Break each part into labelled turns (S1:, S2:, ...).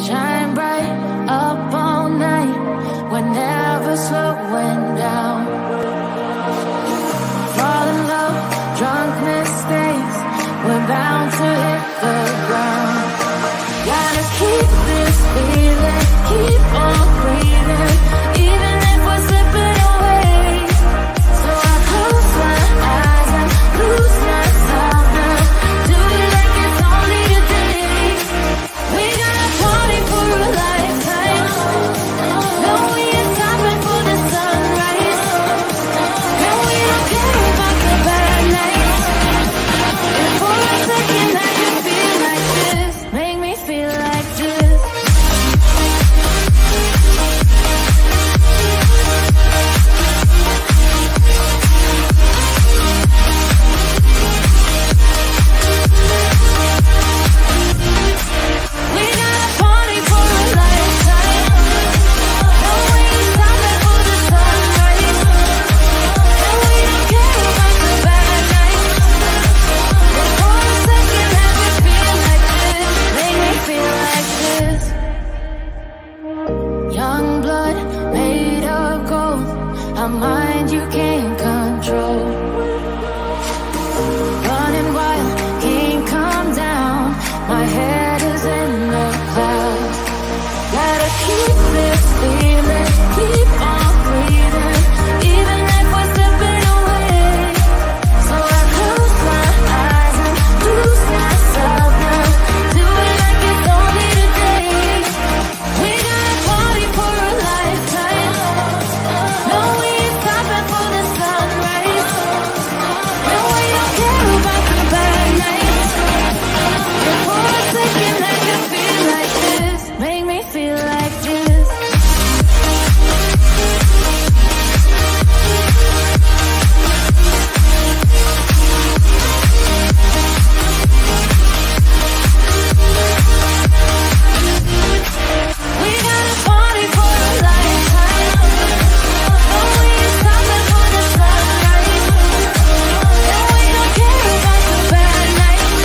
S1: Shine bright up all night. We're never slowing down. Fall in love, drunk mistakes. We're bound to hit the ground. Gotta keep this feeling, keep on breathing, even if we're slipping away. So I close my eyes and lose myself now. Do it like it's only a day. We got a party for a lifetime. No, we ain't stopping for the sunrise. And we don't care about the bad nights. And for a second I can feel like this. Make me feel like this. We got a party for a lifetime. No, we ain't stopping for the sunrise. And we don't care about the bad nights. And for a second I can feel like this. Make me feel like this. Young blood made of gold. A mind you can't control. Running wild, can't calm down. My head is in the clouds. Gotta keep this feeling, keep on breathing, even if we're slipping away. So I close my eyes and lose myself now. Do it like it's only today. We got a party for a lifetime. No, we ain't stopping for the sunrise. No, we don't care about the bad nights. And for a second I can feel like this. Make me feel like this. We got a party for a lifetime. No, we ain't stopping for the sunrise. And we don't care about the bad nights.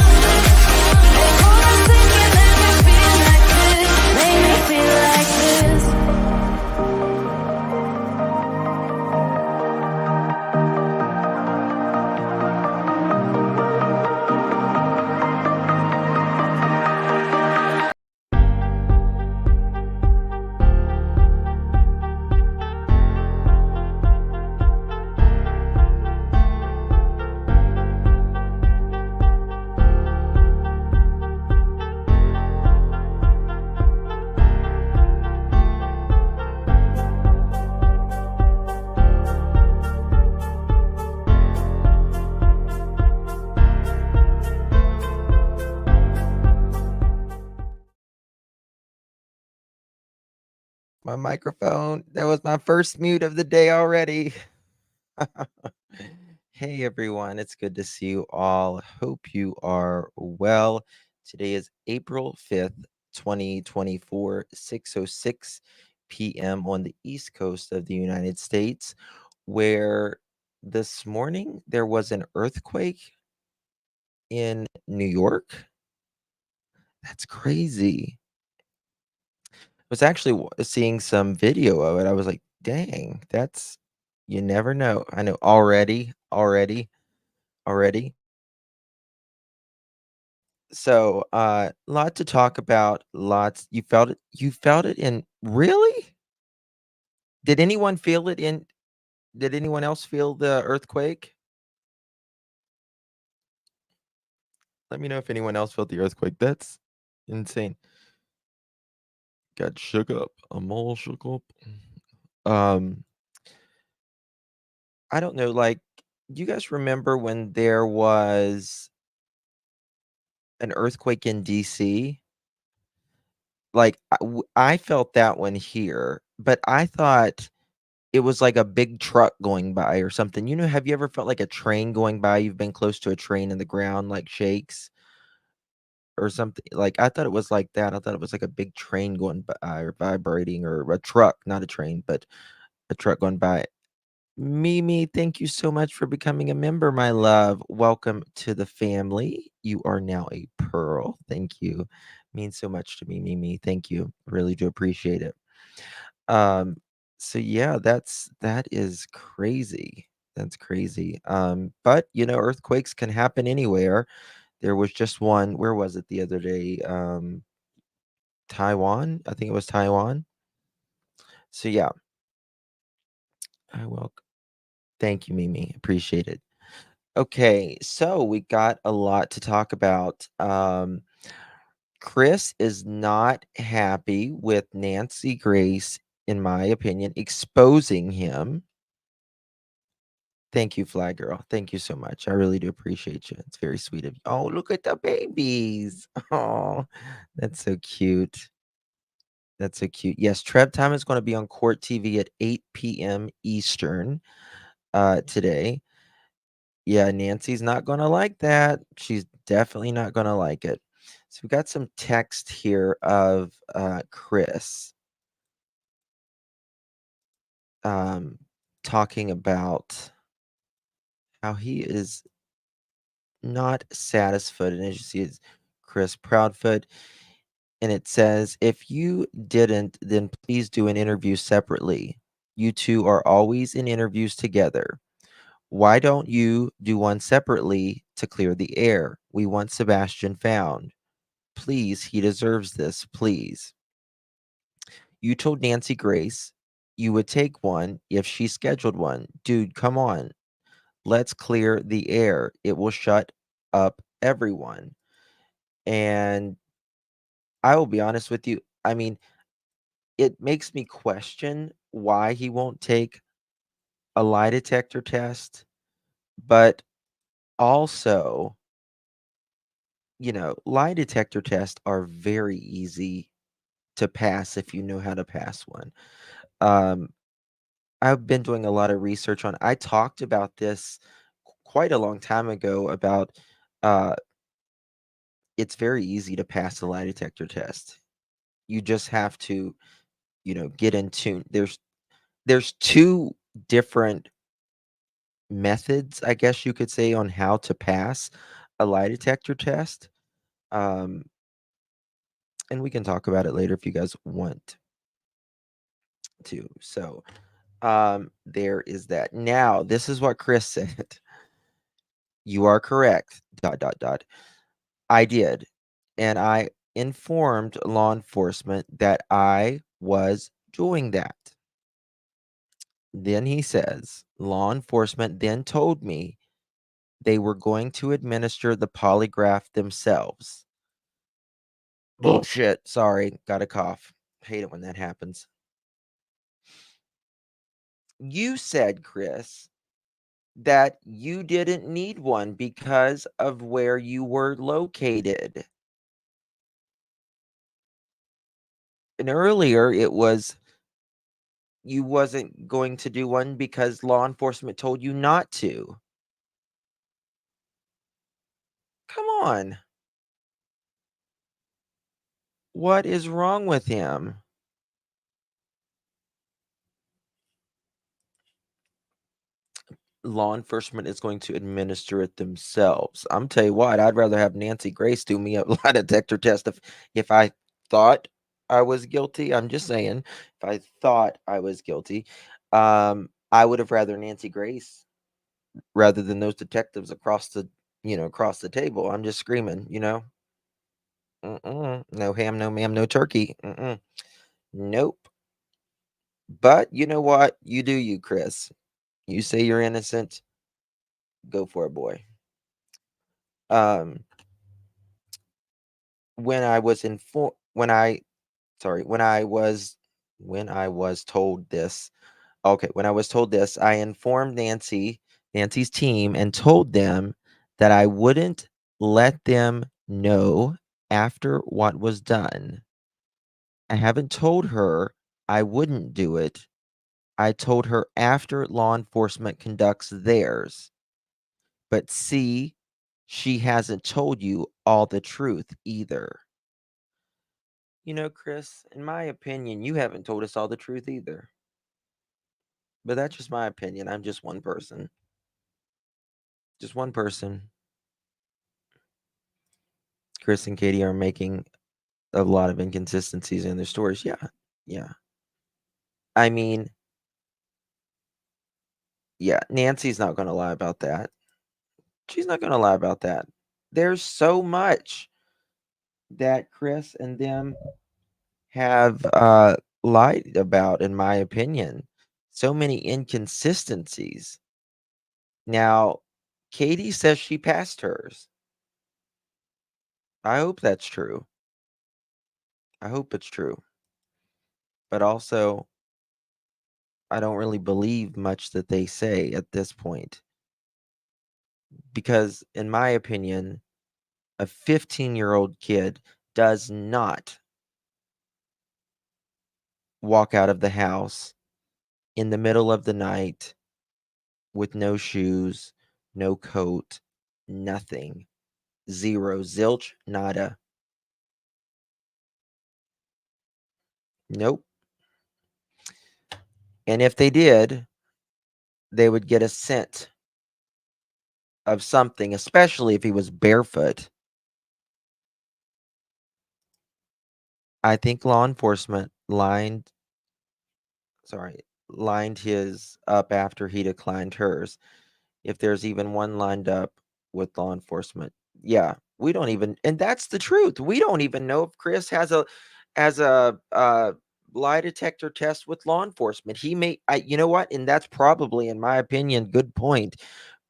S1: And for a second I can feel like this. Make me feel like this.
S2: My microphone. That was my first mute of the day already. Hey everyone, it's good to see you all. Hope you are well. Today is April 5th, 2024, 6:06 p.m. on the East Coast of the United States, where this morning there was an earthquake in New York. That's crazy. Was actually seeing some video of it. I was like, dang, that's you never know. I know already. So, lot to talk about. Lots. You felt it. You felt it in really? Did anyone feel it in? Did anyone else feel the earthquake? Let me know if anyone else felt the earthquake. That's insane. Got shook up. I'm all shook up. Um, I don't know. Like, do you guys remember when there was an earthquake in DC? Like, I felt that one here, but I thought it was like a big truck going by or something. Have you ever felt like a train going by? You've been close to a train and the ground like shakes or something. Like, I thought it was like that. I thought it was like a big train going by or vibrating or a truck, not a train, but a truck going by. Mimi, thank you so much for becoming a member, my love. Welcome to the family. You are now a pearl. Thank you. Means so much to me, Mimi. Thank you. Really do appreciate it. Um, so yeah, that is crazy. That's crazy. But earthquakes can happen anywhere. There was just one, where was it the other day? Taiwan. I think it was Taiwan. So yeah, I will. Thank you, Mimi. Appreciate it. Okay, so we got a lot to talk about. Chris is not happy with Nancy Grace, in my opinion, exposing him. Thank you, Fly Girl. Thank you so much. I really do appreciate you. It's very sweet of you. Oh, look at the babies. Oh, that's so cute. That's so cute. Yes, Trev Time is going to be on Court TV at 8 p.m. Eastern today. Yeah, Nancy's not gonna like that. She's definitely not gonna like it. So we got some text here of Chris um, talking about how he is not satisfied. And as you see, it's Chris Proudfoot. And it says, if you didn't, then please do an interview separately. You two are always in interviews together. Why don't you do one separately to clear the air? We want Sebastian found. Please, he deserves this, please. You told Nancy Grace you would take one if she scheduled one. Dude, come on. Let's clear the air. It will shut up everyone. And I will be honest with you. I mean, it makes me question why he won't take a lie detector test, but also, lie detector tests are very easy to pass if you know how to pass one. Um, I've been doing a lot of research on. I talked about this quite a long time ago about uh, it's very easy to pass the lie detector test. You just have to, get in tune. There's two different methods, I guess you could say, on how to pass a lie detector test. Um, and we can talk about it later if you guys want to. So, there is that. Now, this is what Chris said. You are correct. Dot dot dot. I did, and I informed law enforcement that I was doing that. Then he says, law enforcement then told me they were going to administer the polygraph themselves. Bullshit. Sorry, got a cough. Hate it when that happens. You said, Chris, that you didn't need one because of where you were located. And earlier it was you wasn't going to do one because law enforcement told you not to. Come on. What is wrong with him? Law enforcement is going to administer it themselves. I'm tell you what, I'd rather have Nancy Grace do me a lie detector test if I thought I was guilty. I'm just saying, if I thought I was guilty, I would have rather Nancy Grace rather than those detectives across the table. I'm just screaming. No ham, no ma'am, no turkey. Nope. But you know what? You do you, Chris. You say you're innocent. Go for it, boy. Um, when I was informed, when I was told this. Okay, when I was told this, I informed Nancy's team, and told them that I wouldn't let them know after what was done. I haven't told her I wouldn't do it. I told her after law enforcement conducts theirs. But see, she hasn't told you all the truth either. Chris, in my opinion, you haven't told us all the truth either. But that's just my opinion. I'm just one person. Just one person. Chris and Katie are making a lot of inconsistencies in their stories. Yeah. Yeah. I mean, yeah, Nancy's not going to lie about that. She's not going to lie about that. There's so much that Chris and them have lied about, in my opinion. So many inconsistencies. Now, Katie says she passed hers. I hope that's true. I hope it's true. But also, I don't really believe much that they say at this point. Because, in my opinion, a 15-year-old kid does not walk out of the house in the middle of the night with no shoes, no coat, nothing. Zero, zilch, nada. Nope. And if they did, they would get a scent of something, especially if he was barefoot. I think law enforcement lined his up after he declined hers. If there's even one lined up with law enforcement. Yeah, we don't even, and that's the truth. We don't even know if Chris has a lie detector test with law enforcement. He may, you know what? And that's probably, in my opinion, good point.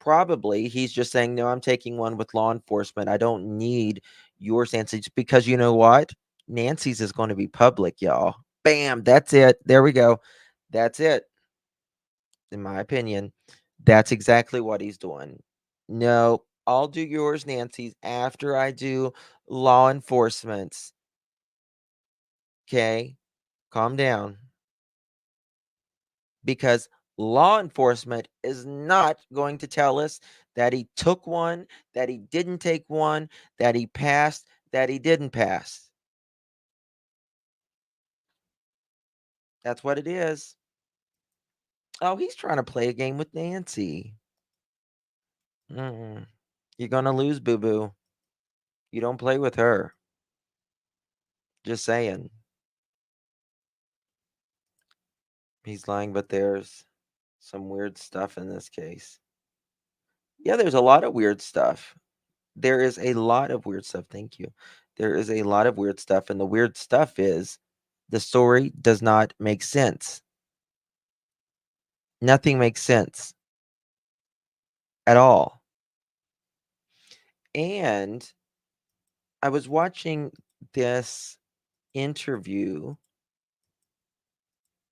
S2: Probably he's just saying, no, I'm taking one with law enforcement. I don't need your Nancy's, because you know what? Nancy's is going to be public, y'all. Bam, that's it. There we go. That's it. In my opinion, that's exactly what he's doing. No, I'll do yours, Nancy's, after I do law enforcement's. Okay, calm down. Because law enforcement is not going to tell us that he took one, that he didn't take one, that he passed, that he didn't pass. That's what it is. Oh, he's trying to play a game with Nancy. Mm-mm. You're going to lose, boo boo. You don't play with her. Just saying. He's lying, but there's some weird stuff in this case. Yeah, there's a lot of weird stuff. There is a lot of weird stuff. Thank you. There is a lot of weird stuff. And the weird stuff is the story does not make sense. Nothing makes sense at all. And I was watching this interview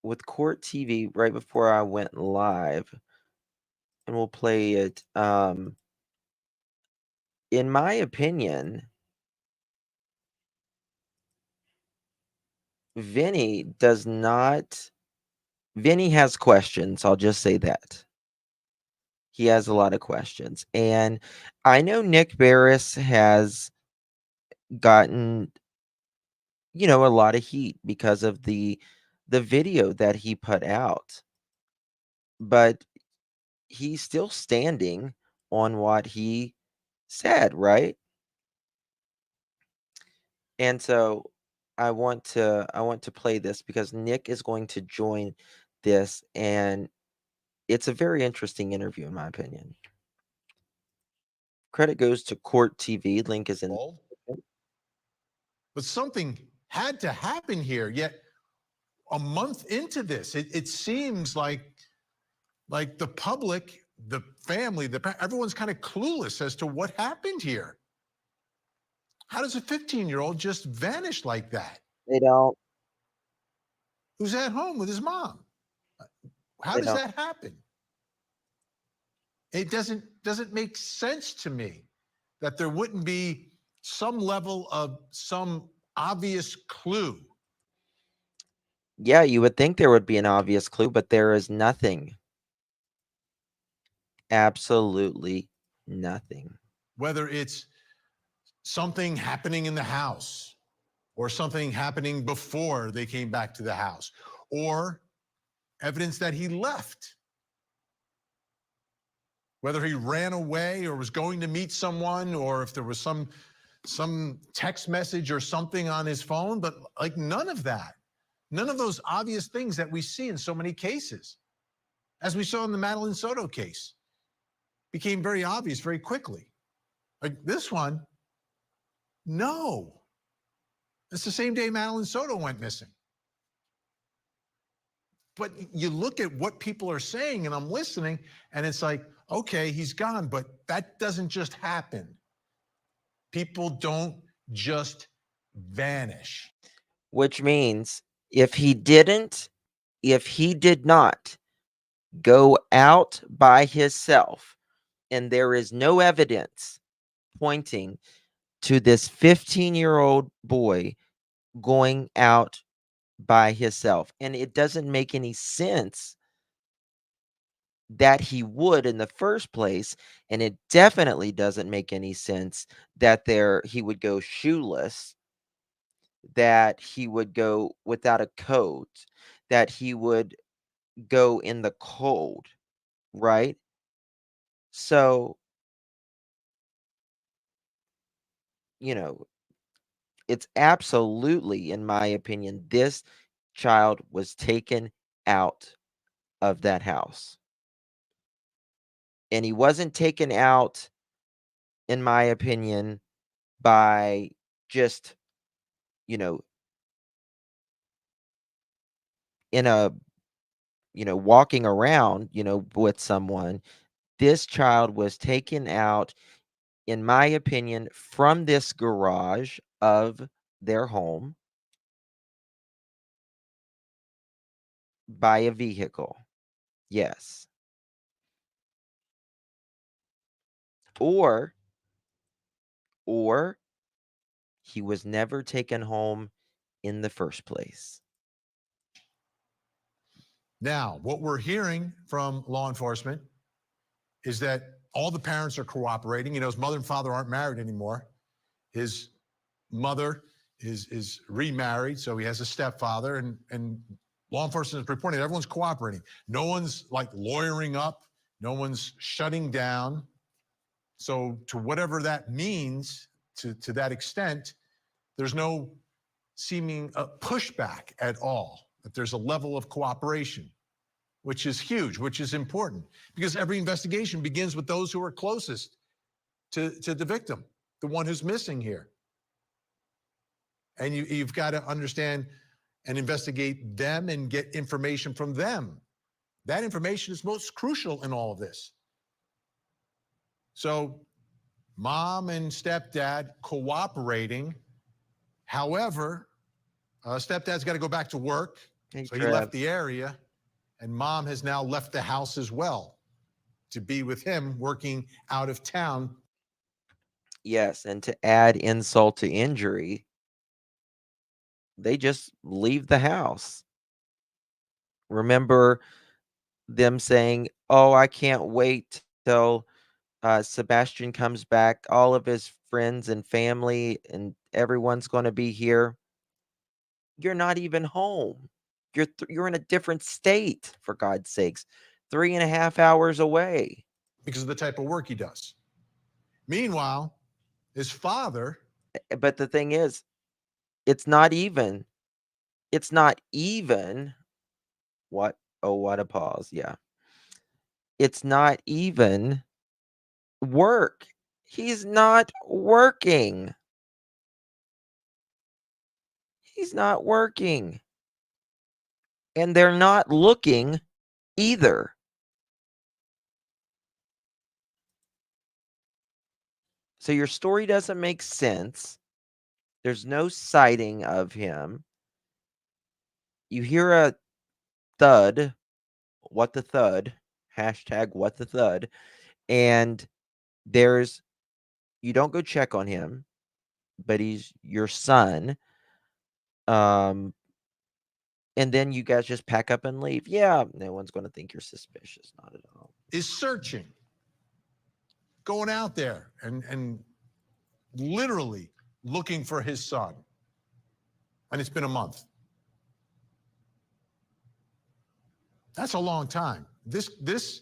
S2: with Court TV right before I went live, and we'll play it. In my opinion, Vinny does not. Vinny has questions. I'll just say that. He has a lot of questions. And I know Nick Barris has gotten, a lot of heat because of the video that he put out. But he's still standing on what he said, right? And so I want to play this because Nick is going to join this, and it's a very interesting interview in my opinion. Credit goes to Court TV. Link is in.
S3: But something had to happen here. Yet a month into this, it seems like the public, the family, everyone's kind of clueless as to what happened here. How does a 15-year-old just vanish like that?
S2: They don't.
S3: Who's at home with his mom? How
S2: They
S3: does
S2: don't.
S3: that happen? It doesn't make sense to me that there wouldn't be some level of some obvious clue.
S2: Yeah, you would think there would be an obvious clue, but there is nothing. Absolutely nothing.
S3: Whether it's something happening in the house or something happening before they came back to the house or evidence that he left whether he ran away or was going to meet someone, or if there was some text message or something on his phone, but like none of that. None of those obvious things that we see in so many cases. As we saw in the Madeline Soto case, became very obvious very quickly. Like this one, no. It's the same day Madeline Soto went missing. But you look at what people are saying, and I'm listening, and it's like, okay, he's gone, but that doesn't just happen. People don't just vanish.
S2: Which means if he did not go out by himself, and there is no evidence pointing to this 15-year-old boy going out by himself, and it doesn't make any sense that he would in the first place, and it definitely doesn't make any sense that he would go shoeless, that he would go without a coat, that he would go in the cold, right? So, it's absolutely, in my opinion, this child was taken out of that house. And he wasn't taken out, in my opinion, by just, in a, walking around, with someone. This child was taken out, in my opinion, from this garage of their home by a vehicle. Yes. Or he was never taken home in the first place.
S3: Now, what we're hearing from law enforcement is that all the parents are cooperating. His mother and father aren't married anymore. His mother is remarried, so he has a stepfather, and law enforcement is reporting everyone's cooperating. No one's like lawyering up. No one's shutting down. So to whatever that means, to that extent, there's no seeming pushback at all. That there's a level of cooperation, which is huge, which is important, because every investigation begins with those who are closest to the victim, the one who's missing here. And you've got to understand and investigate them and get information from them. That information is most crucial in all of this. So mom and stepdad cooperating. However, stepdad's got to go back to work.
S2: Hey,
S3: So he
S2: Trev.
S3: left the area, and mom has now left the house as well to be with him working out of town.
S2: Yes, and to add insult to injury, they just leave the house. Remember them saying, "Oh, I can't wait till Sebastian comes back. All of his friends and family and everyone's going to be here." You're not even home. You're in a different state, for God's sakes. 3.5 hours away.
S3: Because of the type of work he does. Meanwhile, his father.
S2: But the thing is, it's not even. What? Oh, what a pause. Yeah. It's not even work. He's not working. He's not working. And they're not looking either. So your story doesn't make sense. There's no sighting of him. You hear a thud. What the thud? Hashtag what the thud. And you don't go check on him, but he's your son. And then you guys just pack up and leave. Yeah, no one's going to think you're suspicious. Not at all.
S3: Is searching, going out there and literally looking for his son. And it's been a month. That's a long time. This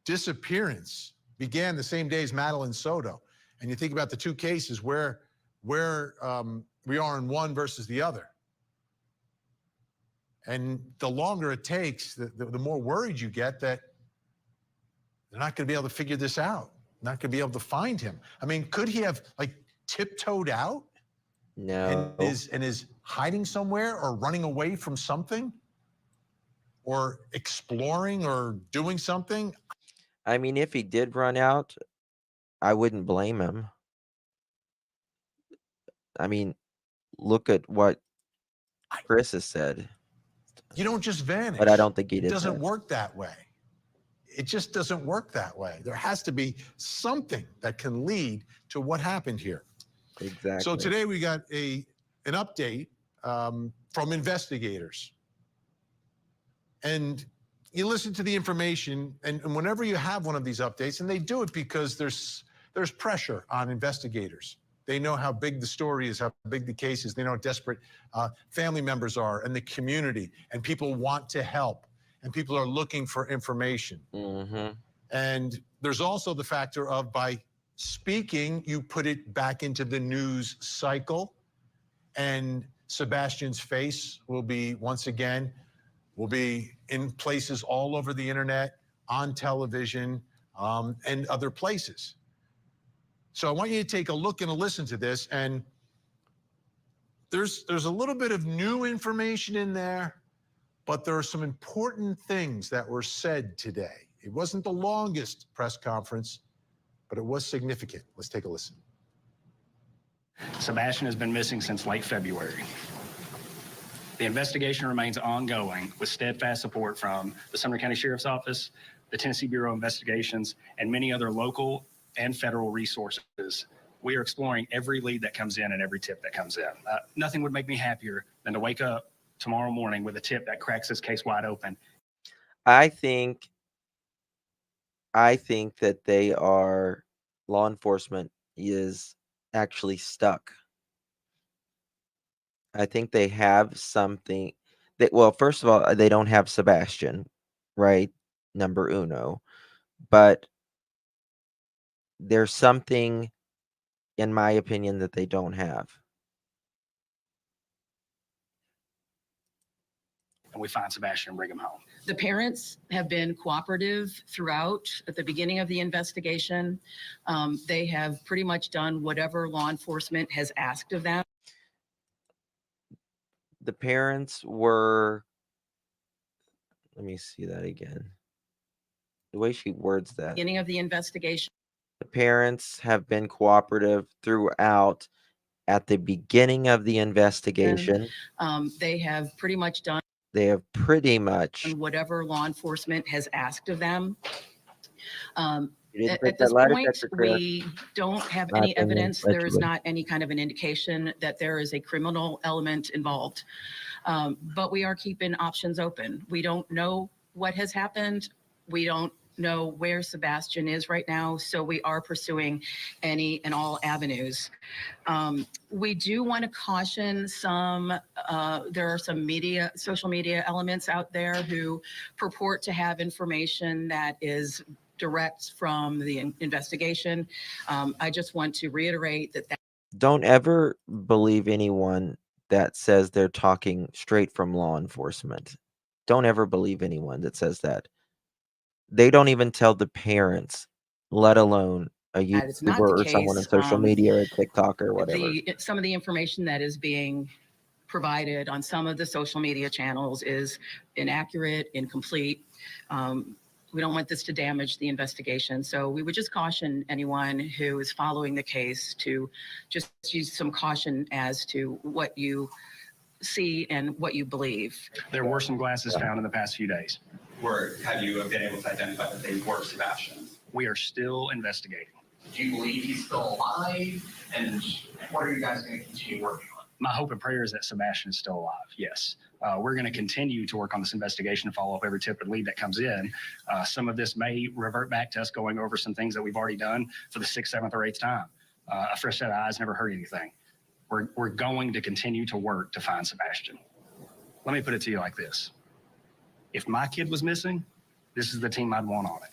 S3: disappearance began the same day as Madeline Soto. And you think about the two cases where we are in one versus the other. And the longer it takes, the more worried you get that they're not going to be able to figure this out, not going to be able to find him. I mean, could he have like tiptoed out?
S2: No.
S3: And is hiding somewhere or running away from something or exploring or doing something?
S2: I mean, if he did run out, I wouldn't blame him. I mean, look at what Chris has said.
S3: You don't just vanish.
S2: But I don't think he
S3: It
S2: did
S3: doesn't
S2: that.
S3: work that way. It just doesn't work that way. There has to be something that can lead to what happened here.
S2: Exactly.
S3: So today we got an update from investigators. And you listen to the information, and whenever you have one of these updates, and they do it because there's pressure on investigators. They know how big the story is, how big the case is. They know how desperate family members are and the community, and people want to help, and people are looking for information.
S2: Mm-hmm.
S3: And there's also the factor of, by speaking, you put it back into the news cycle, and Sebastian's face will be, once again, will be in places all over the internet, on television, and other places. So I want you to take a look and a listen to this, and there's a little bit of new information in there, but there are some important things that were said today. It wasn't the longest press conference, but it was significant. Let's take a listen.
S4: Sebastian has been missing since late February. The investigation remains ongoing with steadfast support from the Sumner County Sheriff's Office, the Tennessee Bureau of Investigations, and many other local and federal resources. We are exploring every lead that comes in and every tip that comes in. Nothing would make me happier than to wake up tomorrow morning with a tip that cracks this case wide open.
S2: I think that law enforcement is actually stuck. I think they have something that, well, first of all, they don't have Sebastian, right? Number uno. But there's something, in my opinion, that they don't have.
S4: And we find Sebastian and bring him home.
S5: The parents have been cooperative throughout. At the beginning of the investigation, they have pretty much done whatever law enforcement has asked of them.
S2: The parents were, let me see that again. The way she words that.
S5: Beginning of the investigation.
S2: The parents have been cooperative throughout. At the beginning of the investigation,
S5: They have pretty much done whatever law enforcement has asked of them. At this point, we don't have any evidence. There is not any kind of an indication that there is a criminal element involved. But we are keeping options open. We don't know what has happened. We don't know where Sebastian is right now, so we are pursuing any and all avenues. We do want to caution there are some social media elements out there who purport to have information that is direct from the investigation. I just want to reiterate that
S2: don't ever believe anyone that says they're talking straight from law enforcement. Don't ever believe anyone that says that. They don't even tell the parents, let alone a YouTuber or someone on social media or TikTok or whatever.
S5: Some of the information that is being provided on some of the social media channels is inaccurate, incomplete. We don't want this to damage the investigation. So we would just caution anyone who is following the case to just use some caution as to what you see and what you believe.
S4: There were some glasses found in the past few days.
S6: Have you been able to identify that they were Sebastian?
S4: We are still investigating.
S6: Do you believe he's still alive? And what are you guys going to continue working on?
S4: My hope and prayer is that Sebastian is still alive, yes. We're going to continue to work on this investigation and follow up every tip and lead that comes in. Some of this may revert back to us going over some things that we've already done for the 6th, 7th, or 8th time. A fresh set of eyes never hurt anything. We're going to continue to work to find Sebastian. Let me put it to you like this. If my kid was missing, this is the team I'd want on it.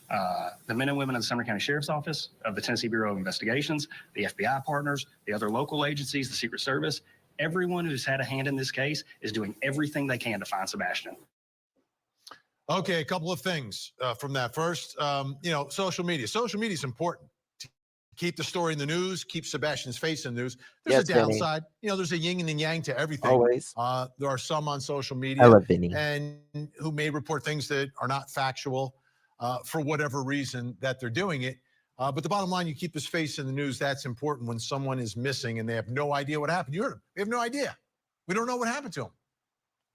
S4: The men and women of the Sumner County Sheriff's Office, of the Tennessee Bureau of Investigations, the FBI partners, the other local agencies, the Secret Service, everyone who's had a hand in this case is doing everything they can to find Sebastian.
S3: Okay, a couple of things from that. First, social media. Social media is important to keep the story in the news, keep Sebastian's face in the news. There's
S2: Yes,
S3: a
S2: Vinny.
S3: downside. There's a yin and a yang to everything.
S2: Always.
S3: There are some on social
S2: I
S3: media
S2: love Vinny.
S3: and who may report things that are not factual for whatever reason that they're doing it. But the bottom line, you keep his face in the news. That's important when someone is missing and they have no idea what happened. You heard him. We have no idea. We don't know what happened to him.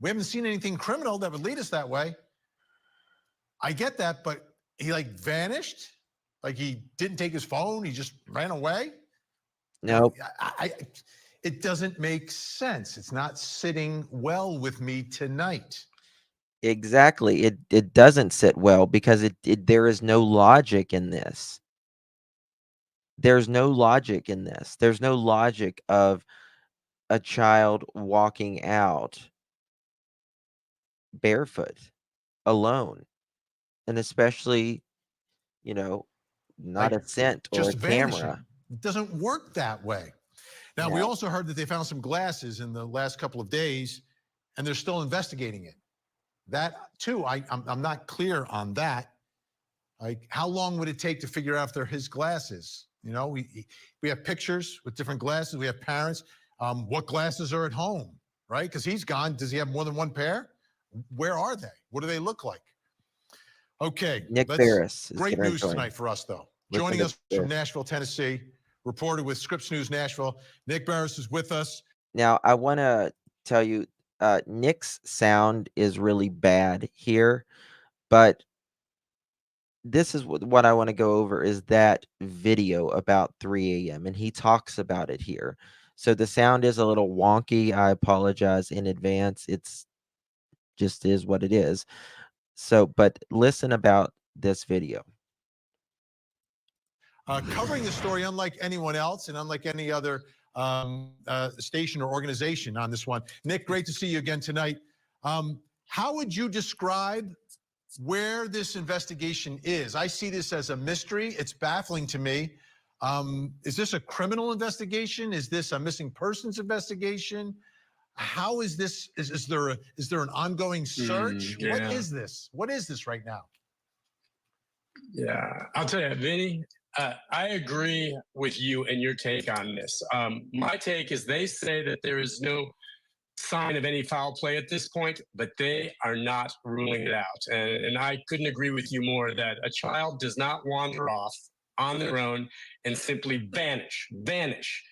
S3: We haven't seen anything criminal that would lead us that way. I get that, but he vanished? Like he didn't take his phone, he just ran away?
S2: No,
S3: It doesn't make sense. It's not sitting well with me tonight.
S2: exactly. It doesn't sit well because there is no logic in this. There's no logic in this. There's no logic of a child walking out barefoot, alone, and especially, not a scent or a
S3: Just vanishing.
S2: camera.
S3: It doesn't work that way. Now, we
S2: No.
S3: also heard that they found some glasses in the last couple of days, and they're still investigating it. That too, I'm not clear on that. Like, how long would it take to figure out if they're his glasses? We have pictures with different glasses. We have parents. What glasses are at home, right? Because he's gone. Does he have more than one pair? Where are they? What do they look like? Okay,
S2: Nick Ferris is
S3: great
S2: gonna
S3: news
S2: join.
S3: tonight for us, though.
S2: Listen
S3: Joining
S2: to
S3: us
S2: this.
S3: from Nashville, Tennessee, reporter with Scripps News Nashville, Nick Barris is with us.
S2: Now, I want to tell you, Nick's sound is really bad here, but this is what I want to go over is that video about 3 a.m. and he talks about it here. So the sound is a little wonky. I apologize in advance. It's just is what it is. So, but listen about this video.
S3: Covering the story unlike anyone else and unlike any other station or organization on this one. Nick, great to see you again tonight. How would you describe where this investigation is? I see this as a mystery. It's baffling to me. Is this a criminal investigation? Is this a missing persons investigation? How is this? Is there an ongoing search?
S7: Yeah.
S3: What is this? What is this right now?
S7: Yeah, I'll tell you, Vinny, I agree with you and your take on this. My take is they say that there is no sign of any foul play at this point, but they are not ruling it out. And I couldn't agree with you more that a child does not wander off on their own and simply vanish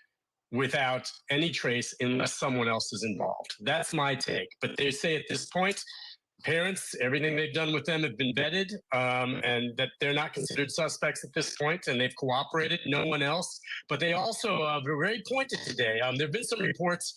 S7: without any trace unless someone else is involved. That's my take. But they say at this point, parents, everything they've done with them have been vetted, and that they're not considered suspects at this point, and they've cooperated, no one else. But they also were very pointed today. There have been some reports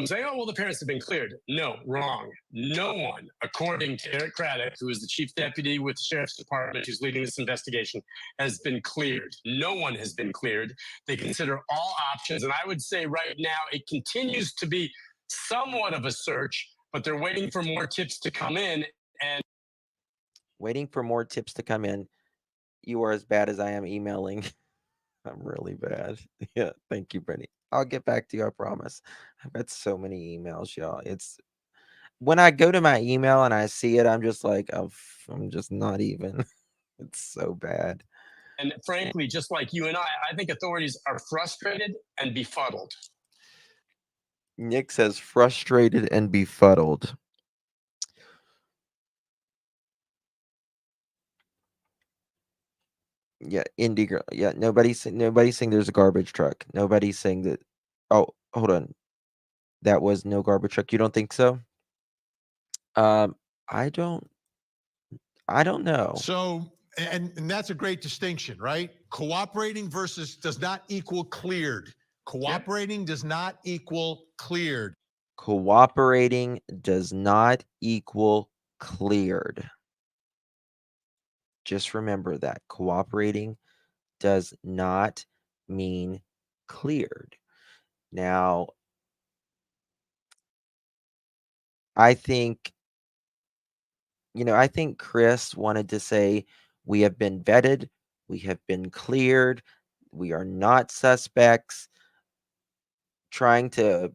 S7: saying, oh, well, the parents have been cleared. No, wrong. No one, according to Eric Craddock, who is the chief deputy with the Sheriff's Department who's leading this investigation, has been cleared. No one has been cleared. They consider all options, and I would say right now it continues to be somewhat of a search, but they're waiting for more tips to come in. And
S2: Waiting for more tips to come in. You are as bad as I am emailing. I'm really bad. Yeah, thank you, Brittany. I'll get back to you, I promise. I've got so many emails, y'all. It's when I go to my email and I see it, I'm just like, oh, I'm just not even. It's so bad.
S7: And frankly, just like you and I think authorities are frustrated and befuddled.
S2: Nick says frustrated and befuddled. Yeah, indie girl. Yeah, nobody's saying there's a garbage truck. Nobody's saying that. Oh, hold on. That was no garbage truck. You don't think so? I don't know.
S3: So, and that's a great distinction, right? Cooperating versus does not equal cleared. Cooperating does not equal cleared.
S2: Cooperating does not equal cleared. Just remember that. Cooperating does not mean cleared. Now, I think Chris wanted to say, We have been vetted. We have been cleared. We are not suspects. Trying to,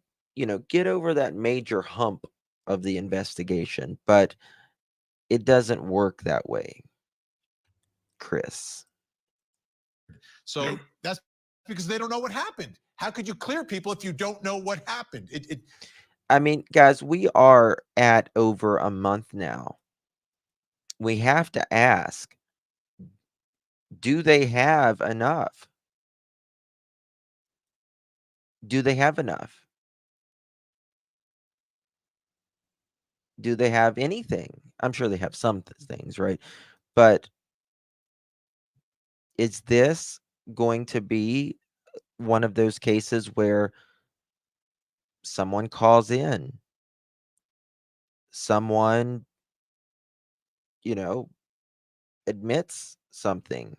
S2: get over that major hump of the investigation, but it doesn't work that way, Chris.
S3: So that's because they don't know what happened. How could you clear people if you don't know what happened?
S2: I mean, guys, we are at over a month now. We have to ask, do they have enough? Do they have enough? Do they have anything? I'm sure they have some things, right? But is this going to be one of those cases where someone calls in, someone, admits something?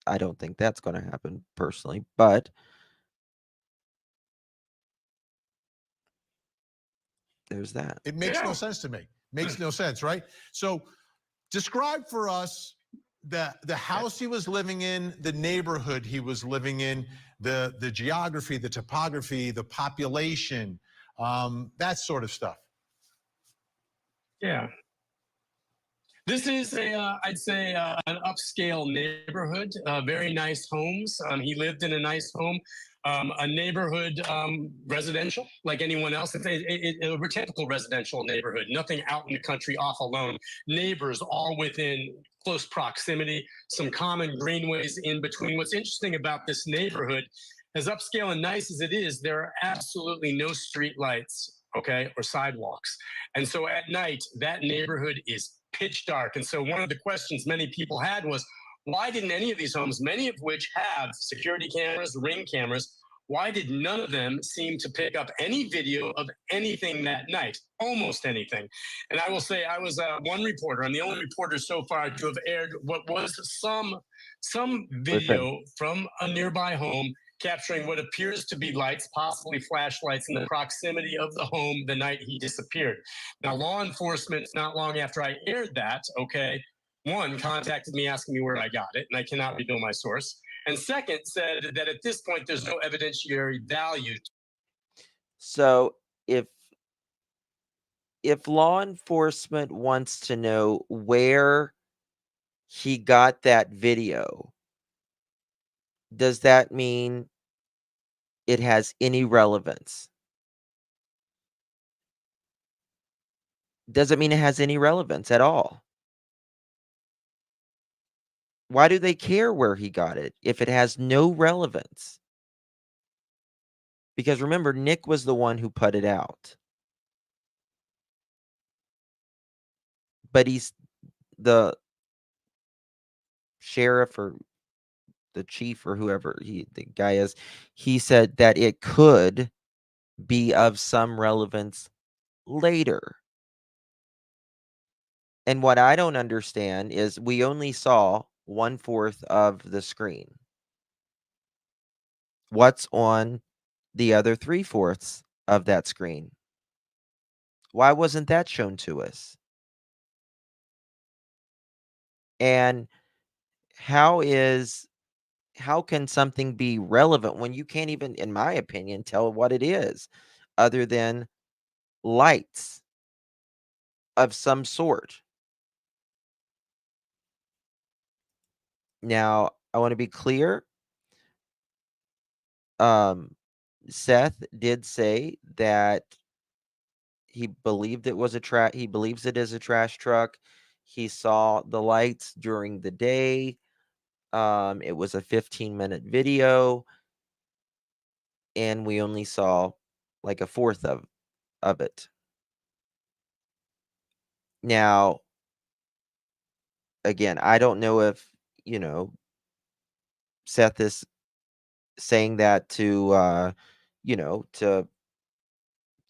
S2: I don't think that's going to happen personally, but there's that.
S3: It makes no sense to me. Makes no sense, right? So describe for us the house he was living in, the neighborhood he was living in, the geography, the topography, the population, that sort of stuff.
S7: Yeah. This is I'd say, an upscale neighborhood, very nice homes. He lived in a nice home, a neighborhood residential like anyone else. It's a typical residential neighborhood, nothing out in the country off alone. Neighbors all within close proximity, some common greenways in between. What's interesting about this neighborhood, as upscale and nice as it is, there are absolutely no street lights, okay, or sidewalks. And so at night, that neighborhood is pitch dark. And so one of the questions many people had was, why didn't any of these homes, many of which have security cameras, ring cameras, why did none of them seem to pick up any video of anything that night? Almost anything. And I will say I was one reporter. I'm the only reporter so far to have aired what was some video from a nearby home capturing what appears to be lights, possibly flashlights, in the proximity of the home the night he disappeared. Now, law enforcement, not long after I aired that, okay, one, contacted me asking me where I got it, and I cannot reveal my source. And second, said that at this point, there's no evidentiary value.
S2: So if law enforcement wants to know where he got that video, does that mean it has any relevance? Does it mean it has any relevance at all? Why do they care where he got it if it has no relevance? Because remember, Nick was the one who put it out. But he's the sheriff or the chief or whoever the guy is. He said that it could be of some relevance later. And what I don't understand is we only saw 1/4 of the screen. What's on the other 3/4 of that screen? Why wasn't that shown to us? And how can something be relevant when you can't even, in my opinion, tell what it is other than lights of some sort? Now, I want to be clear. Seth did say that he believed it was he believes it is a trash truck. He saw the lights during the day. It was a 15-minute video, and we only saw like a fourth of it. Now, again, I don't know if, Seth is saying that to,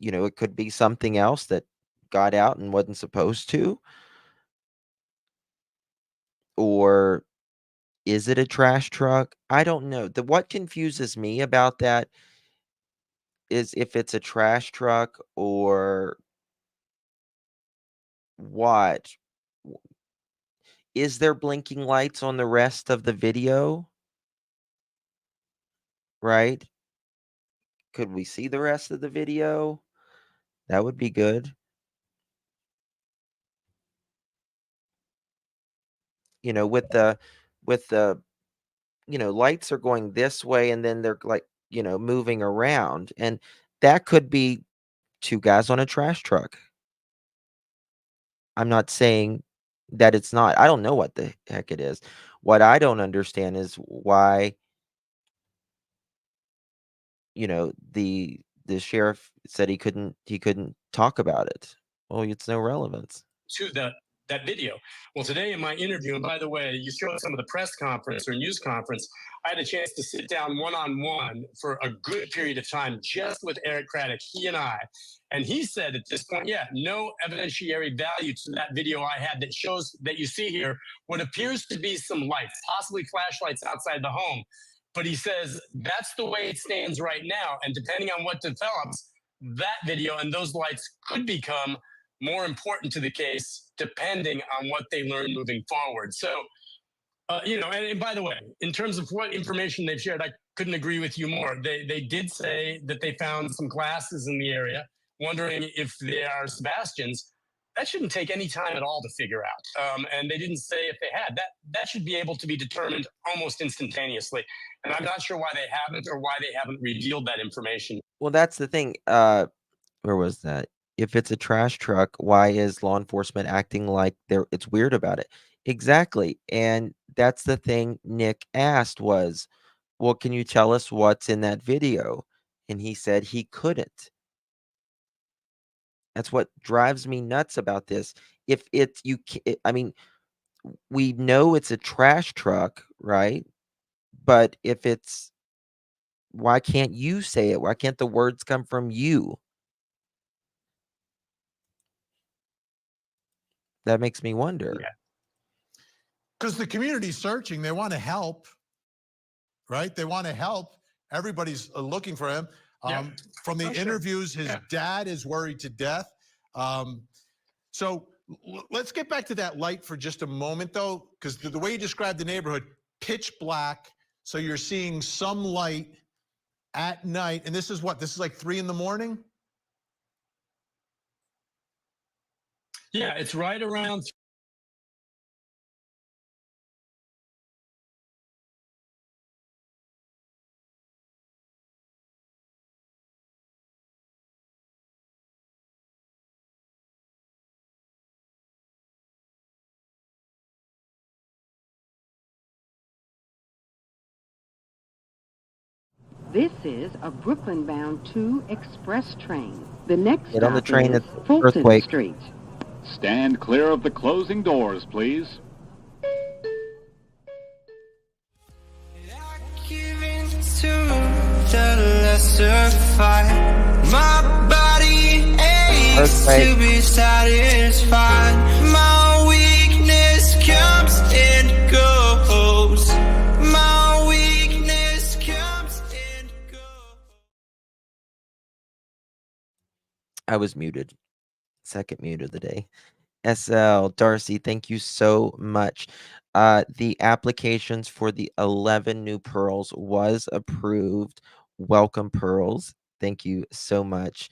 S2: it could be something else that got out and wasn't supposed to. Or is it a trash truck? I don't know. What confuses me about that is if it's a trash truck or what. Is there blinking lights on the rest of the video? Right? Could we see the rest of the video? That would be good. You know, with the lights are going this way and then they're like, moving around, and that could be 2 guys on a trash truck. I'm not saying that it's not. I don't know what the heck it is. What I don't understand is why, the sheriff said he couldn't talk about it. Well, it's no relevance.
S7: To that video. Well, today in my interview, and by the way, you showed some of the press conference or news conference, I had a chance to sit down one-on-one for a good period of time just with Eric Craddock, he and I. And he said at this point, yeah, no evidentiary value to that video I had that shows that you see here what appears to be some lights, possibly flashlights outside the home. But he says that's the way it stands right now. And depending on what develops, that video and those lights could become more important to the case, depending on what they learn moving forward. So, and by the way, in terms of what information they've shared, I couldn't agree with you more. They did say that they found some glasses in the area, wondering if they are Sebastian's. That shouldn't take any time at all to figure out. And they didn't say if they had. That should be able to be determined almost instantaneously. And I'm not sure why they haven't or why they haven't revealed that information.
S2: Well, that's the thing. Where was that? If it's a trash truck, why is law enforcement acting like it's weird about it? Exactly. And that's the thing Nick asked was, well, can you tell us what's in that video? And he said he couldn't. That's what drives me nuts about this. If it's I mean, we know it's a trash truck, right? But if it's, why can't you say it? Why can't the words come from you? That makes me wonder.
S7: Yeah.
S3: Because the community's searching, they want to help, right? They want to help. Everybody's looking for him. From the interviews, his dad is worried to death. So let's get back to that light for just a moment, though, because the way you described the neighborhood, pitch black. So you're seeing some light at night. And this is what? This is like 3 a.m?
S7: Yeah, it's right around.
S8: This is a Brooklyn-bound 2 express train. The next
S2: Get on the
S8: stop
S2: train
S8: is
S2: at
S8: Fulton
S2: Earthquake.
S8: Street.
S9: Stand clear of the closing doors, please.
S1: My body aches to be satisfied. My weakness comes and goes. My weakness comes and goes.
S2: I was muted. Second mute of the day. SL, Darcy, thank you so much. The applications for the 11 new pearls was approved. Welcome, pearls. Thank you so much.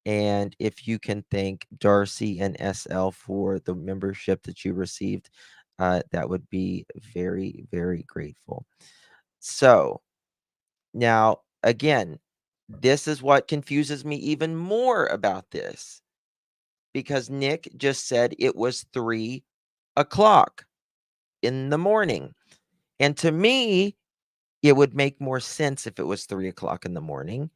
S2: And if you can thank Darcy and SL for the membership that you received, that would be very, very grateful. So now, again, this is what confuses me even more about this, because Nick just said it was 3 o'clock in the morning. And to me, it would make more sense if it was 3 o'clock in the morning,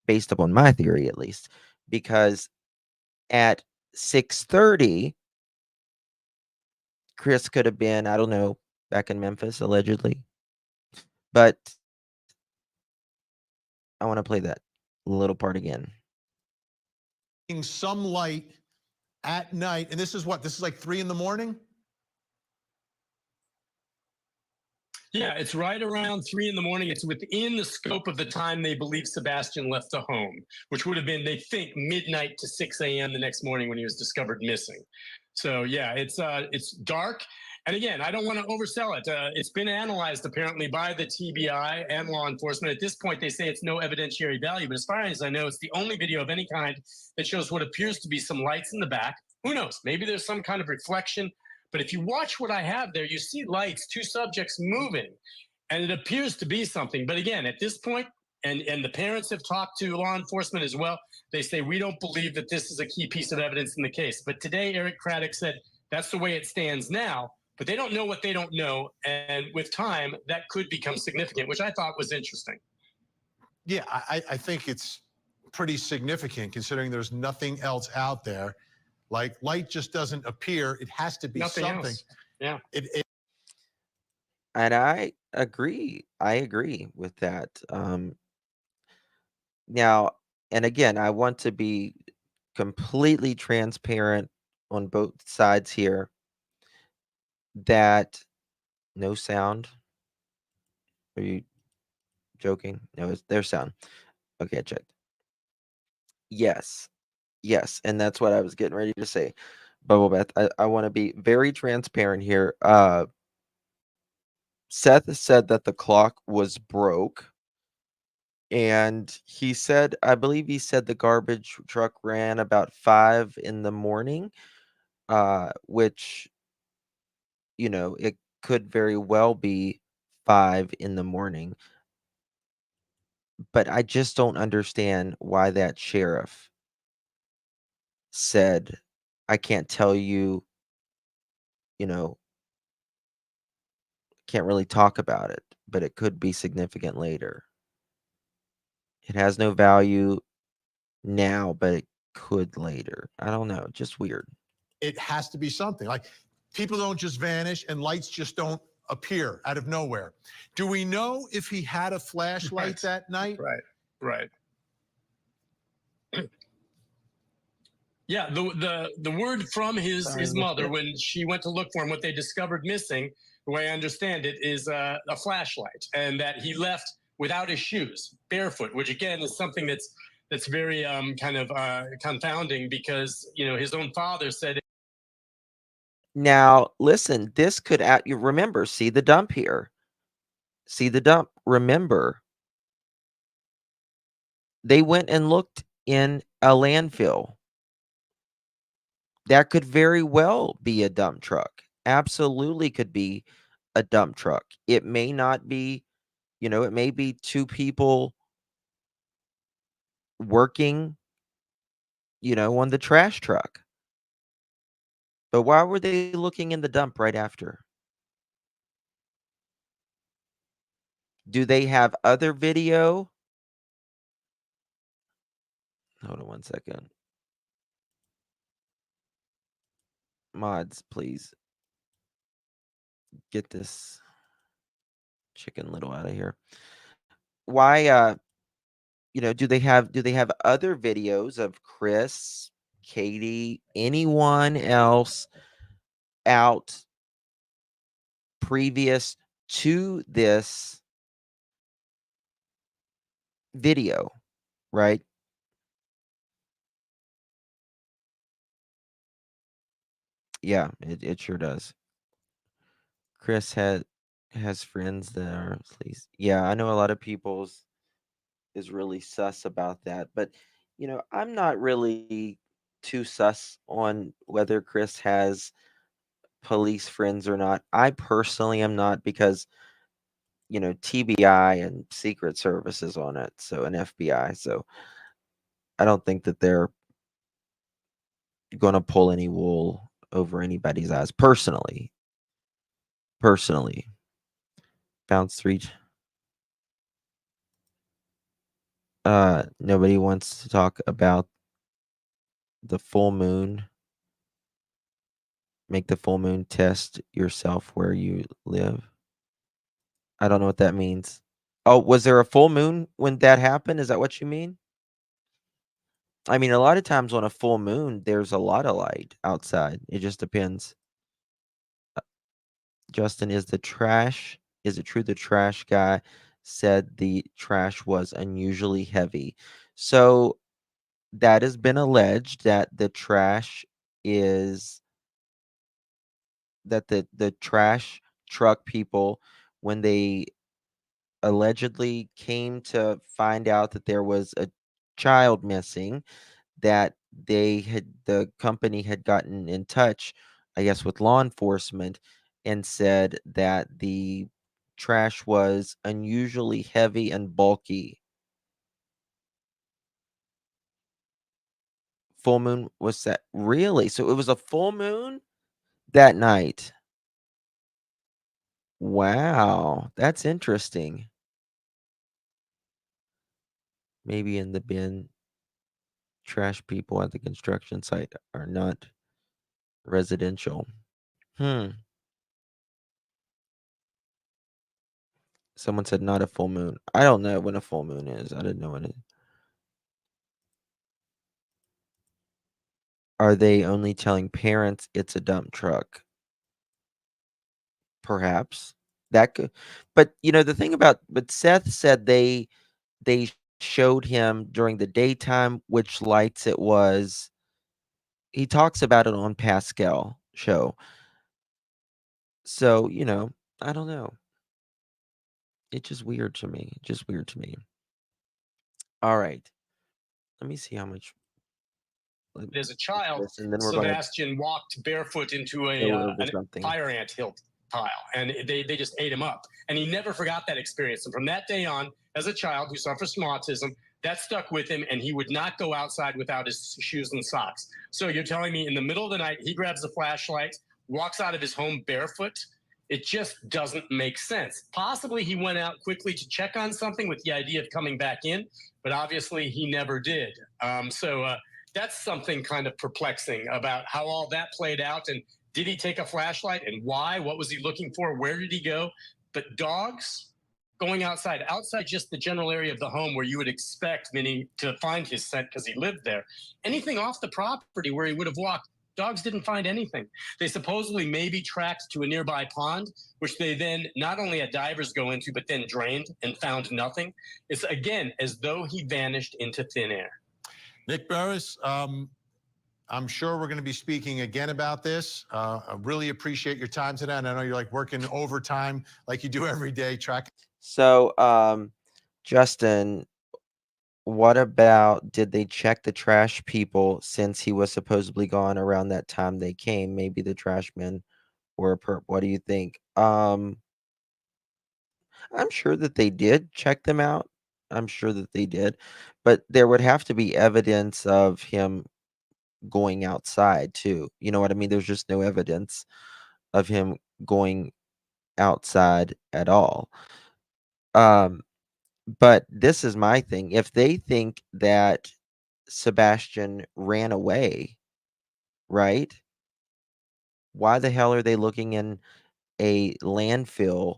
S2: based upon my theory at least, because at 6:30, Chris could have been, I don't know, back in Memphis, allegedly. But I want to play that little part again.
S3: Some light at night. And this is what? This is like 3 a.m?
S7: Yeah, it's right around 3 a.m. It's within the scope of the time they believe Sebastian left the home, which would have been, they think, midnight to 6 a.m. the next morning when he was discovered missing. So yeah, it's dark. And again, I don't want to oversell it. It's been analyzed apparently by the TBI and law enforcement. At this point, they say it's no evidentiary value, but as far as I know, it's the only video of any kind that shows what appears to be some lights in the back. Who knows? Maybe there's some kind of reflection. But if you watch what I have there, you see lights, two subjects moving, and it appears to be something. But again, at this point, and the parents have talked to law enforcement as well, they say, we don't believe that this is a key piece of evidence in the case. But today, Eric Craddock said that's the way it stands now. But they don't know what they don't know. And with time, that could become significant, which I thought was interesting.
S3: Yeah, I think it's pretty significant considering there's nothing else out there. Like light just doesn't appear. It has to be
S7: Nothing
S3: something.
S7: else. Yeah.
S2: And I agree. I agree with that. Now, and again, I want to be completely transparent on both sides here that no sound. Are you joking? No, it's their sound. Okay, I checked. Yes. Yes. And that's what I was getting ready to say. Bubble Bath, I want to be very transparent here. Seth said that the clock was broke. And he said, I believe he said the garbage truck ran about 5 in the morning, which, it could very well be 5 in the morning. But I just don't understand why that sheriff said, I can't tell you, you know, can't really talk about it, but it could be significant later. It has no value now, but it could later. I don't know, just weird.
S3: It has to be something. Like people don't just vanish and lights just don't appear out of nowhere. Do we know if he had a flashlight that night?
S7: Right. Yeah, the word from his mother when she went to look for him, what they discovered missing, the way I understand it, is a flashlight, and that he left without his shoes, barefoot, which again is something that's very kind of confounding because his own father said.
S2: Now, listen, this could you remember, see the dump here. See the dump. Remember, they went and looked in a landfill. That could very well be a dump truck. Absolutely could be a dump truck. It may not be, it may be two people working, on the trash truck. But why were they looking in the dump right after? Do they have other video? Hold on one second. Mods, please. Get this Chicken Little out of here. Why do they have other videos of Chris, Katie, anyone else out previous to this video, right? Yeah, it sure does. Chris has friends that are please. Yeah, I know a lot of people's is really sus about that, but I'm not really too sus on whether Chris has police friends or not. I personally am not because TBI and Secret Services on it, so an FBI. So I don't think that they're going to pull any wool over anybody's eyes. Personally, bounce 3. Nobody wants to talk about the full moon. Make the full moon test yourself where you live. I don't know what that means. Oh, was there a full moon when that happened? Is that what you mean? I mean, a lot of times on a full moon, there's a lot of light outside. It just depends. Justin, is it true the trash guy said the trash was unusually heavy? So that has been alleged that the trash is that the trash truck people, when they allegedly came to find out that there was a child missing, that the company had gotten in touch, I guess, with law enforcement and said that the trash was unusually heavy and bulky. Full moon was that really? So it was a full moon that night. Wow, that's interesting. Maybe in the bin, trash people at the construction site are not residential. Someone said not a full moon. I don't know when a full moon is. I didn't know when it. Are they only telling parents it's a dump truck? Perhaps. That could, but the thing about, but Seth said they showed him during the daytime which lights it was. He talks about it on Pascal show. So, I don't know. It's just weird to me. Just weird to me. All right. Let me see how much.
S7: As a child,
S2: And then we're going to
S7: Sebastian walked barefoot into a
S2: go over
S7: an
S2: something.
S7: fire ant hill pile, and they just ate him up. And he never forgot that experience. And from that day on, as a child who suffers from autism, that stuck with him, and he would not go outside without his shoes and socks. So you're telling me in the middle of the night, he grabs a flashlight, walks out of his home barefoot? It just doesn't make sense. Possibly he went out quickly to check on something with the idea of coming back in, but obviously he never did. That's something kind of perplexing about how all that played out. And did he take a flashlight, and why? What was he looking for? Where did he go? But dogs going outside just the general area of the home where you would expect Minnie to find his scent because he lived there. Anything off the property where he would have walked, dogs didn't find anything. They supposedly maybe tracked to a nearby pond, which they then not only had divers go into, but then drained and found nothing. It's, again, as though he vanished into thin air.
S3: Nick Burris, I'm sure we're going to be speaking again about this. I really appreciate your time today. And I know you're like working overtime like you do every day, tracking.
S2: So, Justin, what about, did they check the trash people since he was supposedly gone around that time they came? Maybe the trash men were a perp. What do you think? I'm sure that they did check them out. I'm sure that they did, but there would have to be evidence of him going outside too. You know what I mean? There's just no evidence of him going outside at all. But this is my thing. If they think that Sebastian ran away, right? Why the hell are they looking in a landfill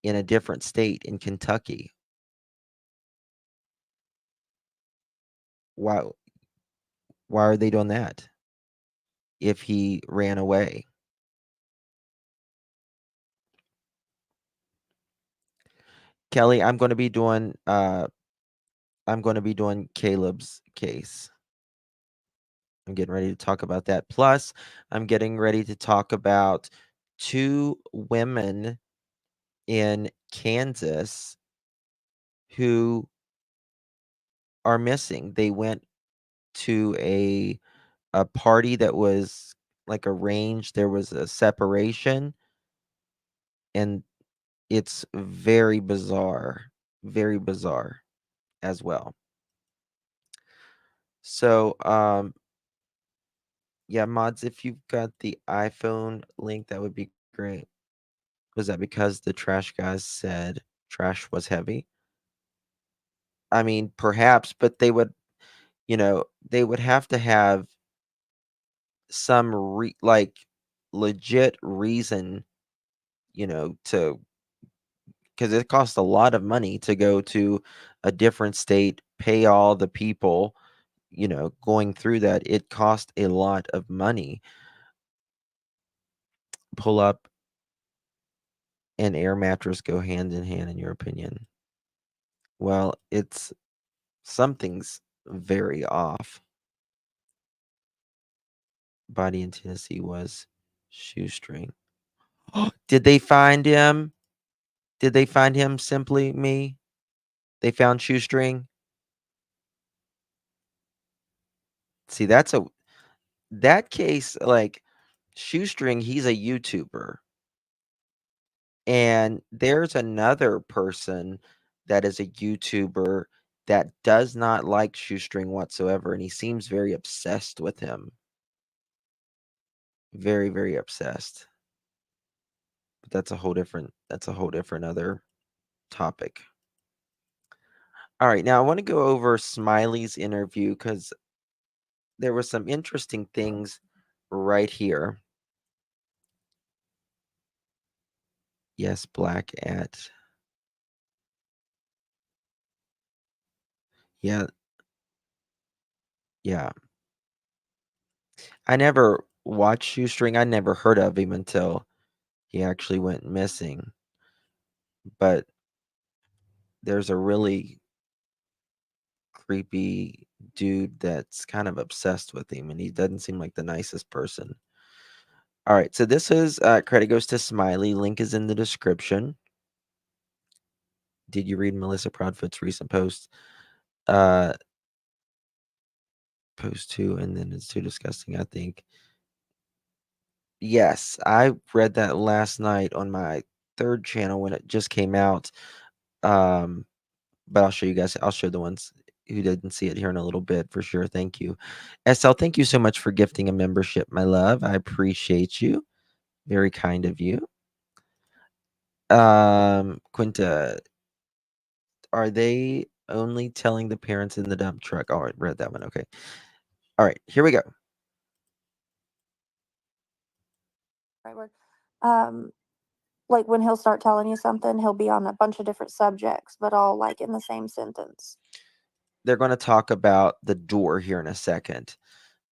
S2: in a different state in Kentucky? Why are they doing that if he ran away? Kelly, I'm going to be doing Caleb's case. I'm getting ready to talk about that. Plus, I'm getting ready to talk about 2 women in Kansas who are missing. They went to a party that was like arranged. There was a separation, and it's very bizarre as well. So, yeah, mods, if you've got the iPhone link, that would be great. Was that because the trash guys said trash was heavy? I mean, perhaps, but they would, they would have to have some legit reason, to, because it costs a lot of money to go to a different state, pay all the people, going through that. It cost a lot of money. Pull up and air mattress go hand in hand, in your opinion? Well, something's very off. Body in Tennessee was shoestring. Did they find him? Did they find him? Simply me? They found Shoestring? See, that case, like, Shoestring, he's a YouTuber. And there's another person that is a YouTuber that does not like Shoestring whatsoever, and he seems very obsessed with him. Very, very obsessed. But that's a whole different other topic. All right, now I want to go over Smiley's interview because there were some interesting things right here. Yes, Black at. Yeah. Yeah. I never watched Shoestring. I never heard of him until he actually went missing. But there's a really creepy dude that's kind of obsessed with him, and he doesn't seem like the nicest person. All right, so this is credit goes to Smiley. Link is in the description. Did you read Melissa Proudfoot's recent post? Post 2, and then it's too disgusting, I think. Yes, I read that last night on my third channel when it just came out. But I'll show you guys. I'll show the ones who didn't see it here in a little bit for sure. Thank you. SL, thank you so much for gifting a membership, my love. I appreciate you. Very kind of you. Quinta, are they only telling the parents in the dump truck? Oh, I read that one. Okay. All right, here we go.
S10: Right word. Like when he'll start telling you something, he'll be on a bunch of different subjects, but all like in the same sentence.
S2: They're going to talk about the door here in a second,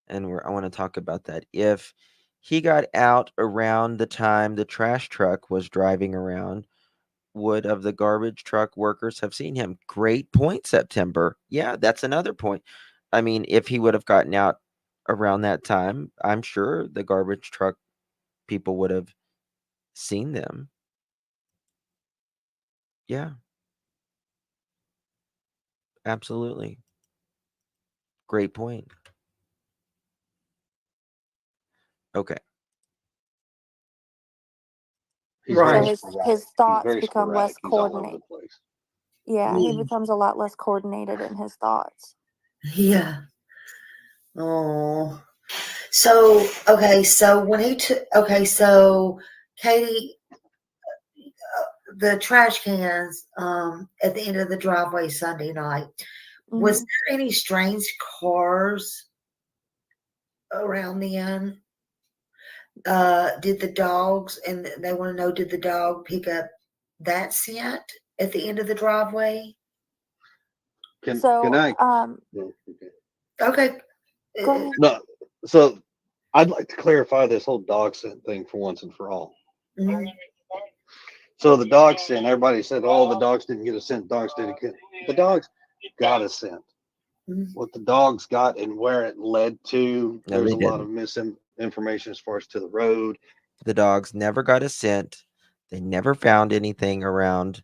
S2: and I want to talk about that. If he got out around the time the trash truck was driving around, would of the garbage truck workers have seen him? Great point, September. Yeah, that's another point. I mean, if he would have gotten out around that time, I'm sure the garbage truck people would have seen them. Yeah. Absolutely. Great point. Okay.
S10: So
S11: Right.
S10: his thoughts become less coordinated. Yeah, he
S11: Yeah.
S10: becomes a lot less coordinated in his thoughts.
S11: Yeah. Oh. So, okay, so when he took, okay, so Katie, the trash cans at the end of the driveway Sunday night, was there any strange cars around then? Did the dogs, and they want to know, did the dog pick up that scent at the end of the driveway?
S10: Can
S12: I?
S11: Okay.
S10: Go ahead.
S12: No. So I'd like to clarify this whole dog scent thing for once and for all.
S11: Mhm.
S12: So the dog scent, everybody said, "Oh, the dogs didn't get a scent. Dogs didn't get." The dogs got a scent.
S11: Mhm.
S12: What the dogs got and where it led to,
S2: No,
S12: there's
S2: they
S12: a lot
S2: didn't.
S12: of misinformation as far as to the road.
S2: The dogs never got a scent. They never found anything around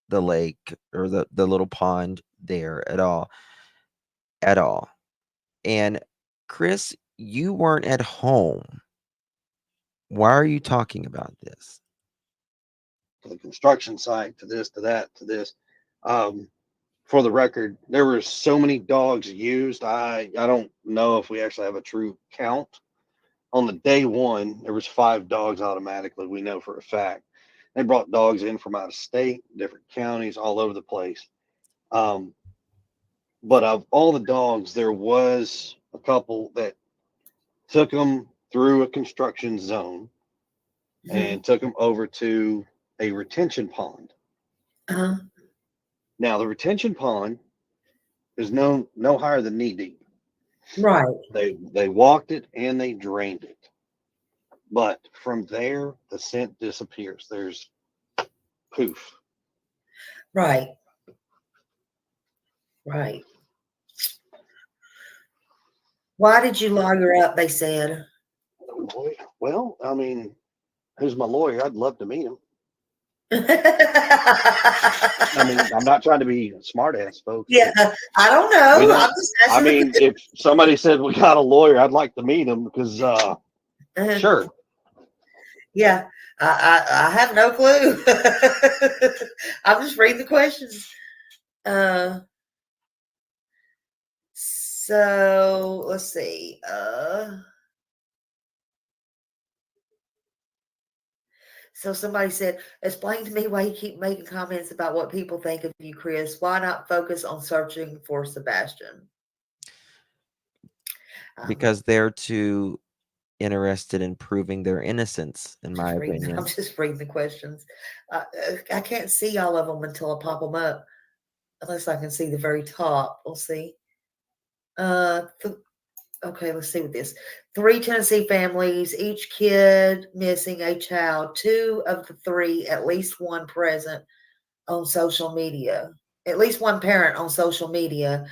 S2: the lake or the little pond there at all. At all. And Chris, you weren't at home. Why are you talking about this?
S12: To the construction site, to this, to that, to this. For the record, there were so many dogs used. I don't know if we actually have a true count. On the day one, there was 5 dogs automatically. We know for a fact. They brought dogs in from out of state, different counties, all over the place. But of all the dogs, there was a couple that took them through a construction zone and took them over to a retention pond.
S11: Uh-huh.
S12: Now, the retention pond is no higher than knee deep.
S11: Right.
S12: They walked it and they drained it. But from there, the scent disappears. There's poof.
S11: Right. Right. Why did you log her up? They said.
S12: Well, I mean, who's my lawyer, I'd love to meet him.
S11: Yeah,
S12: I mean, I'm not trying to be a smart ass, folks.
S11: I don't know.
S12: We don't-
S11: I'm just
S12: I mean, if somebody said we got a lawyer, I'd like to meet him because, sure.
S11: Yeah, I have no clue. I'm just reading the questions. So let's see. So somebody said, explain to me why you keep making comments about what people think of you, Chris. Why not focus on searching for Sebastian?
S2: Because they're too interested in proving their innocence, in my
S11: I'm
S2: opinion.
S11: just reading the questions. I can't see all of them until I pop them up, unless I can see the very top. We'll see. Okay, let's see what this. 3 Tennessee families, each kid missing a child. 2 of the 3, at least one present on social media. At least one parent on social media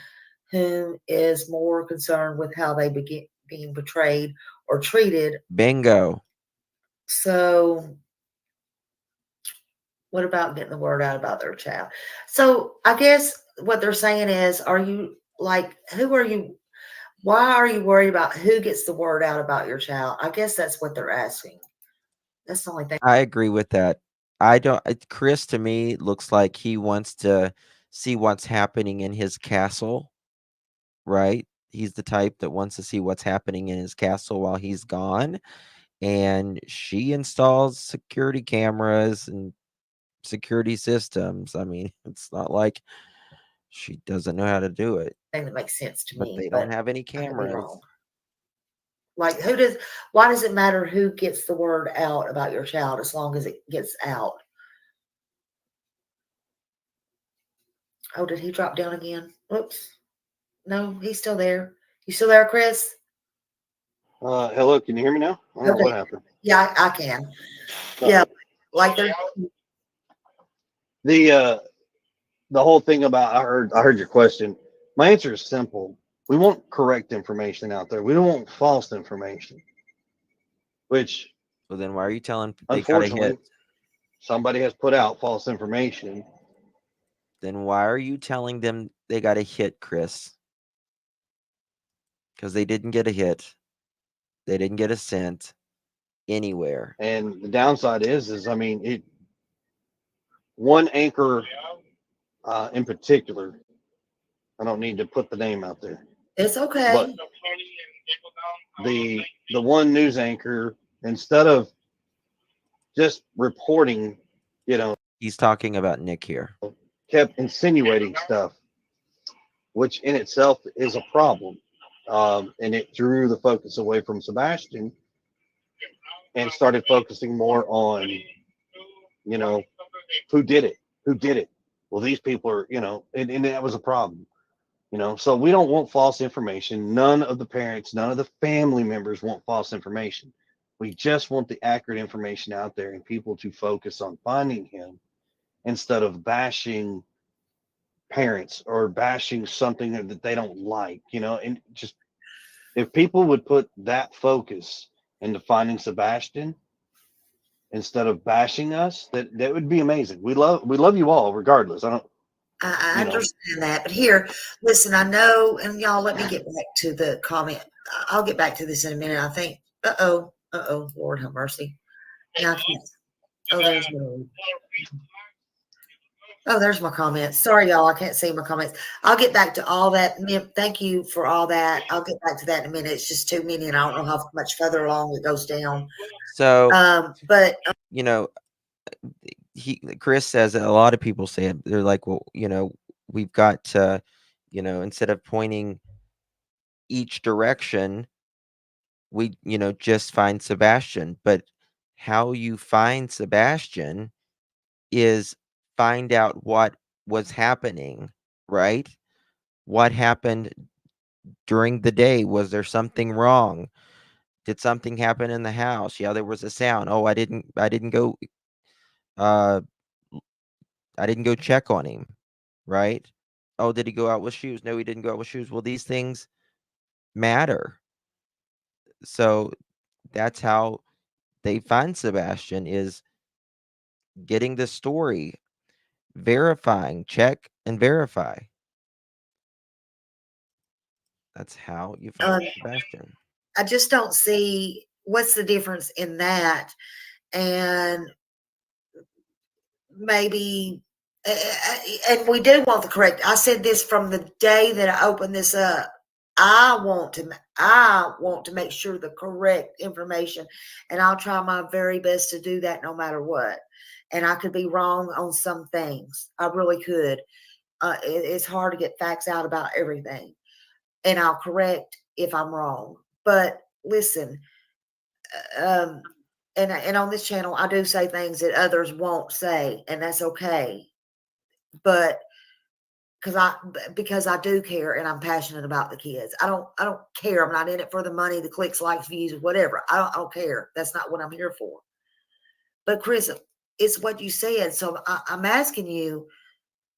S11: who is more concerned with how they being portrayed or treated.
S2: Bingo.
S11: So what about getting the word out about their child? So I guess what they're saying is, are you like, who are you? Why are you worried about who gets the word out about your child? I guess that's what they're asking. That's the only thing.
S2: I agree with that. Chris to me looks like he wants to see what's happening in his castle, right? He's the type that wants to see what's happening in his castle while he's gone. And she installs security cameras and security systems. I mean, it's not like she doesn't know how to do it.
S11: Thing that makes sense to
S2: But
S11: me.
S2: they don't have any
S11: I could be
S2: cameras.
S11: wrong. Like, why does it matter who gets the word out about your child as long as it gets out? Oh, did he drop down again? Whoops. No, he's still there. You still there, Chris?
S12: Hello, can you hear me now? I don't know what happened.
S11: Yeah, I can. Yeah, like
S12: the whole thing about I heard your question. My answer is simple. We want correct information out there. We don't want false information. Which,
S2: well, then why are you telling they got to hit?
S12: Somebody has put out false information.
S2: Then why are you telling them they got a hit, Chris? Because they didn't get a hit. They didn't get a cent anywhere.
S12: And the downside is I mean, one anchor in particular, I don't need to put the name out there.
S11: It's okay.
S12: But the one news anchor, instead of just reporting,
S2: he's talking about Nick here,
S12: kept insinuating stuff, which in itself is a problem. And it drew the focus away from Sebastian and started focusing more on, who did it? Well, these people are, and that was a problem, so we don't want false information. None of the parents, none of the family members want false information. We just want the accurate information out there and people to focus on finding him instead of bashing parents or bashing something that they don't like, and just, if people would put that focus into finding Sebastian instead of bashing us, that would be amazing. We love you all regardless.
S11: I understand that, but here, listen, I know, and y'all let me get back to the comment. I'll get back to this in a minute. I think, Lord have mercy. Yeah, I can't. There's my comments. Sorry, y'all, I can't see my comments. I'll get back to all that. Thank you for all that. I'll get back to that in a minute. It's just too many, and I don't know how much further along it goes down.
S2: So,
S11: but
S2: Chris says that a lot of people say it. They're like, well, we've got to, instead of pointing each direction, we, just find Sebastian. But how you find Sebastian is find out what was happening, right? What happened during the day? Was there something wrong? Did something happen in the house? Yeah, there was a sound. Oh, I didn't go I didn't go check on him, right? Oh, did he go out with shoes? No, he didn't go out with shoes. Well, these things matter. So that's how they find Sebastian is getting the story, verifying, check and verify. That's how you find Sebastian.
S11: I just don't see what's the difference in that and maybe and we do want the correct. I said this from the day that I opened this up. I want to make sure the correct information, and I'll try my very best to do that no matter what. And I could be wrong on some things. I really could. It's hard to get facts out about everything, and I'll correct if I'm wrong. But listen, and on this channel, I do say things that others won't say, and that's okay. But because I do care and I'm passionate about the kids. I don't care. I'm not in it for the money, the clicks, likes, views, whatever. I don't care. That's not what I'm here for. But Chris, it's what you said. So I'm asking you,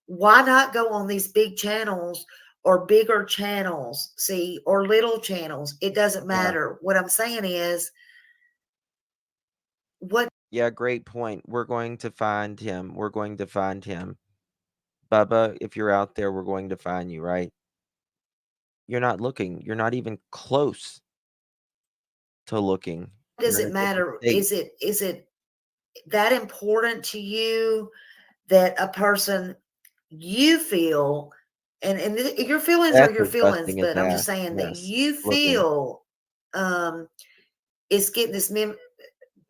S11: why not go on these big channels or bigger channels, see, or little channels? It doesn't matter. What I'm saying is,
S2: Yeah, great point. We're going to find him. We're going to find him. Bubba, if you're out there, we're going to find you, right? You're not looking. You're not even close to looking.
S11: Does it matter? Is it that important to you that a person you feel and your feelings are your feelings, but I'm just saying that you feel is getting this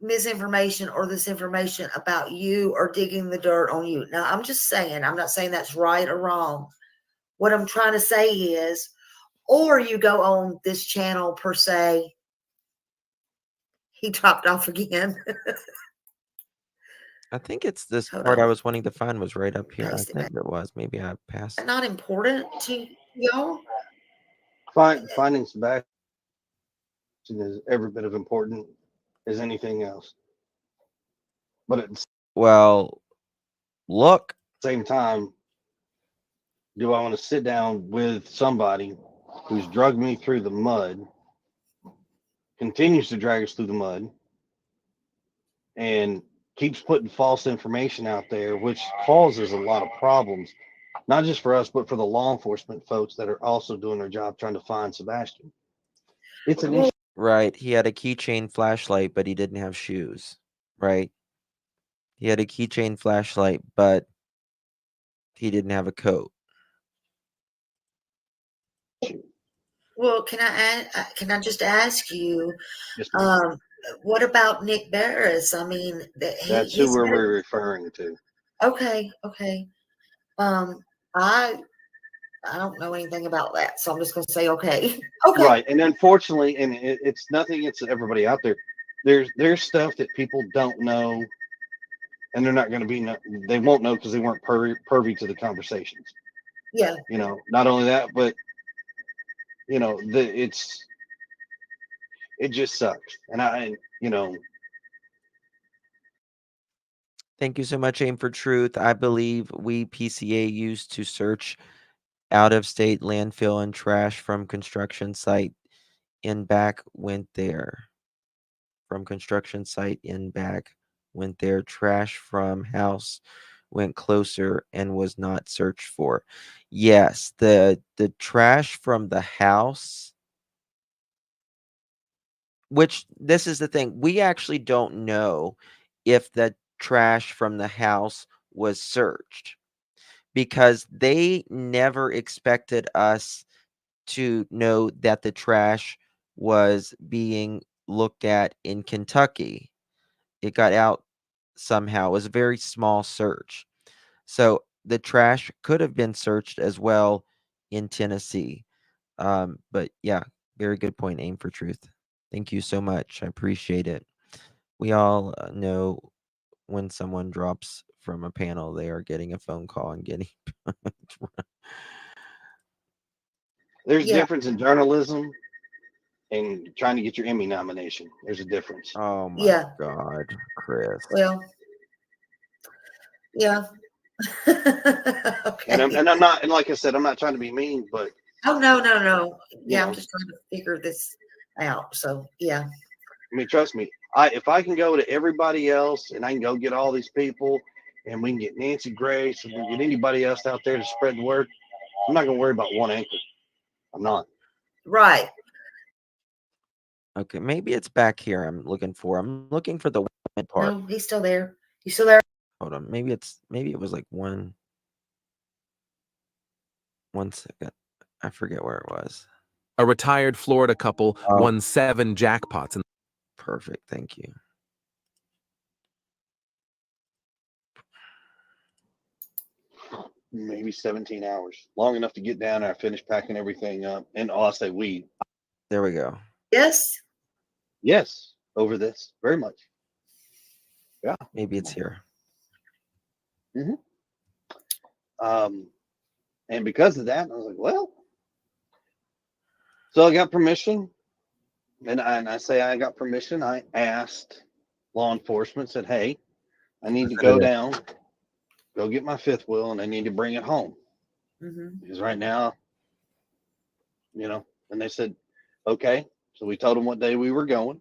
S11: misinformation or this information about you or digging the dirt on you. Now, I'm just saying, I'm not saying that's right or wrong. What I'm trying to say is, or you go on this channel per se. He dropped off again.
S2: I think it's this part I was wanting to find was right up here. I think it was. Maybe I passed.
S11: Not important to y'all.
S12: Finding Sebastian is every bit of important as anything else. But at the same time, do I want to sit down with somebody who's drugged me through the mud, continues to drag us through the mud, and keeps putting false information out there, which causes a lot of problems, not just for us, but for the law enforcement folks that are also doing their job trying to find Sebastian. It's an issue.
S2: Right. He had a keychain flashlight, but he didn't have shoes. Right. He had a keychain flashlight, but he didn't have a coat.
S11: Well, can I just ask you, what about Nick Barris? I mean,
S12: that's who we're referring to.
S11: Okay. I don't know anything about that, so I'm just going to say okay. Okay.
S12: Right, and unfortunately, and it's nothing against everybody out there. There's stuff that people don't know, and they're not going to be. They won't know because they weren't privy to the conversations.
S11: Yeah.
S12: You know, not only that, but you know, it just sucks, and you know.
S2: Thank you so much, Aim for Truth. I believe we PCA used to search out-of-state landfill and trash from construction site in back went there. From construction site in back went there. Trash from house went closer and was not searched for. Yes, the trash from the house, which this is the thing. We actually don't know if the trash from the house was searched because they never expected us to know that the trash was being looked at in Kentucky. It got out somehow. It was a very small search. So the trash could have been searched as well in Tennessee. But yeah, very good point, Aim for Truth. Thank you so much. I appreciate it. We all know when someone drops from a panel, they are getting a phone call and getting.
S12: There's a difference in journalism and trying to get your Emmy nomination. There's a difference.
S2: Oh my God, Chris.
S11: Well, yeah. Okay.
S12: And I'm not, and like I said, I'm not trying to be mean, but
S11: oh no. Yeah, I'm just trying to figure this out. So yeah.
S12: I mean, trust me, If I can go to everybody else and I can go get all these people and we can get Nancy Grace and we can get anybody else out there to spread the word, I'm not going to worry about one anchor. I'm not.
S11: Right.
S2: Okay, maybe it's back here I'm looking for. I'm looking for the one part.
S11: No, he's still there. You still there?
S2: Hold on. Maybe it was like one second. I forget where it was.
S13: A retired Florida couple won 7 jackpots.
S2: Perfect. Thank you.
S12: Maybe 17 hours. Long enough to get down there, finish packing everything up. And I'll say weed.
S2: There we go.
S11: Yes.
S12: Yes. Over this. Very much. Yeah.
S2: Maybe it's here.
S12: Mm-hmm. And because of that, I was like, well. So I got permission. And I say I got permission. I asked law enforcement, said, hey, I need to go down, go get my fifth wheel, and I need to bring it home.
S11: Mm-hmm.
S12: Because right now, and they said, okay. So we told them what day we were going.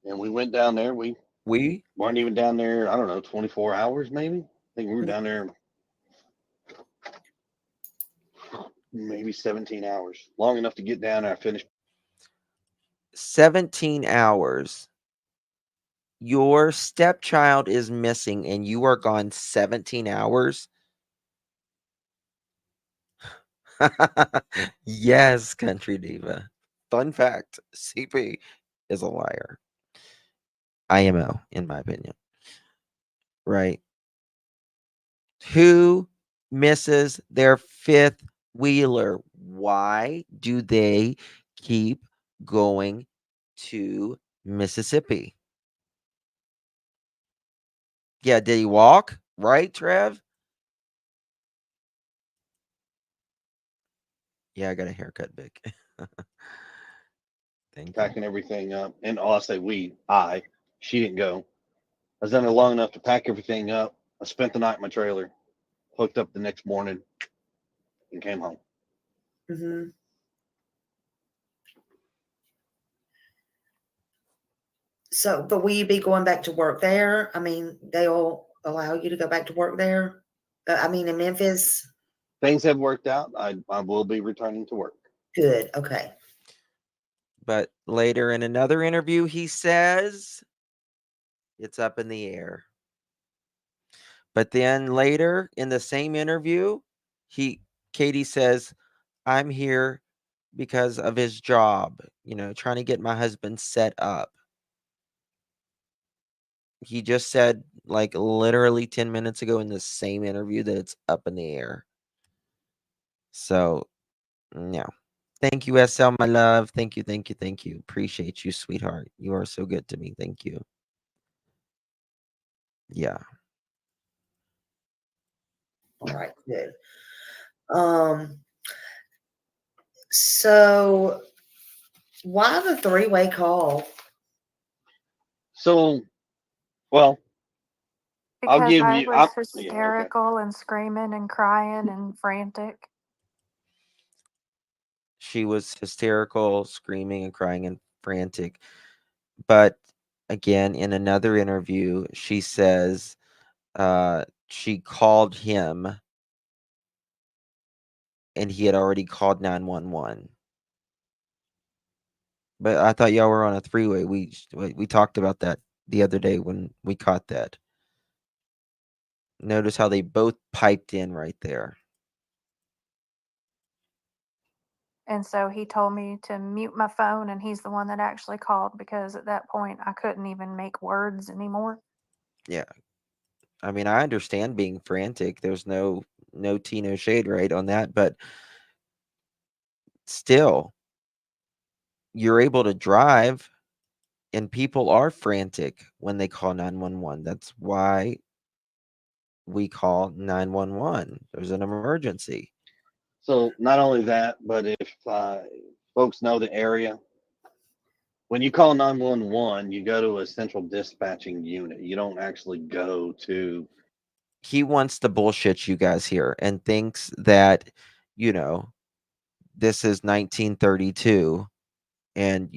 S12: And we went down there. We weren't even down there, I don't know, 24 hours maybe. I think we were down there maybe 17 hours. Long enough to get down there, finish.
S2: 17 hours. Your stepchild is missing and you are gone 17 hours. Yes, Country Diva. Fun fact, CP is a liar. IMO, in my opinion. Right? Who misses their fifth wheeler? Why do they keep going to Mississippi? Yeah, did he walk? Right, Trev? Yeah, I got a haircut, Vic. Thank you.
S12: Packing everything up. And I'll say she didn't go. I was down there long enough to pack everything up. I spent the night in my trailer, hooked up the next morning, and came home.
S11: Mm-hmm. So, but will you be going back to work there? I mean, they'll allow you to go back to work there. In Memphis.
S12: Things have worked out. I will be returning to work.
S11: Good. Okay.
S2: But later in another interview, he says it's up in the air. But then later in the same interview, Katie says, I'm here because of his job, trying to get my husband set up. He just said, like, literally 10 minutes ago in the same interview that it's up in the air. So, no. Thank you, SL, my love. Thank you, thank you, thank you. Appreciate you, sweetheart. You are so good to me. Thank you. Yeah.
S11: All right, good. So why the 3-way call?
S12: So, well,
S10: Because
S12: I'll give
S10: I
S12: you.
S10: was
S12: Yeah, okay.
S10: hysterical and screaming and crying and frantic.
S2: She was hysterical, screaming and crying and frantic. But again, in another interview, she says she called him and he had already called 911. But I thought y'all were on a 3-way. We talked about that the other day when we caught that. Notice how they both piped in right there.
S10: And so he told me to mute my phone, and he's the one that actually called because at that point I couldn't even make words anymore.
S2: Yeah. I mean, I understand being frantic. There's no tea, no shade, right, on that. But still, you're able to drive, and people are frantic when they call 911. That's why we call 911. There's an emergency.
S12: So not only that, but if folks know the area, when you call 911, you go to a central dispatching unit. You don't actually go to.
S2: He wants to bullshit you guys here and thinks that, this is 1932 and,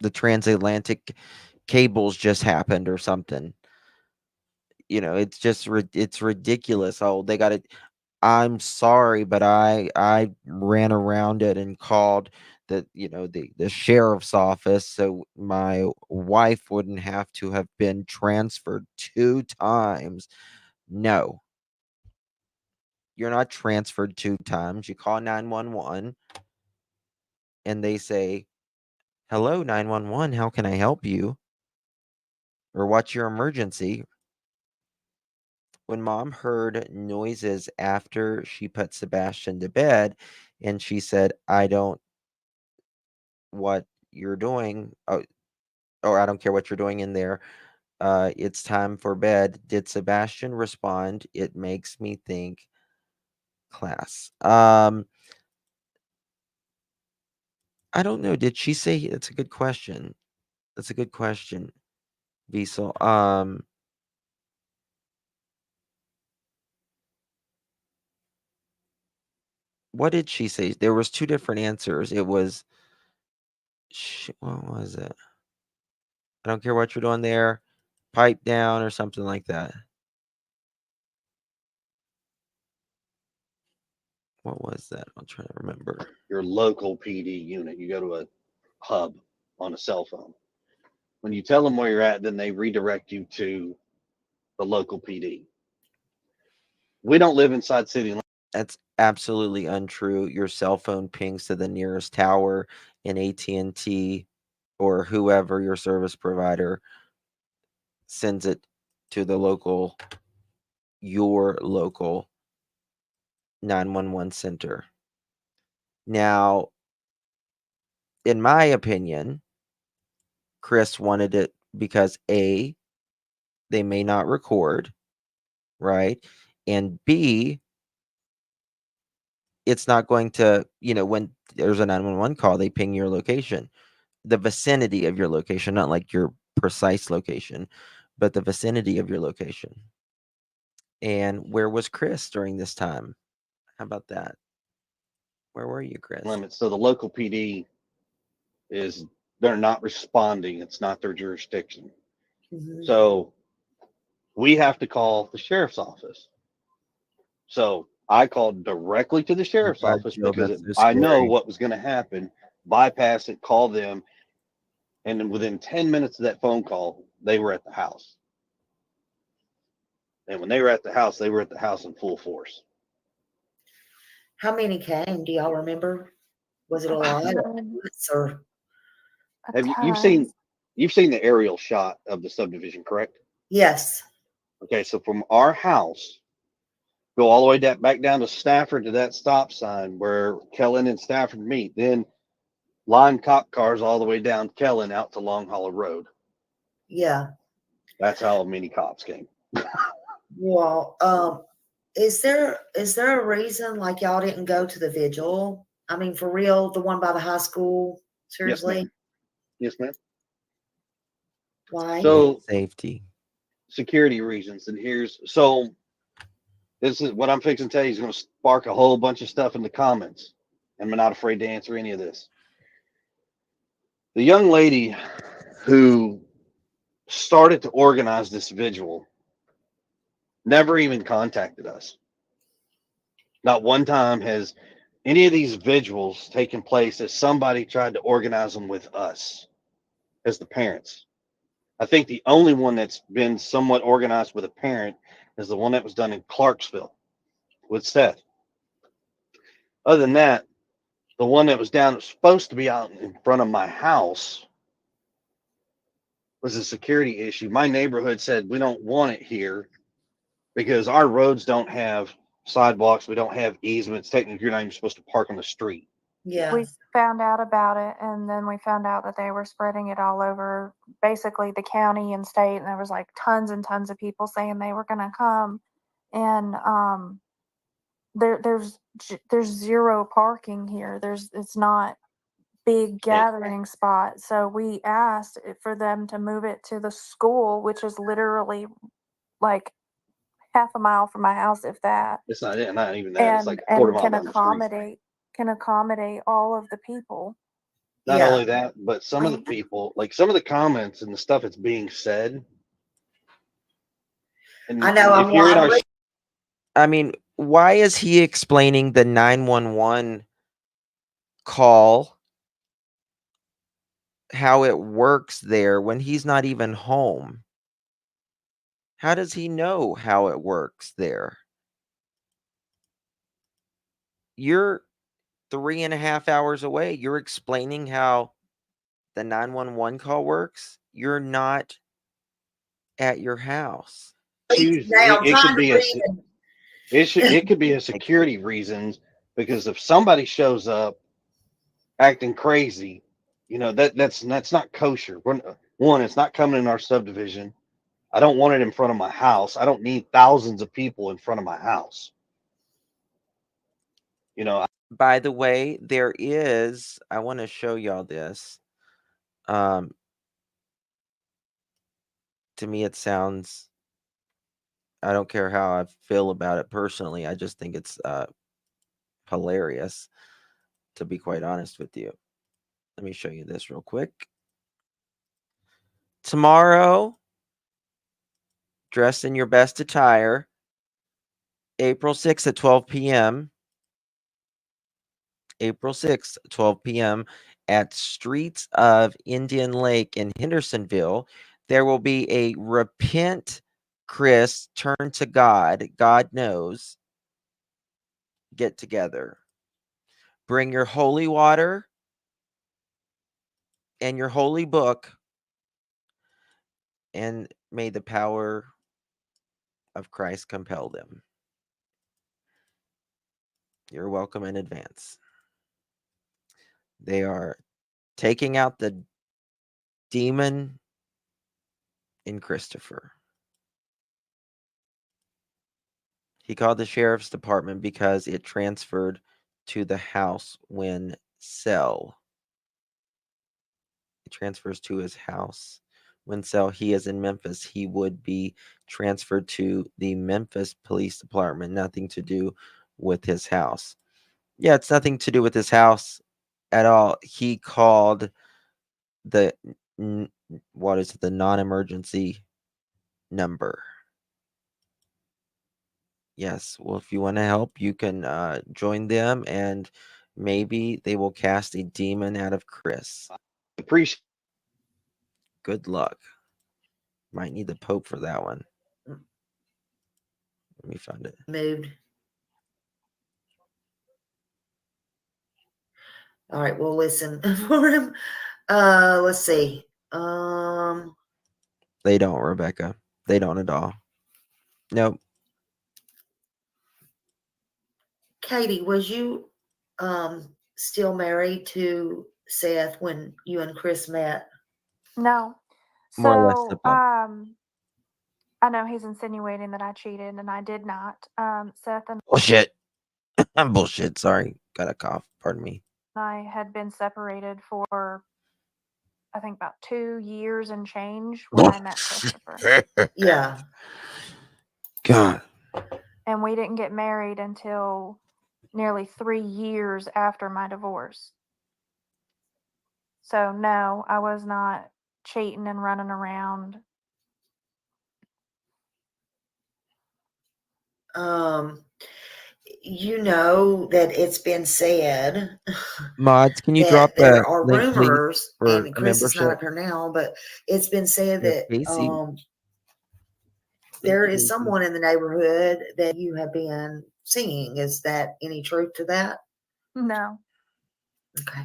S2: the transatlantic cables just happened or something. You know, it's just it's ridiculous. Oh, they got it. I'm sorry, but I ran around it and called the the sheriff's office so my wife wouldn't have to have been transferred 2 times. No, you're not transferred 2 times. You call 911 and they say, "Hello, 911. How can I help you?" Or "What's your emergency?" When Mom heard noises after she put Sebastian to bed, and she said, "I don't what you're doing. Oh, or I don't care what you're doing in there. It's time for bed." Did Sebastian respond? It makes me think class. I don't know. Did she say it's a good question? That's a good question, Diesel. What did she say? There was 2 different answers. It was what was it? I don't care what you're doing there. Pipe down or something like that. What was that? I'm trying to remember.
S12: Your local PD unit. You go to a hub on a cell phone. When you tell them where you're at, then they redirect you to the local PD. We don't live inside city limits.
S2: That's absolutely untrue. Your cell phone pings to the nearest tower in AT&T or whoever your service provider sends it to the your local 911 center. Now, in my opinion, Chris wanted it because A, they may not record, right? And B, it's not going to, when there's a 911 call, they ping your location, the vicinity of your location, not like your precise location, but the vicinity of your location. And where was Chris during this time? How about that? Where were you, Chris?
S12: Limits. So the local PD they're not responding. It's not their jurisdiction.
S11: Mhm.
S12: So we have to call the sheriff's office. So I called directly to the sheriff's
S2: God,
S12: office
S2: Jill,
S12: because
S2: that's so
S12: I know
S2: scary.
S12: what was going to happen. Bypass it, call them, and then within 10 minutes of that phone call, they were at the house. And when they were at the house in full force.
S11: How many came? Do y'all remember? Was it a lot? Or
S12: Have you've seen the aerial shot of the subdivision, correct?
S11: yes.
S12: Okay, so from our house, go all the way back down to Stafford to that stop sign where Kellen and Stafford meet. Then line cop cars all the way down Kellen out to Long Hollow Road.
S11: Yeah.
S12: That's how many cops came.
S11: Well, is there a reason like y'all didn't go to the vigil? I mean, for real, the one by the high school? Seriously?
S12: Yes, ma'am.
S11: Why?
S12: So
S2: safety,
S12: security reasons, and this is what I'm fixing to tell you is going to spark a whole bunch of stuff in the comments, and I'm not afraid to answer any of this. The young lady who started to organize this vigil never even contacted us. Not one time has any of these vigils taken place as somebody tried to organize them with us as the parents. I think the only one that's been somewhat organized with a parent is the one that was done in Clarksville with Seth. Other than that, the one that was supposed to be out in front of my house was a security issue. My neighborhood said we don't want it here because our roads don't have sidewalks. We don't have easements. Technically, you're not even supposed to park on the street.
S11: Yeah.
S10: We found out about it, and then we found out that they were spreading it all over basically the county and state, and there was like tons and tons of people saying they were going to come. And there's zero parking here. It's not big gathering spot. So we asked for them to move it to the school, which is literally like half a mile from my house, if that.
S12: It's not even that. It's like a quarter
S10: And
S12: mile down the street.
S10: can accommodate all of the people.
S12: Not
S11: Yeah.
S12: only that, but some of the people, like some of the comments and the stuff that's being said. And
S11: I know.
S12: if you're in our,
S2: I mean, why is he explaining the 911 call, how it works there when he's not even home? How does he know how it works there? You're 3.5 hours away. You're explaining how the 911 call works. You're not at your house.
S11: Now I'm
S12: it
S11: trying
S12: could
S11: to
S12: be
S11: read.
S12: it could be a security reasons, because if somebody shows up acting crazy, you know, that's not kosher. One, it's not coming in our subdivision. I don't want it in front of my house. I don't need thousands of people in front of my house. You know,
S2: By the way, there is, I want to show y'all this. To me, it sounds, I don't care how I feel about it personally. I just think it's hilarious, to be quite honest with you. Let me show you this real quick. Tomorrow, dressed in your best attire, April 6th at 12 p.m. April 6th, 12 p.m. at Streets of Indian Lake in Hendersonville, there will be a Repent Chris Turn to God, God knows, get together. Bring your holy water and your holy book, and may the power of Christ compel them. You're welcome in advance. They are taking out the demon in Christopher. He called the sheriff's department because it transferred to the house when Cell. It transfers to his house. When Cell, he is in Memphis, he would be transferred to the Memphis Police Department. Nothing to do with his house. Yeah, it's nothing to do with his house at all. He called the, what is it, the non-emergency number. Yes, well, if you want to help, you can join them, and maybe they will cast a demon out of Chris.
S12: appreciate.
S2: Good luck. Might need the Pope for that one. Let me find it.
S11: Moved. All right, well, listen for him. Let's see.
S2: They don't, Rebecca. They don't at all. Nope.
S11: Katie, was you still married to Seth when you and Chris met?
S10: No.
S2: More or less
S10: So,
S2: simple.
S10: I know he's insinuating that I cheated, and I did not. Seth and
S2: Bullshit. Bullshit. Sorry. Got a cough. Pardon me.
S10: I had been separated for, I think, about 2 years and change when I met Christopher.
S11: Yeah.
S2: God.
S10: And we didn't get married until nearly 3 years after my divorce. So, no, I was not cheating and running around.
S11: You know that it's been said
S2: Mods, can you
S11: that
S2: drop
S11: there
S2: a
S11: are
S2: link, please,
S11: rumors,
S2: for
S11: and
S2: a
S11: Chris is not
S2: membership?
S11: up here now, but it's been said
S2: Yeah,
S11: that
S2: Casey.
S11: there is someone in the neighborhood that you have been seeing. Is that any truth to that?
S10: No.
S11: Okay.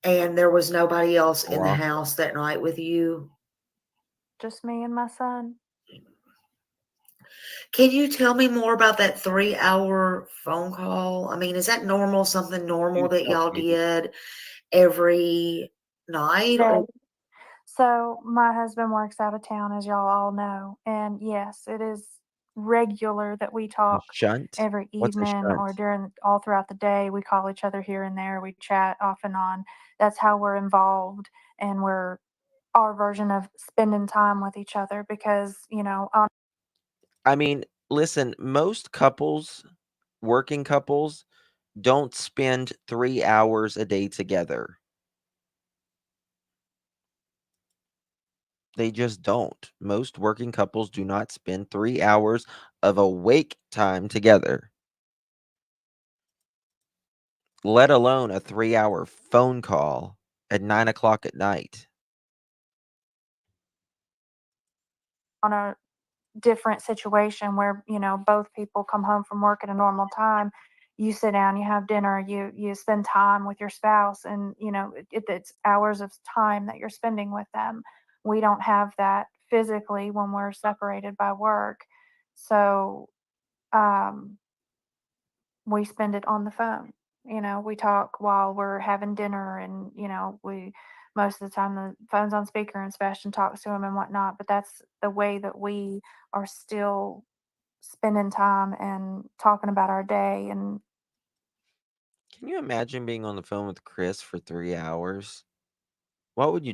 S11: And there was nobody else in the
S2: Wow.
S11: house that night with you?
S10: Just me and my son.
S11: Can you tell me more about that 3-hour phone call? I mean, is that normal, something normal that y'all did every night? Or
S10: So my husband works out of town, as y'all all know, and yes, it is regular that we talk
S2: Shunt?
S10: every
S2: What's a
S10: evening or
S2: shunt?
S10: during all throughout the day. We call each other here and there. We chat off and on. That's how we're involved, and we're our version of spending time with each other because,
S2: I mean, listen, most couples, working couples, don't spend 3 hours a day together. They just don't. Most working couples do not spend 3 hours of awake time together, let alone a 3-hour phone call at 9 o'clock at night.
S10: On a different situation where, both people come home from work at a normal time, you sit down, you have dinner, you spend time with your spouse, and, it's hours of time that you're spending with them. We don't have that physically when we're separated by work. So, we spend it on the phone. We talk while we're having dinner, and, we most of the time the phone's on speaker and Sebastian talks to him and whatnot, but that's the way that we are still spending time and talking about our day. And
S2: Can you imagine being on the phone with Chris for 3 hours? What would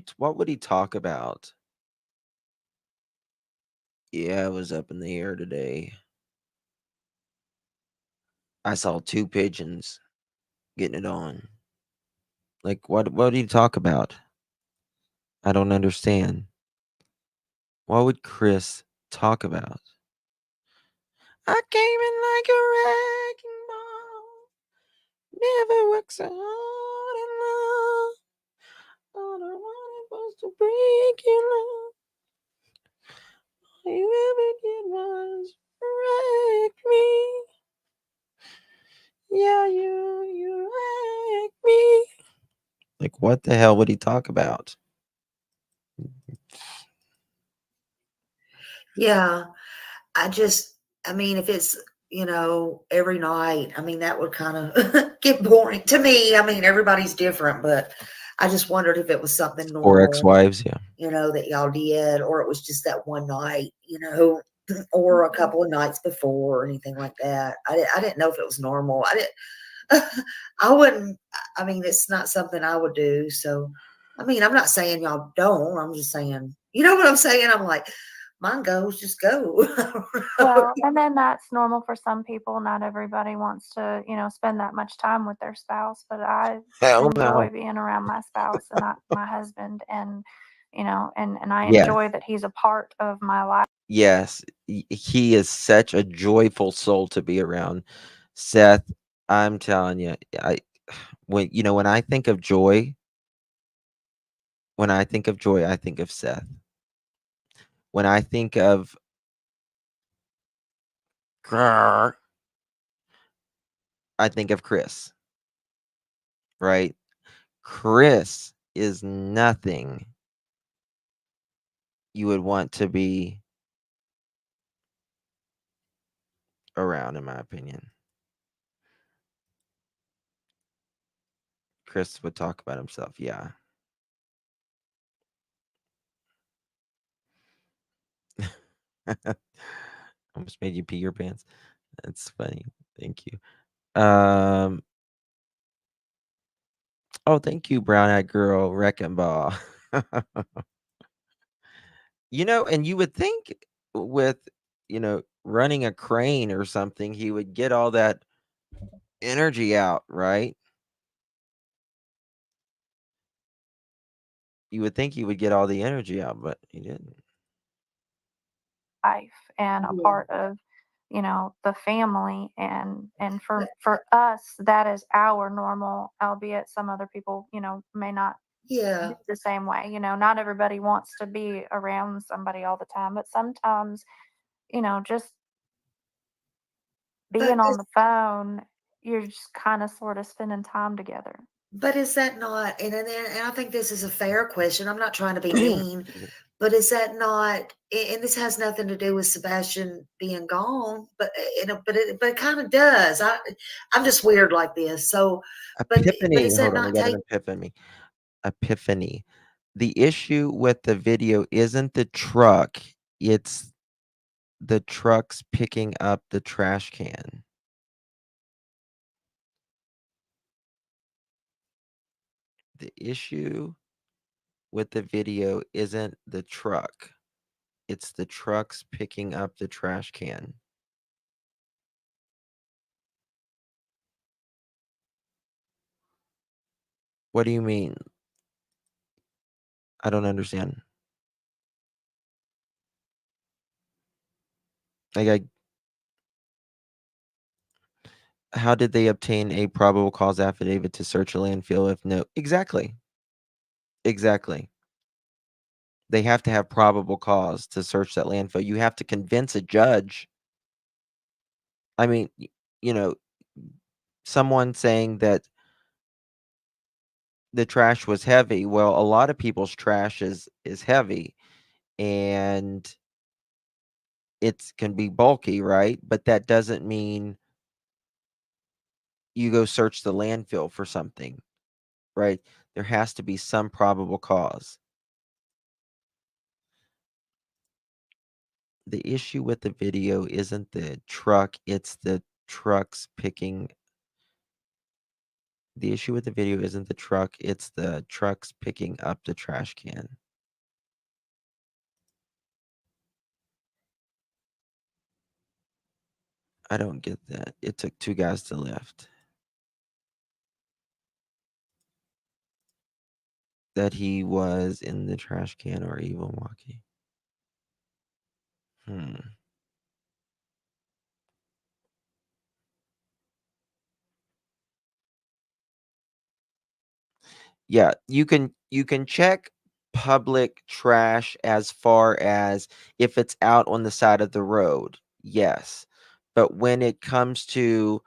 S2: he talk about? Yeah, I was up in the air today. I saw 2 pigeons getting it on. Like, what do you talk about? I don't understand. What would Chris talk about? I came in like a wrecking ball. Never worked so hard in love. All I wanted was to break your love. All you ever did was wreck me. Yeah, you wreck me. Like, what the hell would he talk about?
S11: Yeah. I mean, if it's, every night, I mean, that would kind of get boring to me. I mean, everybody's different, but I just wondered if it was something
S2: Or
S11: normal,
S2: ex-wives, yeah.
S11: that y'all did, or it was just that one night, or a couple of nights before or anything like that. I didn't know if it was normal. I wouldn't, I mean, it's not something I would do. So, I mean, I'm not saying y'all don't. I'm just saying, you know what I'm saying? I'm like, mine goes, just go.
S10: well, and then that's normal for some people. Not everybody wants to, spend that much time with their spouse, but I
S2: Hell
S10: enjoy
S2: no.
S10: being around my spouse and my husband, and, and I
S2: Yes.
S10: enjoy that he's a part of my life.
S2: Yes, he is such a joyful soul to be around. Seth, I'm telling you, when I think of joy, I think of Seth. When I think of grr, I think of Chris, right? Chris is nothing you would want to be around, in my opinion. Chris would talk about himself, yeah. Almost made you pee your pants. That's funny. Thank you. Oh, thank you, brown-eyed girl, wrecking ball. And you would think with, running a crane or something, he would get all that energy out, right? You would think he would get all the energy out, but he didn't.
S10: Life and a part of, the family, and for us, that is our normal, albeit some other people, may not
S11: Yeah.
S10: the same way. Not everybody wants to be around somebody all the time, but sometimes, just
S11: But
S10: being on
S11: is,
S10: the phone, you're just kind of sort of spending time together.
S11: but is that not, and I think this is a fair question. I'm not trying to be mean, but is that not, and this has nothing to do with Sebastian being gone, but it kind of does. I'm just weird like this. So, but
S2: Epiphany.
S11: is that
S2: Hold on, I
S11: not
S2: got an
S11: take?
S2: epiphany. The issue with the video isn't the truck, it's the trucks picking up the trash can. The issue with the video isn't the truck, it's the trucks picking up the trash can. What do you mean? I don't understand. Like, how did they obtain a probable cause affidavit to search a landfill if no? Exactly. Exactly. They have to have probable cause to search that landfill. You have to convince a judge. I mean, you know, someone saying that the trash was heavy. Well, a lot of people's trash is heavy, and it can be bulky, right? But that doesn't mean you go search the landfill for something, right? There has to be some probable cause. The issue with the video isn't the truck, it's the trucks picking. The issue with the video isn't the truck, it's the trucks picking up the trash can. I don't get that. It took 2 guys to lift. That he was in the trash can or evil walkie. Yeah, you can check public trash as far as if it's out on the side of the road. Yes. But when it comes to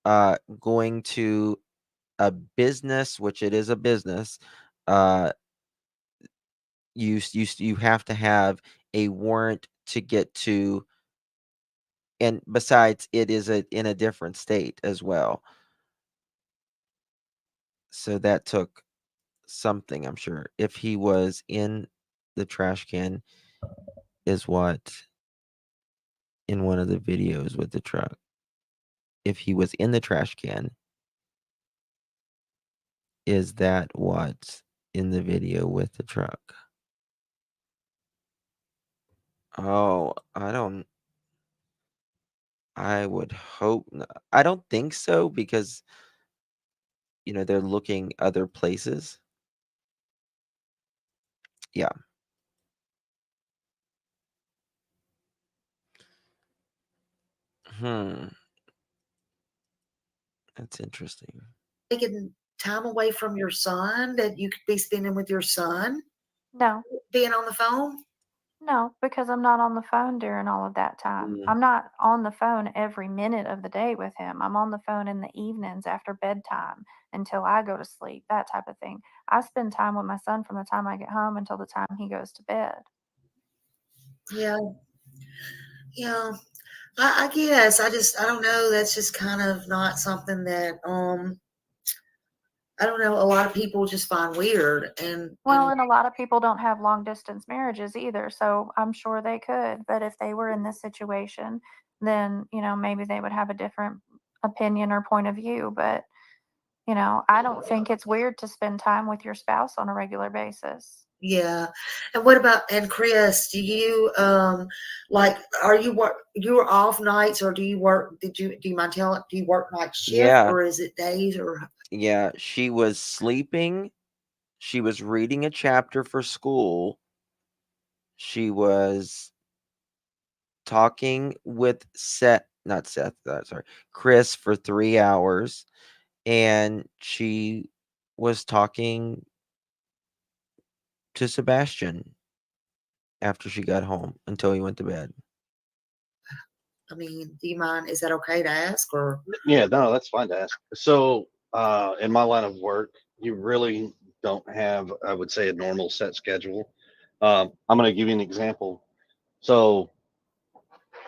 S2: going to a business, which it is a business, you have to have a warrant to get to, and besides, it is in a different state as well. So that took something, I'm sure. If he was in the trash can, is what in one of the videos with the truck. If he was in the trash can, is that what's in the video with the truck? Oh, I would hope I don't think so, because they're looking other places. Yeah. That's interesting.
S11: Taking time away from your son that you could be spending with your son?
S10: No.
S11: Being on the phone?
S10: No, because I'm not on the phone during all of that time. I'm not on the phone every minute of the day with him. I'm on the phone in the evenings after bedtime until I go to sleep, that type of thing. I spend time with my son from the time I get home until the time he goes to bed.
S11: Yeah. Yeah. I guess. I don't know. That's just kind of not something that, I don't know. A lot of people just find weird.
S10: Well, and a lot of people don't have long distance marriages either, so I'm sure they could. But if they were in this situation, then, maybe they would have a different opinion or point of view. But, I don't think it's weird to spend time with your spouse on a regular basis.
S11: Yeah. And what about, and Chris, do you, are you're off nights, or do you work, do you mind telling, do you work night shift,
S2: Yeah.
S11: or is it days, or?
S2: Yeah, she was sleeping. She was reading a chapter for school. She was talking with Chris for 3 hours, and she was talking to Sebastian after she got home until he went to bed.
S11: I mean, do you mind? Is that okay to ask, or?
S12: Yeah, no, that's fine to ask. So, in my line of work, you really don't have, I would say, a normal set schedule. I'm going to give you an example. So,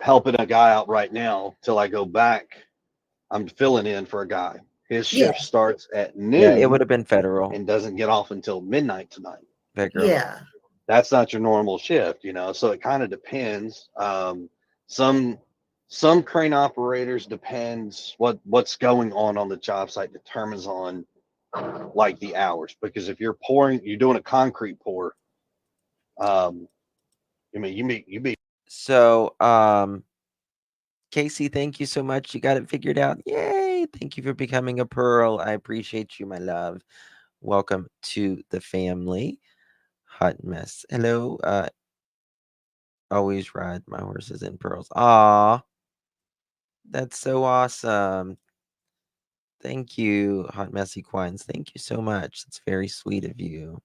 S12: helping a guy out right now till I go back, I'm filling in for a guy. His shift starts at noon.
S2: Yeah, it would have been federal.
S12: And doesn't get off until midnight tonight.
S2: Federal.
S11: Yeah.
S12: That's not your normal shift, so it kind of depends. Some crane operators, depends what's going on the job site, determines on like the hours, because if you're doing a concrete pour, you be.
S2: So, Casey, thank you so much. You got it figured out. Yay! Thank you for becoming a pearl. I appreciate you, my love. welcome to the family. Hot mess. Hello. Always ride my horses in pearls. Aw, that's so awesome. Thank you, Hot Messy Quines. Thank you so much. It's very sweet of you.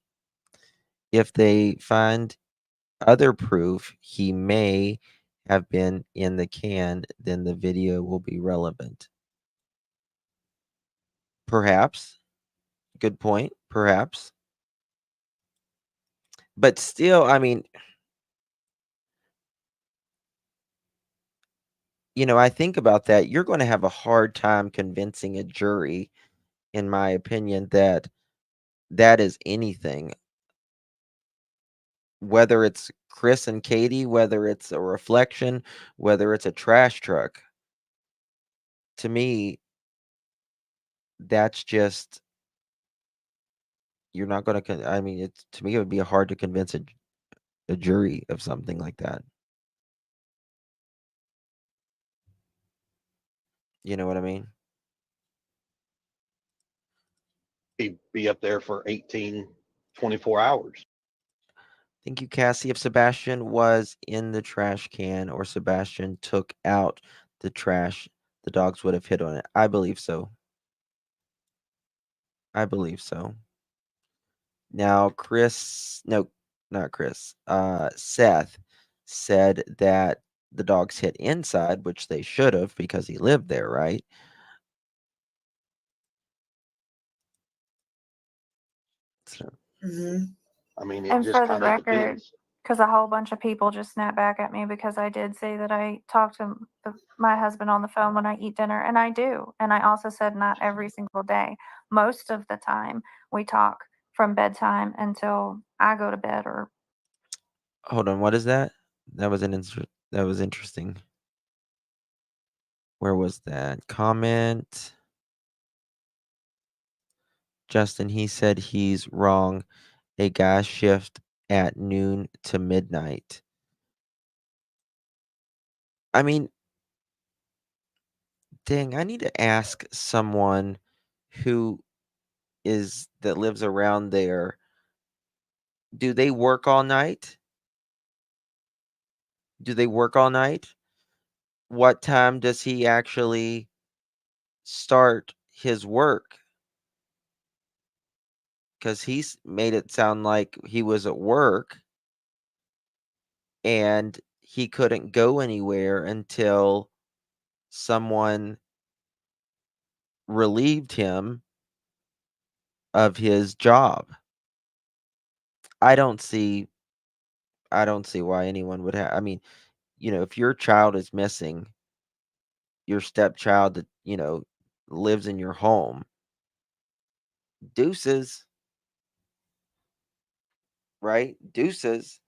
S2: If they find other proof he may have been in the can, then the video will be relevant. Perhaps. Good point. Perhaps. But still, I mean, I think about that. You're going to have a hard time convincing a jury, in my opinion, that that is anything. Whether it's Chris and Katie, whether it's a reflection, whether it's a trash truck. To me, that's just, you're not going to, I mean, to me, it would be hard to convince a jury of something like that. You know what I mean?
S12: He'd be up there for 18, 24 hours.
S2: Thank you, Cassie. If Sebastian was in the trash can or Sebastian took out the trash, the dogs would have hit on it. I believe so. I believe so. Now, not Chris. Seth said that the dogs hit inside, which they should have because he lived there, right? So,
S12: I mean, it
S10: And
S12: just
S10: for the
S12: kind of
S10: record,
S12: depends.
S10: because a whole bunch of people just snapped back at me because I did say that I talk to my husband on the phone when I eat dinner, and I do. And I also said not every single day. Most of the time, we talk from bedtime until I go to bed. Or
S2: hold on, what is that? That was interesting. Where was that comment? Justin, he said he's wrong. A guy shift at noon to midnight. I mean, dang, I need to ask someone that lives around there. Do they work all night? Do they work all night? What time does he actually start his work? Because he's made it sound like he was at work and he couldn't go anywhere until someone relieved him of his job. I don't see why anyone would have. I mean, if your child is missing, your stepchild that, lives in your home, deuces, right? Deuces.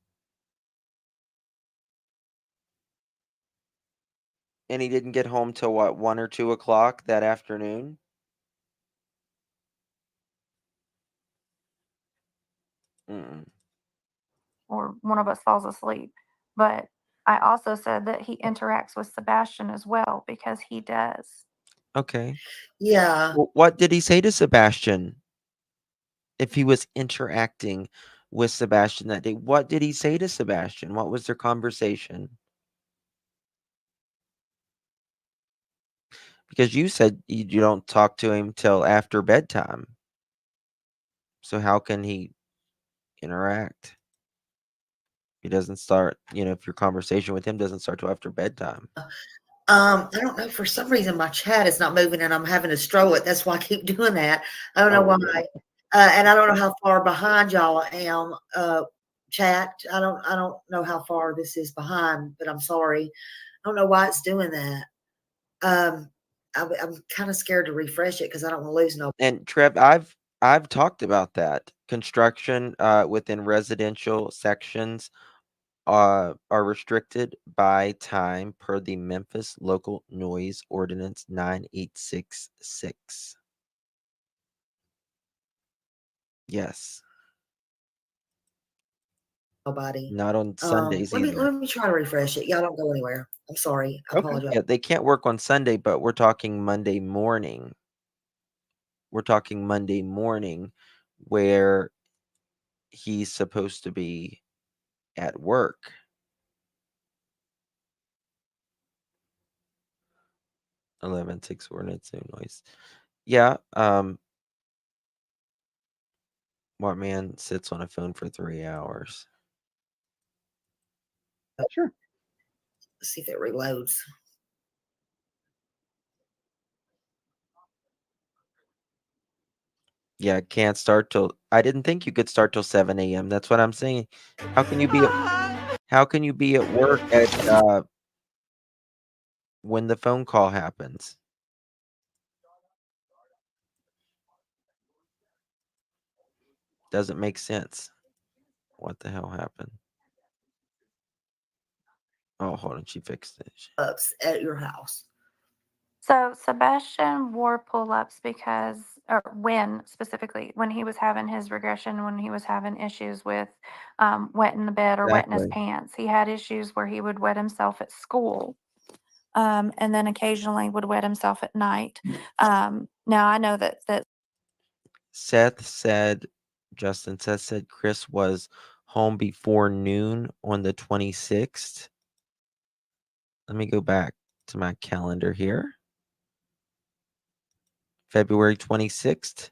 S2: And he didn't get home till what, 1 or 2 o'clock that afternoon? Mm-mm.
S10: or one of us falls asleep. But I also said that he interacts with Sebastian as well because he does.
S2: Okay.
S11: Yeah.
S2: Well, what did he say to Sebastian? If he was interacting with Sebastian that day, what did he say to Sebastian? What was their conversation? Because you said you don't talk to him till after bedtime. So how can he interact? He doesn't start, if your conversation with him doesn't start till after bedtime.
S11: I don't know. For some reason, my chat is not moving, and I'm having to stroll it. That's why I keep doing that. I don't know why. And I don't know how far behind y'all I am. Chat. I don't know how far this is behind, but I'm sorry. I don't know why it's doing that. I'm kind of scared to refresh it because I don't want to lose no.
S2: And Trev, I've talked about that. Construction within residential sections are restricted by time per the Memphis Local Noise Ordinance 9866. Yes.
S11: Nobody.
S2: Not on Sundays either.
S11: Let me try to refresh it. Y'all don't go anywhere. I'm sorry. I apologize.
S2: Yeah, they can't work on Sunday, but we're talking Monday morning. We're talking Monday morning where he's supposed to be at work. (11:06) ordinance, no noise. Yeah. What man sits on a phone for 3 hours?
S12: Sure.
S11: Let's see if it reloads.
S2: Yeah, can't start till. I didn't think you could start till 7 a.m. That's what I'm saying. How can you be at work at when the phone call happens? Doesn't make sense. What the hell happened? Oh, hold on, she fixed it.
S11: Ups at your house.
S10: So Sebastian wore pull-ups because, or when specifically, when he was having his regression, when he was having issues with wetting the bed or wetting his
S2: Exactly.
S10: pants. He had issues where he would wet himself at school, and then occasionally would wet himself at night. Now I know that
S2: Justin said Chris was home before noon on the 26th. Let me go back to my calendar here. February 26th.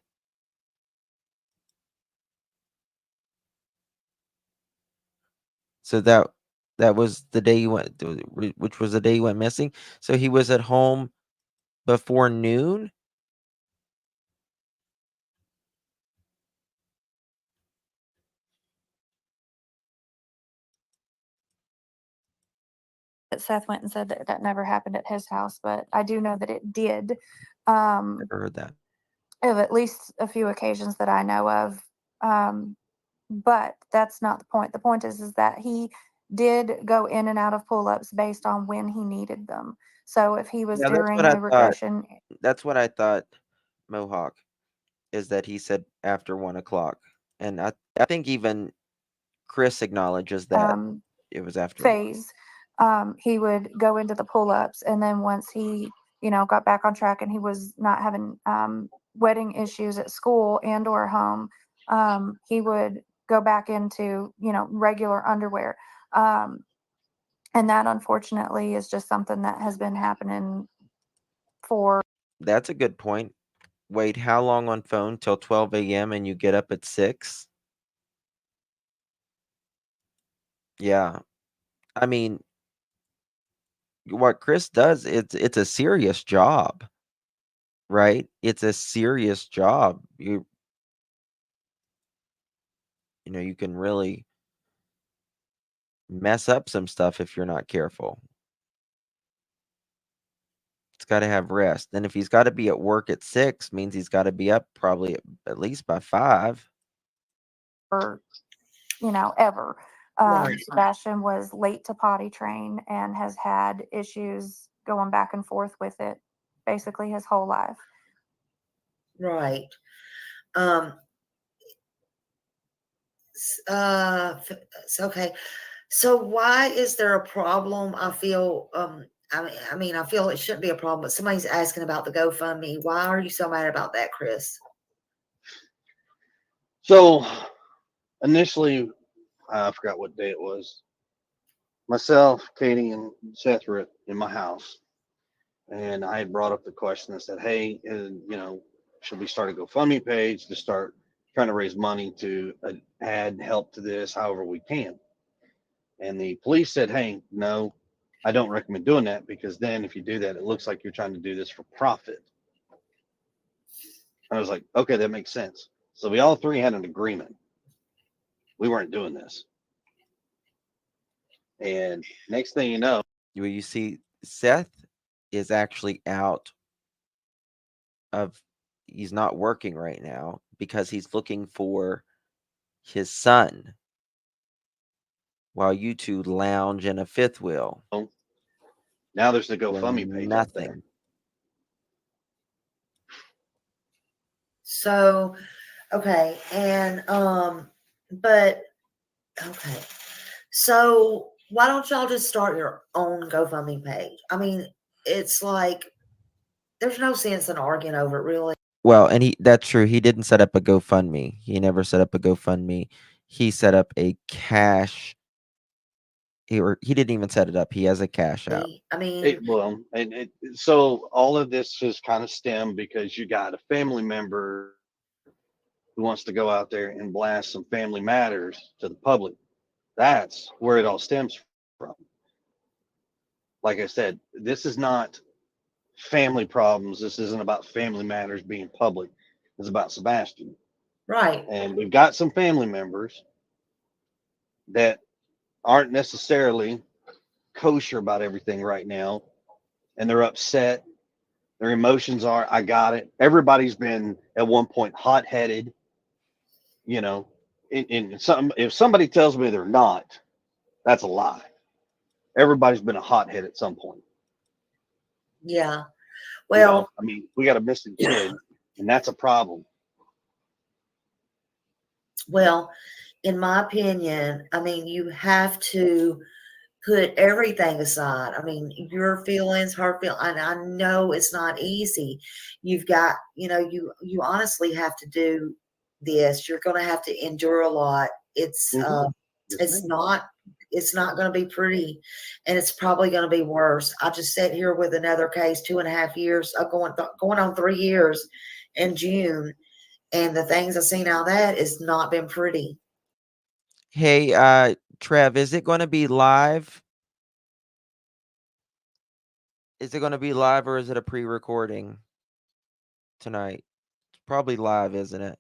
S2: So that was the day he went, which was the day he went missing. So he was at home before noon.
S10: Seth went and said that that never happened at his house, but I do know that it did.
S2: Never heard that.
S10: Of at least a few occasions that I know of. But that's not the point. The point is that he did go in and out of pull-ups based on when he needed them. So if he was
S2: Yeah, that's
S10: during
S2: what I
S10: a
S2: thought.
S10: regression,
S2: That's what I thought, Mohawk, is that he said after 1:00. And I think even Chris acknowledges that it was after 1.
S10: phase, he would go into the pull-ups, and then once he, got back on track and he was not having wedding issues at school and or home, he would go back into, regular underwear. And that unfortunately is just something that has been happening for.
S2: That's a good point. Wait, how long on phone? Till 12 a.m. and you get up at 6? Yeah. I mean, what Chris does, it's a serious job, right? It's a serious job. You know, you can really mess up some stuff if you're not careful. It's got to have rest. And if he's got to be at work at 6, means he's got to be up probably at least by 5.
S10: Ever.
S11: Right.
S10: Sebastian was late to potty train and has had issues going back and forth with it basically his whole life.
S11: Right. Okay. So why is there a problem? I feel I mean I feel it shouldn't be a problem, but somebody's asking about the GoFundMe. Why are you so mad about that, Chris?
S12: So initially, I forgot what day it was. Myself, Katie, and Seth were in my house, and I had brought up the question. I said, "Hey, should we start a GoFundMe page to start trying to raise money to add help to this, however we can?" And the police said, "Hey, no, I don't recommend doing that, because then if you do that, it looks like you're trying to do this for profit." I was like, "Okay, that makes sense." So we all three had an agreement. We weren't doing this. And next thing you know,
S2: Well, you see, Seth is actually out of, he's not working right now because he's looking for his son while you two lounge in a fifth wheel.
S12: now there's the
S2: doing
S12: GoFundMe page up there.
S2: nothing.
S11: So, okay, and but okay. So why don't y'all just start your own GoFundMe page? I mean, it's like there's no sense in arguing over it, really.
S2: Well, and that's true. He didn't set up a GoFundMe. He never set up a GoFundMe. He set up a cash. He didn't even set it up. He has a cash app.
S11: I mean,
S12: So all of this has kind of stemmed because you got a family member who wants to go out there and blast some family matters to the public. That's where it all stems from. Like I said, this is not family problems. This isn't about family matters being public. It's about Sebastian.
S11: right.
S12: And we've got some family members that aren't necessarily kosher about everything right now. And they're upset. Their emotions are, I got it. Everybody's been at one point hot headed, you know. If somebody tells me they're not, that's a lie. Everybody's been a hothead at some point.
S11: Yeah.
S12: You know,
S11: Well,
S12: I mean, we got a missing kid, and that's a problem.
S11: well, in my opinion, I mean, you have to put everything aside. I mean, your feelings, her feelings, and I know it's not easy. You've got, you honestly have to do this. You're going to have to endure a lot. It's
S12: Yes, ma'am.
S11: it's not going to be pretty, and it's probably going to be worse. I just sat here with another case, 2.5 years, going on 3 years in June, and the things I've seen out of that has not been pretty.
S2: Hey, Trev, is it going to be live? Is it going to be live or is it a pre-recording tonight? It's probably live, isn't it?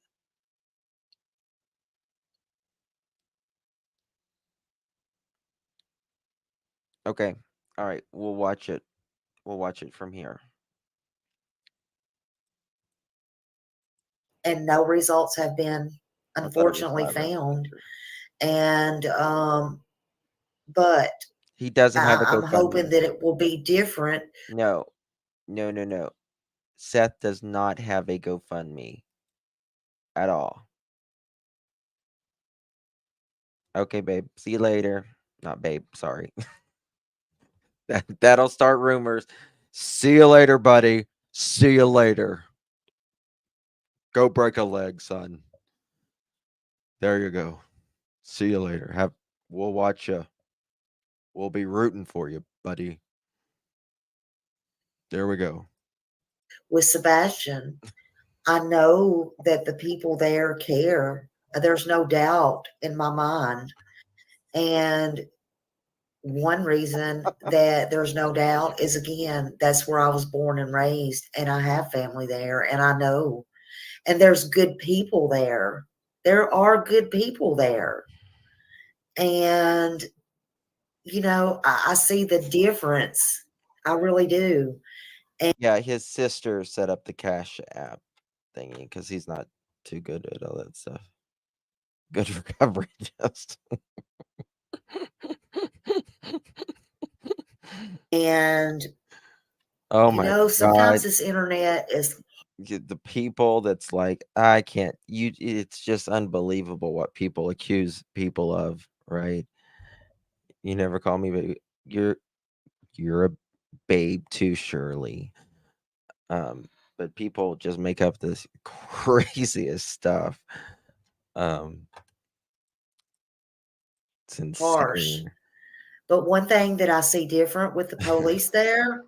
S2: Okay. All right. We'll watch it. We'll watch it from here.
S11: And no results have been
S2: I thought it was
S11: unfortunately
S2: live.
S11: found. And but
S2: He doesn't have a
S11: I'm hoping
S2: GoFundMe.
S11: that it will be different.
S2: No. Seth does not have a GoFundMe at all. Okay, babe. See you later. Not babe, sorry. That'll start rumors. See you later, buddy. See you later. Go break a leg, son. There you go. See you later. We'll watch you. We'll be rooting for you, buddy. There we go.
S11: With Sebastian, I know that the people there care. There's no doubt in my mind. And one reason that there's no doubt is, again, that's where I was born and raised, and I have family there, and I know. And there's good people there. There are good people there. And, I see the difference. I really do. And
S2: Yeah, his sister set up the Cash App thingy because he's not too good at all that stuff. Good recovery, just.
S11: And
S2: Oh my
S11: sometimes
S2: God.
S11: this internet is
S2: The people that's like, I can't, it's just unbelievable what people accuse people of, right? You never call me, but you're a babe too, Shirley. But people just make up this craziest stuff. It's
S11: harsh.
S2: insane.
S11: But one thing that I see different with the police there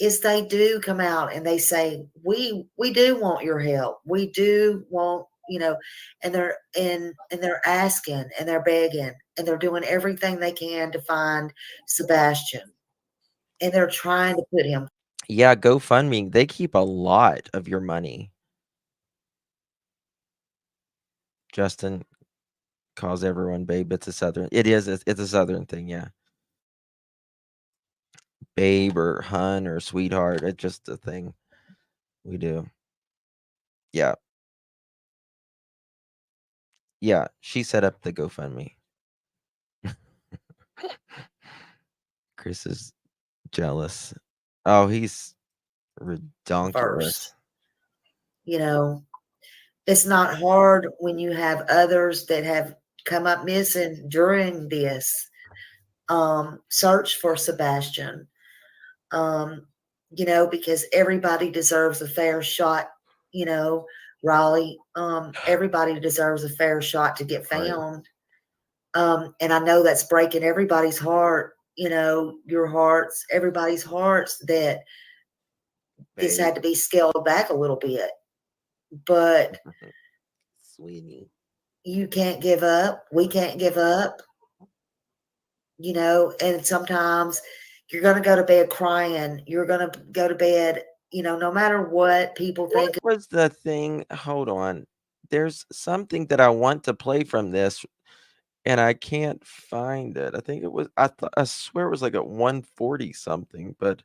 S11: is they do come out and they say, we do want your help. We do want, and they're asking and they're begging and they're doing everything they can to find Sebastian. And they're trying to put him.
S2: Yeah, GoFundMe, they keep a lot of your money. Justin calls everyone babe. It's a southern thing, yeah. Babe or hun or sweetheart. It's just a thing we do. Yeah. Yeah, she set up the GoFundMe. Chris is jealous. Oh, he's redonkulous.
S11: First. It's not hard when you have others that have come up missing during this search for Sebastian. Because everybody deserves a fair shot you know, Raleigh. Everybody deserves a fair shot to get
S2: Right.
S11: found. And I know that's breaking everybody's heart, you know, your hearts, everybody's hearts, that this
S2: Babe.
S11: had to be scaled back a little bit. But
S2: Sweetie.
S11: you can't give up. We can't give up. You know, and sometimes you're going to go to bed crying. You're going to go to bed, you know, no matter what people think.
S2: What was the thing? Hold on. There's something that I want to play from this, and I can't find it. I think it was. I swear it was like at 140 something, but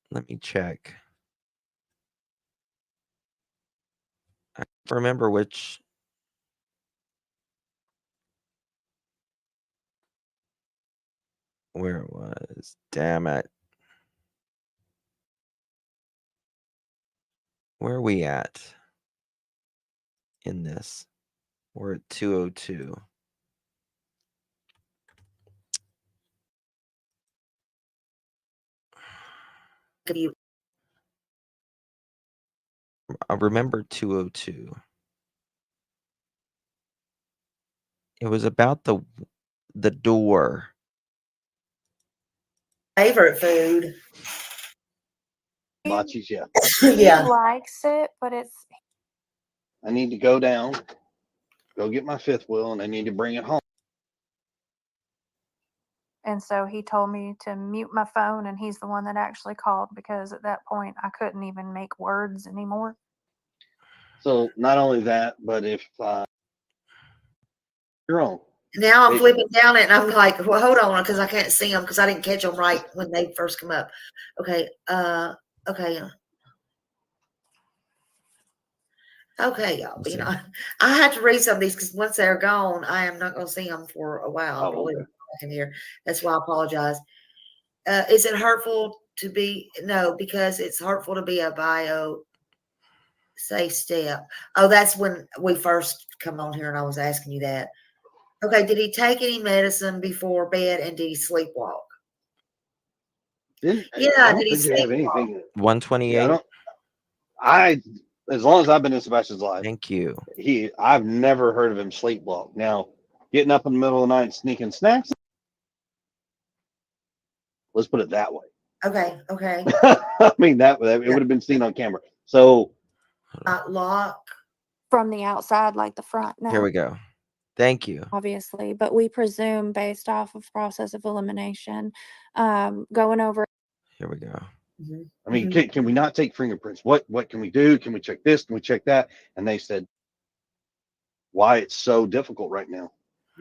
S2: let me check. I don't remember which. Where it was. Damn it. Where are we at in this? We're at 202. I remember 202. It was about the door.
S11: Favorite food.
S12: Bocce's, yeah.
S10: He
S11: Yeah.
S10: likes it, but it's
S12: I need to go down, go get my fifth wheel, and I need to bring it home.
S10: and so he told me to mute my phone, and he's the one that actually called because at that point I couldn't even make words anymore.
S12: So not only that, but if you're on.
S11: Now I'm flipping down it and I'm like, well, hold on, because I can't see them because I didn't catch them right when they first come up. Okay. Okay. Okay, y'all. You know, I had to read some of these because once they're gone, I am not going to see them for a while. I'll probably back in here. That's why I apologize. Is it hurtful to be? No, because it's hurtful to be a bio safe step. Oh, that's when we first come on here and I was asking you that. Okay, did he take any medicine before bed and did he sleepwalk?
S12: Did
S11: Did he
S12: you have
S11: sleepwalk?
S12: anything?
S2: 128.
S12: As long as I've been in Sebastian's life,
S2: Thank you.
S12: I've never heard of him sleepwalk. Now, getting up in the middle of the night, sneaking snacks. Let's put it that way.
S11: Okay.
S12: I mean it would have been seen on camera. So
S11: lock
S10: from the outside, like the front. No.
S2: Here we go. Thank you.
S10: Obviously, but we presume based off of process of elimination, going over.
S2: Here we go.
S12: I mean, can we not take fingerprints? What can we do? Can we check this? Can we check that? And they said, why it's so difficult right now.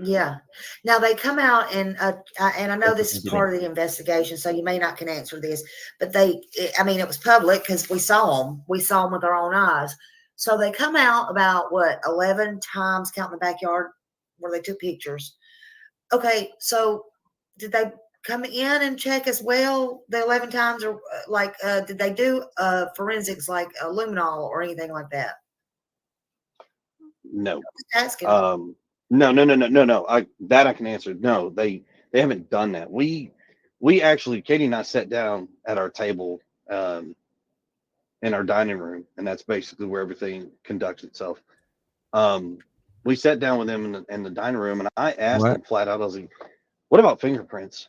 S11: Yeah. Now they come out and I know this is part of the investigation, so you may not can answer this, but it was public because we saw them with our own eyes. So they come out about 11 times counting the backyard where they took pictures. Okay. So did they come in and check as well the 11 times, or did they do forensics like luminol or anything like that?
S12: No.
S11: Asking.
S12: No. I can answer. No, they haven't done that. We actually, Katie and I sat down at our table in our dining room, and that's basically where everything conducts itself. We sat down with them in the dining room, and I asked them flat out, I was like, what about fingerprints?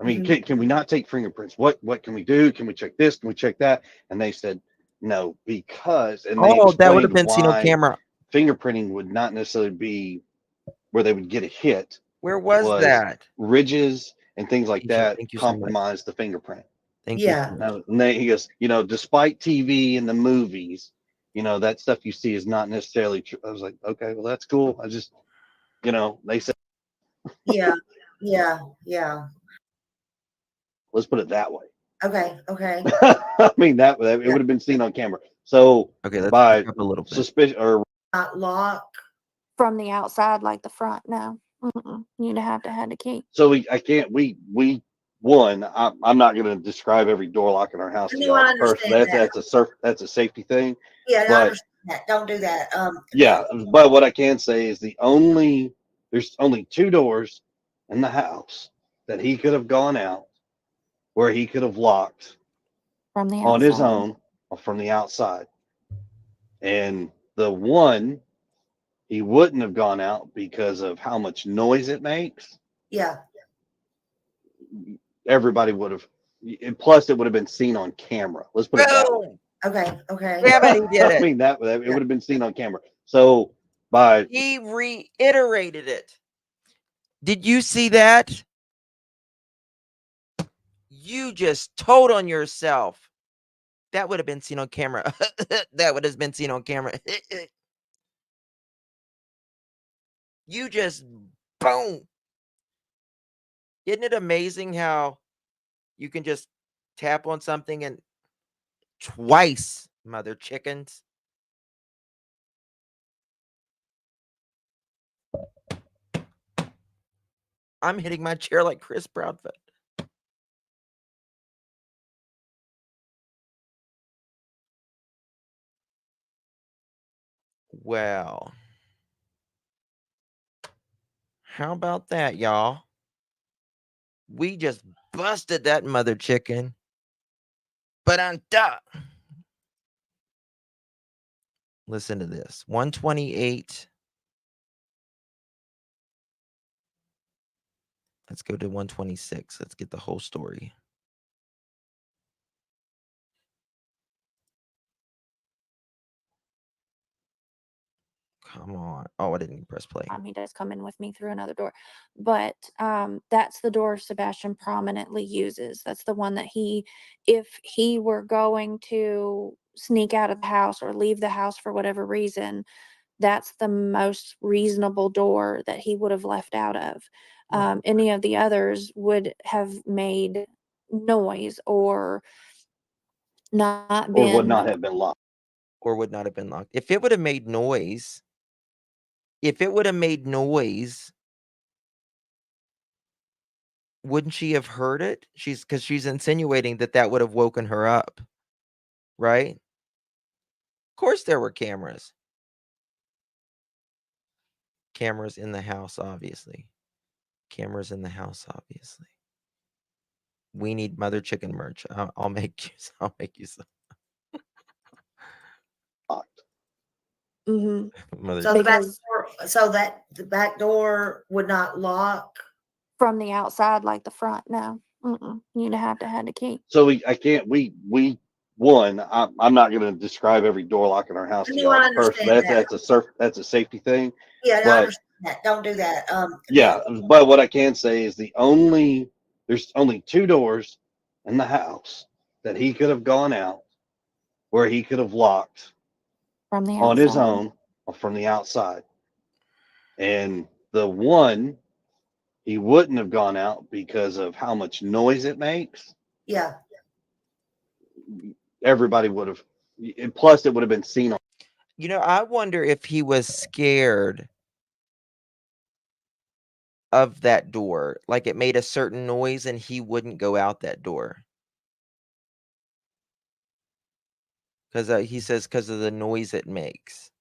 S12: I mean, can we not take fingerprints? What can we do? Can we check this? Can we check that? And they said no, because
S2: that would have been seen on camera.
S12: Fingerprinting would not necessarily be where they would get a hit.
S2: Where was that?
S12: Ridges and things like that
S2: compromise
S12: the fingerprint.
S2: Thank you.
S12: And he goes, despite TV and the movies, that stuff you see is not necessarily true. I was like, okay, well, that's cool. I just, they said.
S11: Yeah.
S12: Let's put it that way.
S11: Okay.
S12: I mean, it would have been seen on camera. So
S2: let's
S12: by
S2: back up a little bit.
S12: Suspicion or
S11: lock
S10: from the outside, like the front. No, you'd have to have the key.
S12: So I'm not going to describe every door lock in our house.
S11: No, I understand
S12: that's a safety thing.
S11: Yeah, I understand that. Don't do that.
S12: But what I can say is there's only 2 doors in the house that he could have gone out where he could have locked
S10: From the
S12: on his
S10: outside.
S12: own or from the outside. And the one, he wouldn't have gone out because of how much noise it makes.
S11: Yeah.
S12: Everybody would have, plus it would have been seen on camera. Let's put it that way.
S2: Boom!
S11: Okay. Okay.
S2: Damn it, he did
S12: I
S2: it.
S12: mean, it would have been seen on camera. So by
S2: He reiterated it. Did you see that? You just told on yourself. That would have been seen on camera. That would have been seen on camera. You just boom. Isn't it amazing how you can just tap on something and twice, mother chickens? I'm hitting my chair like Chris Proudfoot. Well, how about that, y'all? We just busted that mother chicken. But on top, listen to this. 128. Let's go to 126. Let's get the whole story. Come on. Oh, I didn't press play.
S10: He does come in with me through another door, but that's the door Sebastian prominently uses. That's the one that if he were going to sneak out of the house or leave the house for whatever reason, that's the most reasonable door that he would have left out of. Any of the others would have made noise or not
S12: or
S10: been,
S12: would not have been locked.
S2: Or would not have been locked. If it would have made noise, wouldn't she have heard it? Because she's insinuating that would have woken her up, right? Of course there were cameras. Cameras in the house, obviously. Cameras in the house, obviously. We need mother chicken merch. I'll make you some.
S10: Mhm.
S2: Mother
S11: So the back
S10: Because
S11: door, so that the back door would not lock.
S10: from the outside, like the front, no. You'd have to have the key.
S12: So I'm not going to describe every door lock in our house to
S11: No, I
S12: y'all.
S11: understand that.
S12: That's a safety thing.
S11: Yeah, I
S12: But
S11: understand that. Don't do that.
S12: yeah, but what I can say is there's only two doors in the house that he could have gone out where he could have locked
S10: From the
S12: on his
S10: outside.
S12: own or from the outside. And the one, he wouldn't have gone out because of how much noise it makes.
S11: Yeah.
S12: Everybody would have, plus it would have been seen on.
S2: I wonder if he was scared of that door. Like it made a certain noise and he wouldn't go out that door. Because he says because of the noise it makes.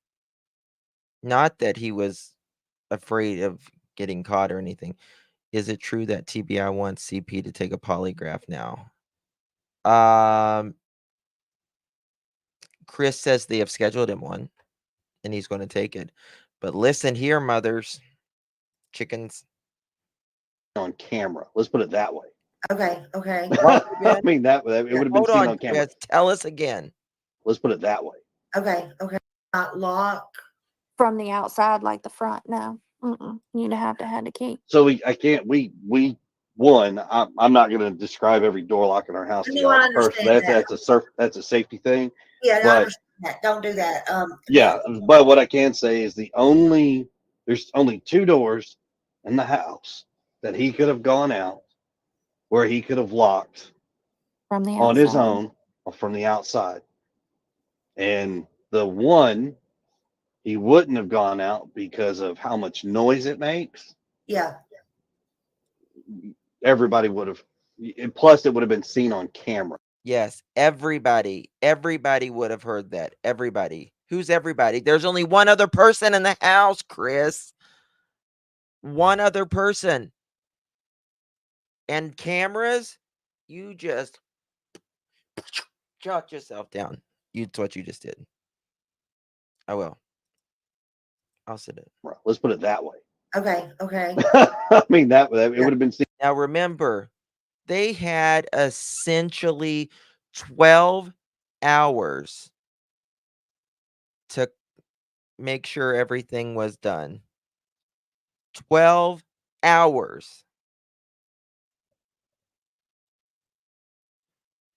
S2: Not that he was afraid of getting caught or anything. Is it true that TBI wants CP to take a polygraph now? Chris says they have scheduled him one and he's going to take it. But listen here, mothers, chickens.
S12: On camera. Let's put it that way.
S11: Okay. Okay.
S12: I mean, it would have been
S2: Hold
S12: seen
S2: on,
S12: on camera.
S2: Chris, tell us again.
S12: Let's put it that way.
S11: Okay. Okay. Not lock.
S10: From the outside, like the front, no. You'd have to have the key.
S12: So I'm not going to describe every door lock in our house to
S11: No, I
S12: y'all.
S11: understand that.
S12: That's a safety thing.
S11: Yeah, I
S12: But
S11: understand that. Don't do that.
S12: yeah, but what I can say is there's only two doors in the house that he could have gone out where he could have locked
S10: From the
S12: on his
S10: outside.
S12: own or from the outside. And the one, he wouldn't have gone out because of how much noise it makes.
S11: Yeah.
S12: Everybody would have, plus it would have been seen on camera.
S2: Yes, everybody would have heard that. Everybody. Who's everybody? There's only one other person in the house, Chris. One other person. And cameras, you just Jot yourself down. It's what you just did. I will. I'll sit it.
S12: Right, let's put it that way.
S11: Okay. Okay.
S12: I mean, it would have been seen.
S2: Now remember, they had essentially 12 hours to make sure everything was done. 12 hours.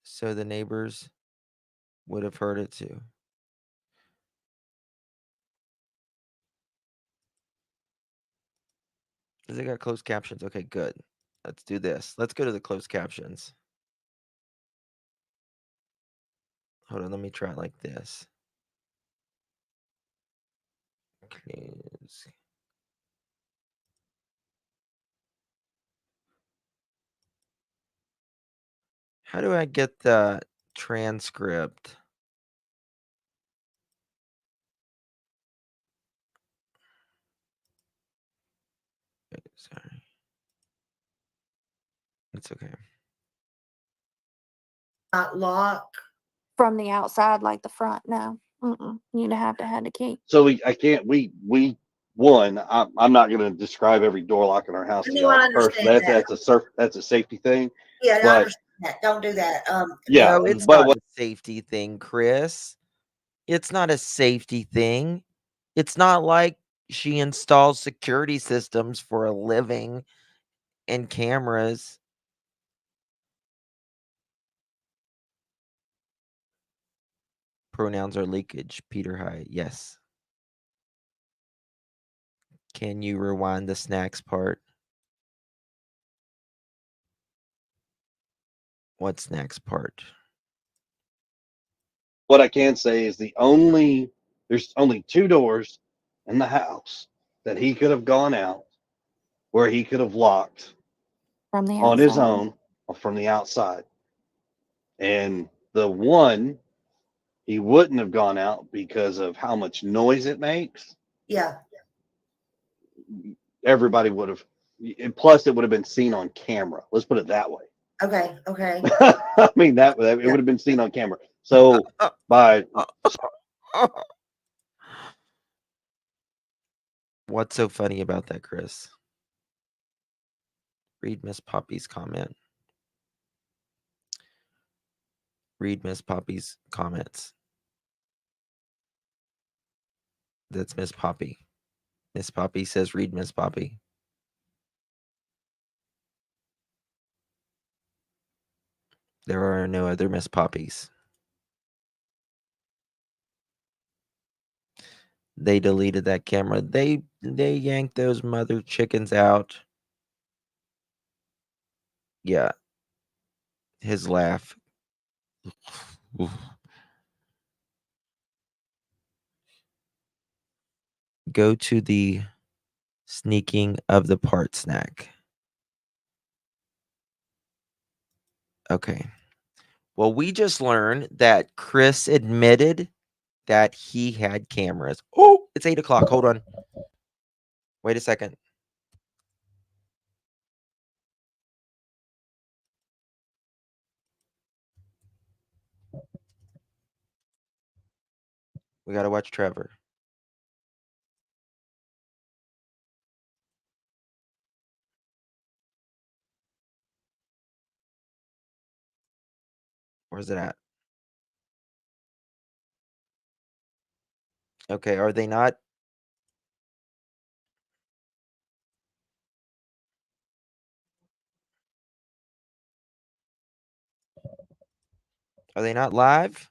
S2: So the neighbors would have heard it too. They got closed captions. Okay, good. Let's do this. Let's go to the closed captions. Hold on, let me try it like this. Close. How do I get the transcript? Sorry. It's okay.
S11: Not lock.
S10: From the outside, like the front, no. You'd have to have the key.
S12: So I'm not going to describe every door lock in our house to
S11: No, I
S12: y'all
S11: understand
S12: personally. That's a safety thing.
S11: Yeah, I
S12: But
S11: understand that. Don't do that.
S12: yeah,
S2: No, it's
S12: but
S2: not a safety thing, Chris. It's not a safety thing. It's not like she installs security systems for a living and cameras. Pronouns are leakage. Peter High. Yes. Can you rewind the snacks part? What snacks part?
S12: what I can say is there's only 2 doors in the house that he could have gone out where he could have locked
S10: From the
S12: on his
S10: outside.
S12: own or from the outside. And the one he wouldn't have gone out because of how much noise it makes.
S11: Yeah.
S12: Everybody would have, and plus it would have been seen on camera. Let's put it that way.
S11: Okay. Okay.
S12: I mean, it would have been seen on camera. So by
S2: What's so funny about that, Chris? Read Miss Poppy's comment. Read Miss Poppy's comments. That's Miss Poppy. Miss Poppy says, read Miss Poppy. There are no other Miss Poppies. They deleted that camera. They yanked those mother chickens out. Yeah. His laugh. Go to the sneaking of the part snack. Okay. Well, we just learned that Chris admitted that he had cameras. Oh, it's 8 o'clock. Hold on. Wait a second. We got to watch Trevor. Where's it at? Okay, are they not? Are they not live?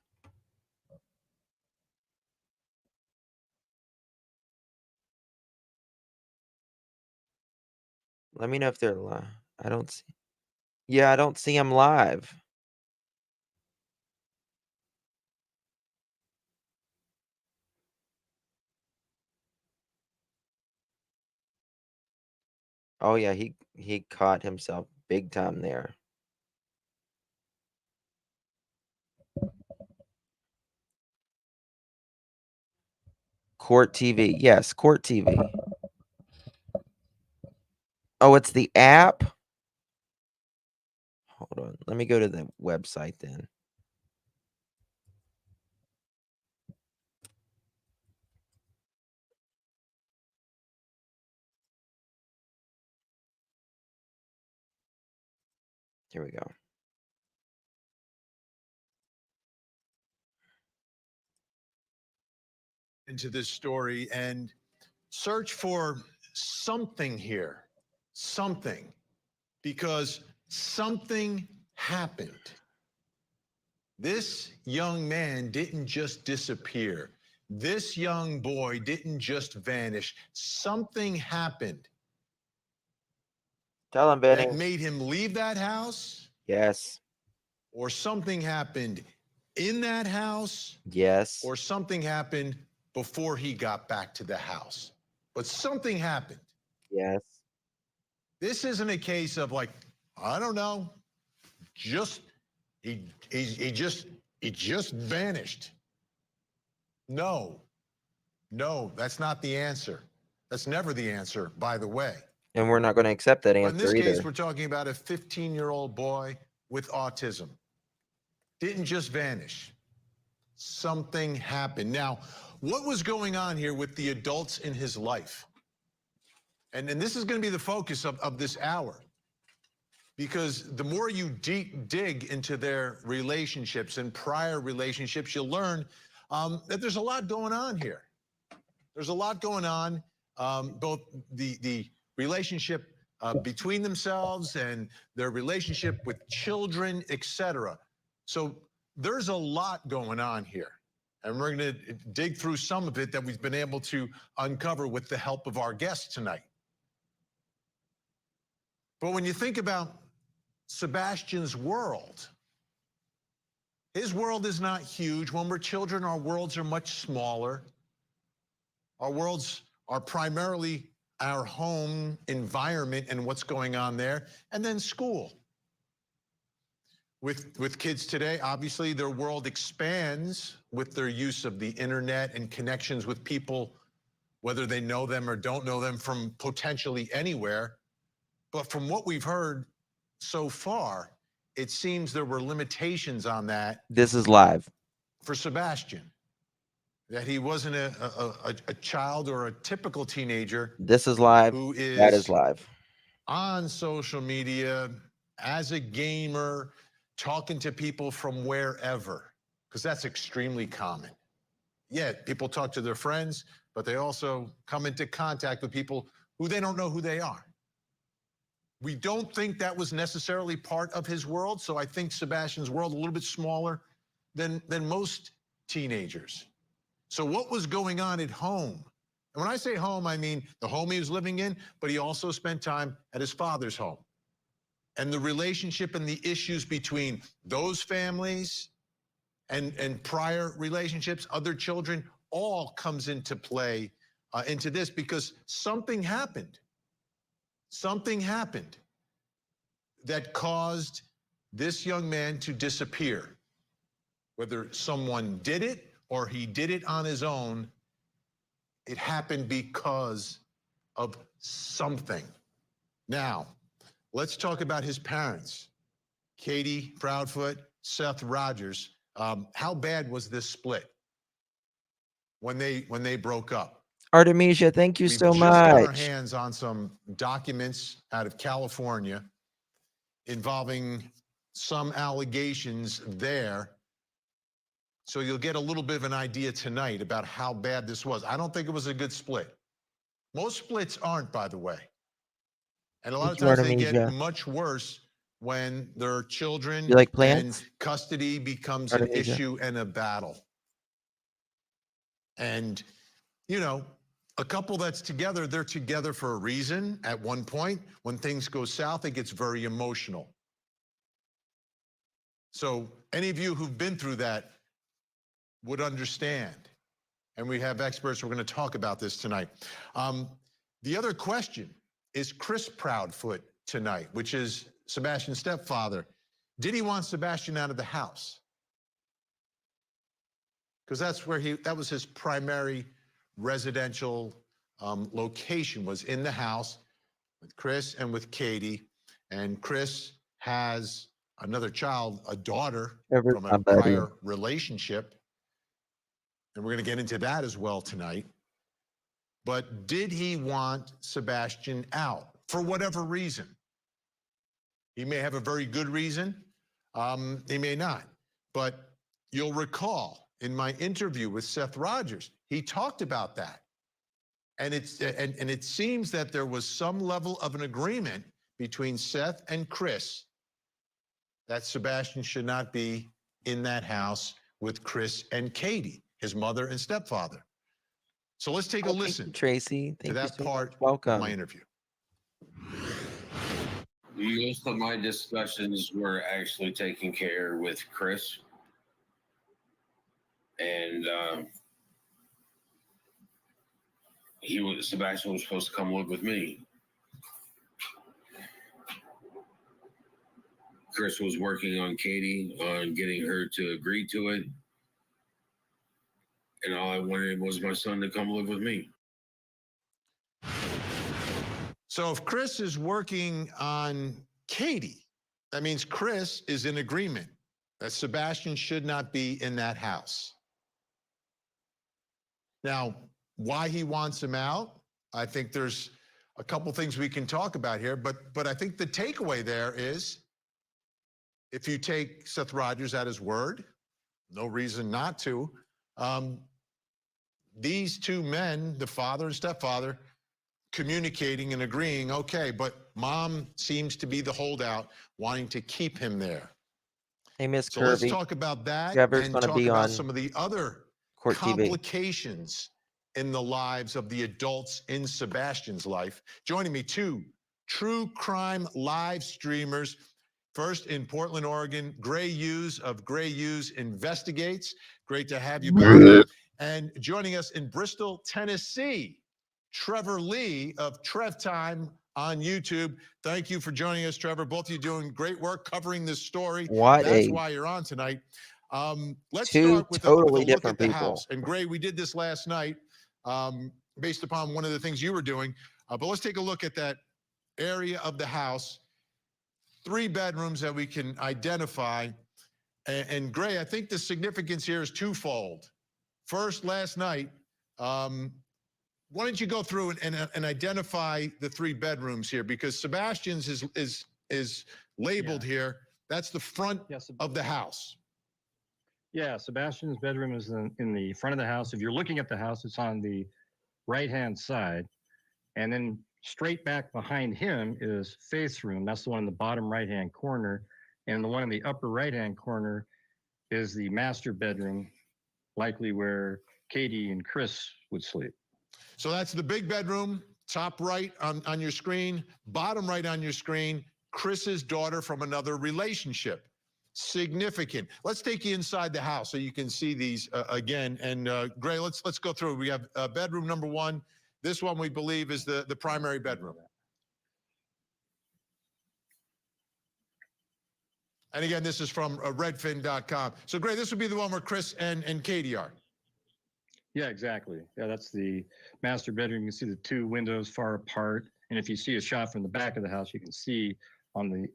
S2: Let me know if they're live. I don't see. Yeah, I don't see them live. Oh yeah, he caught himself big time there. Court TV. Yes, Court TV. Oh, it's the app? Hold on. Let me go to the website then. Here we go.
S3: Into this story and search for something here, something, because something happened. This young man didn't just disappear. This young boy didn't just vanish. Something happened
S2: Tell him, Benny.
S3: that made him leave that house,
S2: Yes.
S3: or something happened in that house,
S2: Yes.
S3: or something happened before he got back to the house. But something happened.
S2: Yes.
S3: This isn't a case of like, I don't know, just he just vanished. No, that's not the answer. That's never the answer, by the way.
S2: And we're not going to accept that
S3: But in
S2: answer
S3: this case,
S2: either.
S3: we're talking about a 15-year-old boy with autism. Didn't just vanish. Something happened. Now, what was going on here with the adults in his life? And this is going to be the focus of this hour. Because the more you dig into their relationships and prior relationships, you'll learn that there's a lot going on here. There's a lot going on, both the relationship between themselves and their relationship with children, etc. So there's a lot going on here. And we're going to dig through some of it that we've been able to uncover with the help of our guests tonight. But when you think about Sebastian's world, his world is not huge. When we're children, our worlds are much smaller. Our worlds are primarily our home environment and what's going on there, and then school. With kids today, obviously their world expands with their use of the internet and connections with people, whether they know them or don't know them, from potentially anywhere. But from what we've heard so far, it seems there were limitations on that.
S2: This is live.
S3: For Sebastian, that he wasn't a child or a typical teenager.
S2: This is live.
S3: Who is
S2: that is live.
S3: On social media, as a gamer, talking to people from wherever, because that's extremely common. Yeah, people talk to their friends, but they also come into contact with people who they don't know who they are. We don't think that was necessarily part of his world, so I think Sebastian's world a little bit smaller than most teenagers. So what was going on at home? And when I say home, I mean the home he was living in, but he also spent time at his father's home. And the relationship and the issues between those families and prior relationships, other children, all comes into play into this, because something happened. Something happened that caused this young man to disappear. Whether someone did it or he did it on his own, it happened because of something. Now, let's talk about his parents. Katie Proudfoot, Seth Rogers. How bad was this split when they broke up?
S2: Artemisia, thank you so
S3: We've just got our
S2: much.
S3: hands on some documents out of California involving some allegations there. So you'll get a little bit of an idea tonight about how bad this was. I don't think it was a good split. Most splits aren't, by the way. And a lot of times they get much worse when their children
S2: You like plants?
S3: and custody becomes an
S2: Artemisia?
S3: issue and a battle. And, you know, a couple that's together, they're together for a reason. At one point, when things go south, it gets very emotional. So any of you who've been through that would understand. And we have experts who are going to talk about this tonight. The other question is Chris Proudfoot tonight, which is Sebastian's stepfather. Did he want Sebastian out of the house? Because that's where that was his primary residential location, was in the house with Chris and with Katie. And Chris has another child, a daughter from a prior relationship. And we're going to get into that as well tonight. But did he want Sebastian out for whatever reason? He may have a very good reason. He may not. But you'll recall in my interview with Seth Rogers, he talked about that. And it seems that there was some level of an agreement between Seth and Chris that Sebastian should not be in that house with Chris and Katie, his mother and stepfather. So let's take a listen,
S2: Tracy.
S3: to that part
S2: Welcome.
S3: of my interview.
S14: Most of my discussions were actually taken care with Chris. And Sebastian was supposed to come live with me. Chris was working on Katie, on getting her to agree to it. And all I wanted was my son to come live with me.
S3: So if Chris is working on Katie, that means Chris is in agreement that Sebastian should not be in that house. Now, why he wants him out, I think there's a couple things we can talk about here, but I think the takeaway there is, if you take Seth Rogers at his word, no reason not to, these two men, the father and stepfather, communicating and agreeing, okay, but mom seems to be the holdout, wanting to keep him there.
S2: Hey, Miss
S3: So
S2: Kirby.
S3: let's talk about that
S2: Trevor's
S3: and
S2: gonna
S3: talk
S2: be
S3: about
S2: on
S3: some of the other
S2: Court TV.
S3: complications in the lives of the adults in Sebastian's life. Joining me, two true crime live streamers. First in Portland, Oregon, Gray Hughes of Gray Hughes Investigates. Great to have you back. And joining us in Bristol, Tennessee, Trevor Lee of Trev Time on YouTube. Thank you for joining us, Trevor. Both of you doing great work covering this story. That's why you're on tonight. Let's start with a look
S2: different
S3: at the
S2: people.
S3: house. And Gray, we did this last night based upon one of the things you were doing. But let's take a look at that area of the house. 3 bedrooms that we can identify. And Gray, I think the significance here is twofold. First, last night, why don't you go through and identify the 3 bedrooms here? Because Sebastian's is labeled here. That's the front of the house.
S15: Yeah, Sebastian's bedroom is in the front of the house. If you're looking at the house, it's on the right-hand side. And then straight back behind him is Faith's room. That's the one in the bottom right-hand corner. And the one in the upper right-hand corner is the master bedroom, likely where Katie and Chris would sleep.
S3: So that's the big bedroom, top right on your screen, bottom right on your screen, Chris's daughter from another relationship. Significant. Let's take you inside the house so you can see these again. And Gray, let's go through. We have bedroom number 1. This one we believe is the primary bedroom. And again, this is from redfin.com. So Gray, this would be the one where Chris and Katie are.
S15: Yeah, exactly. Yeah, that's the master bedroom. You can see the 2 windows far apart. And if you see a shot from the back of the house, you can see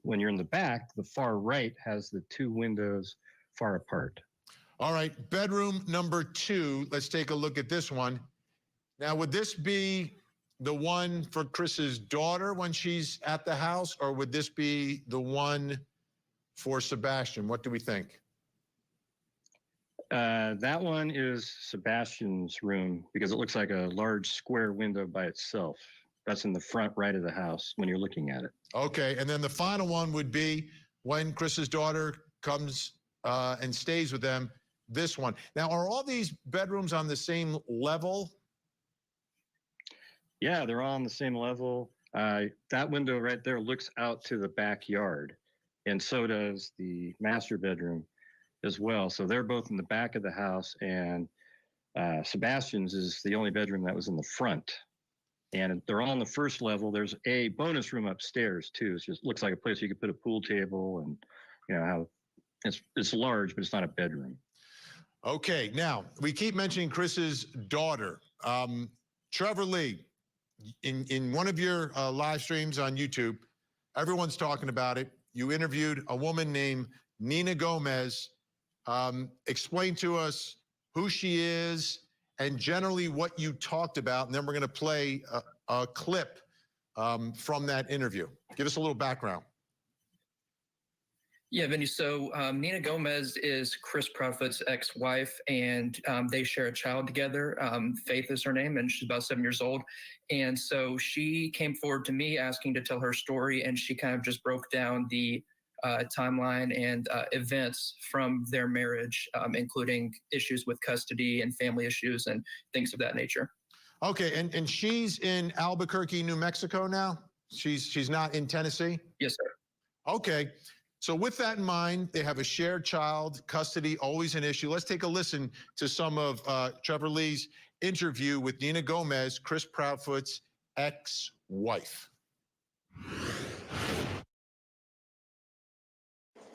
S15: when you're in the back, the far right has the 2 windows far apart.
S3: All right, bedroom number 2. Let's take a look at this one. Now, would this be the one for Chris's daughter when she's at the house, or would this be the one for Sebastian? What do we think?
S15: That one is Sebastian's room because it looks like a large square window by itself. That's in the front right of the house when you're looking at it.
S3: Okay, and then the final one would be when Chris's daughter comes and stays with them, this one. Now, are all these bedrooms on the same level?
S15: Yeah, they're all on the same level. That window right there looks out to the backyard, and so does the master bedroom as well. So they're both in the back of the house, and Sebastian's is the only bedroom that was in the front. And they're all on the first level. There's a bonus room upstairs too. It just looks like a place you could put a pool table, and how it's large, but it's not a bedroom.
S3: Okay, now we keep mentioning Chris's daughter. Trevor Lee, in one of your live streams on YouTube, everyone's talking about it. You interviewed a woman named Nina Gomez. Explain to us who she is and generally what you talked about, and then we're going to play a clip from that interview. Give us a little background.
S16: Yeah, Vinny. So Nina Gomez is Chris Proudfoot's ex-wife, and they share a child together. Faith is her name, and she's about 7 years old. And so she came forward to me asking to tell her story, and she kind of just broke down the timeline and events from their marriage, including issues with custody and family issues and things of that nature.
S3: Okay, and she's in Albuquerque, New Mexico now? She's not in Tennessee?
S16: Yes, sir.
S3: Okay. So with that in mind, they have a shared child, custody, always an issue. Let's take a listen to some of Trevor Lee's interview with Nina Gomez, Chris Proudfoot's ex-wife.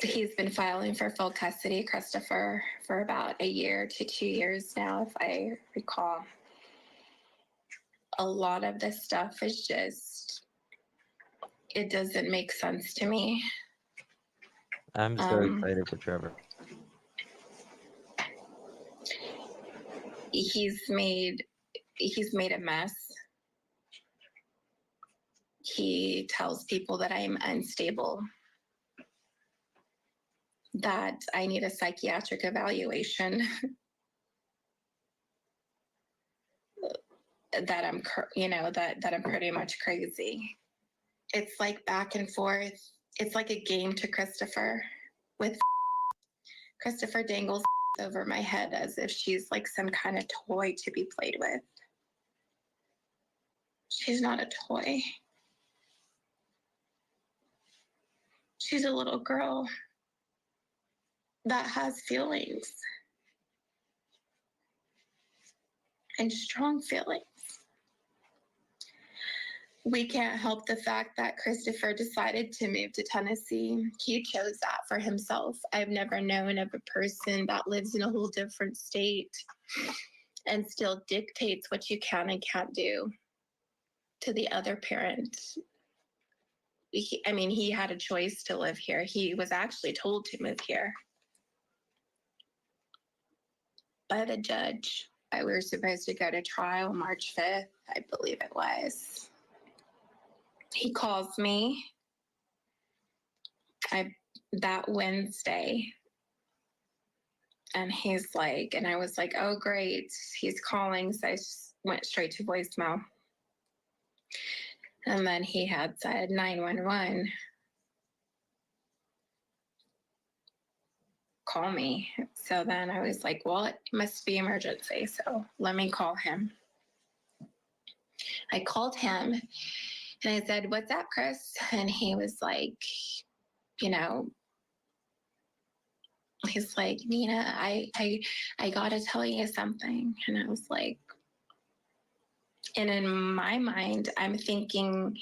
S17: He's been filing for full custody, Christopher, for about 1 year to 2 years now, if I recall. A lot of this stuff is just, it doesn't make sense to me.
S2: I'm so excited for Trevor.
S17: He's made a mess. He tells people that I'm unstable, that I need a psychiatric evaluation, that I'm, that I'm pretty much crazy. It's like back and forth. It's like a game to Christopher. With Christopher dangles over my head as if she's like some kind of toy to be played with. She's not a toy. She's a little girl that has feelings and strong feelings. We can't help the fact that Christopher decided to move to Tennessee. He chose that for himself. I've never known of a person that lives in a whole different state and still dictates what you can and can't do to the other parent. He had a choice to live here. He was actually told to move here by the judge. We were supposed to go to trial March 5th, I believe it was. He calls me that Wednesday, and he's like, and I was like, oh, great, he's calling. So I went straight to voicemail. And then he had said 911. Call me. So then I was like, well, it must be emergency. So let me call him. I called him. And I said, what's up, Chris? And he was like, he's like, Nina, I gotta tell you something. And I was like, and in my mind, I'm thinking,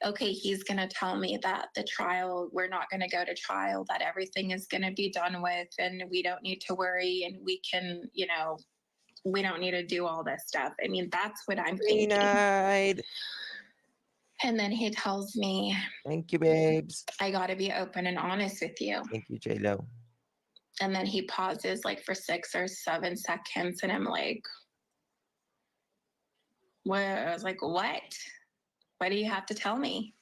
S17: okay, he's gonna tell me that the trial, we're not gonna go to trial, that everything is gonna be done with, and we don't need to worry, and we can, we don't need to do all this stuff. That's what I'm thinking.
S2: Denied.
S17: And then he tells me,
S2: thank you, babes.
S17: I got to be open and honest with you.
S2: Thank you, J-Lo.
S17: And then he pauses like for 6 or 7 seconds. And I'm like, I was like, what? What do you have to tell me?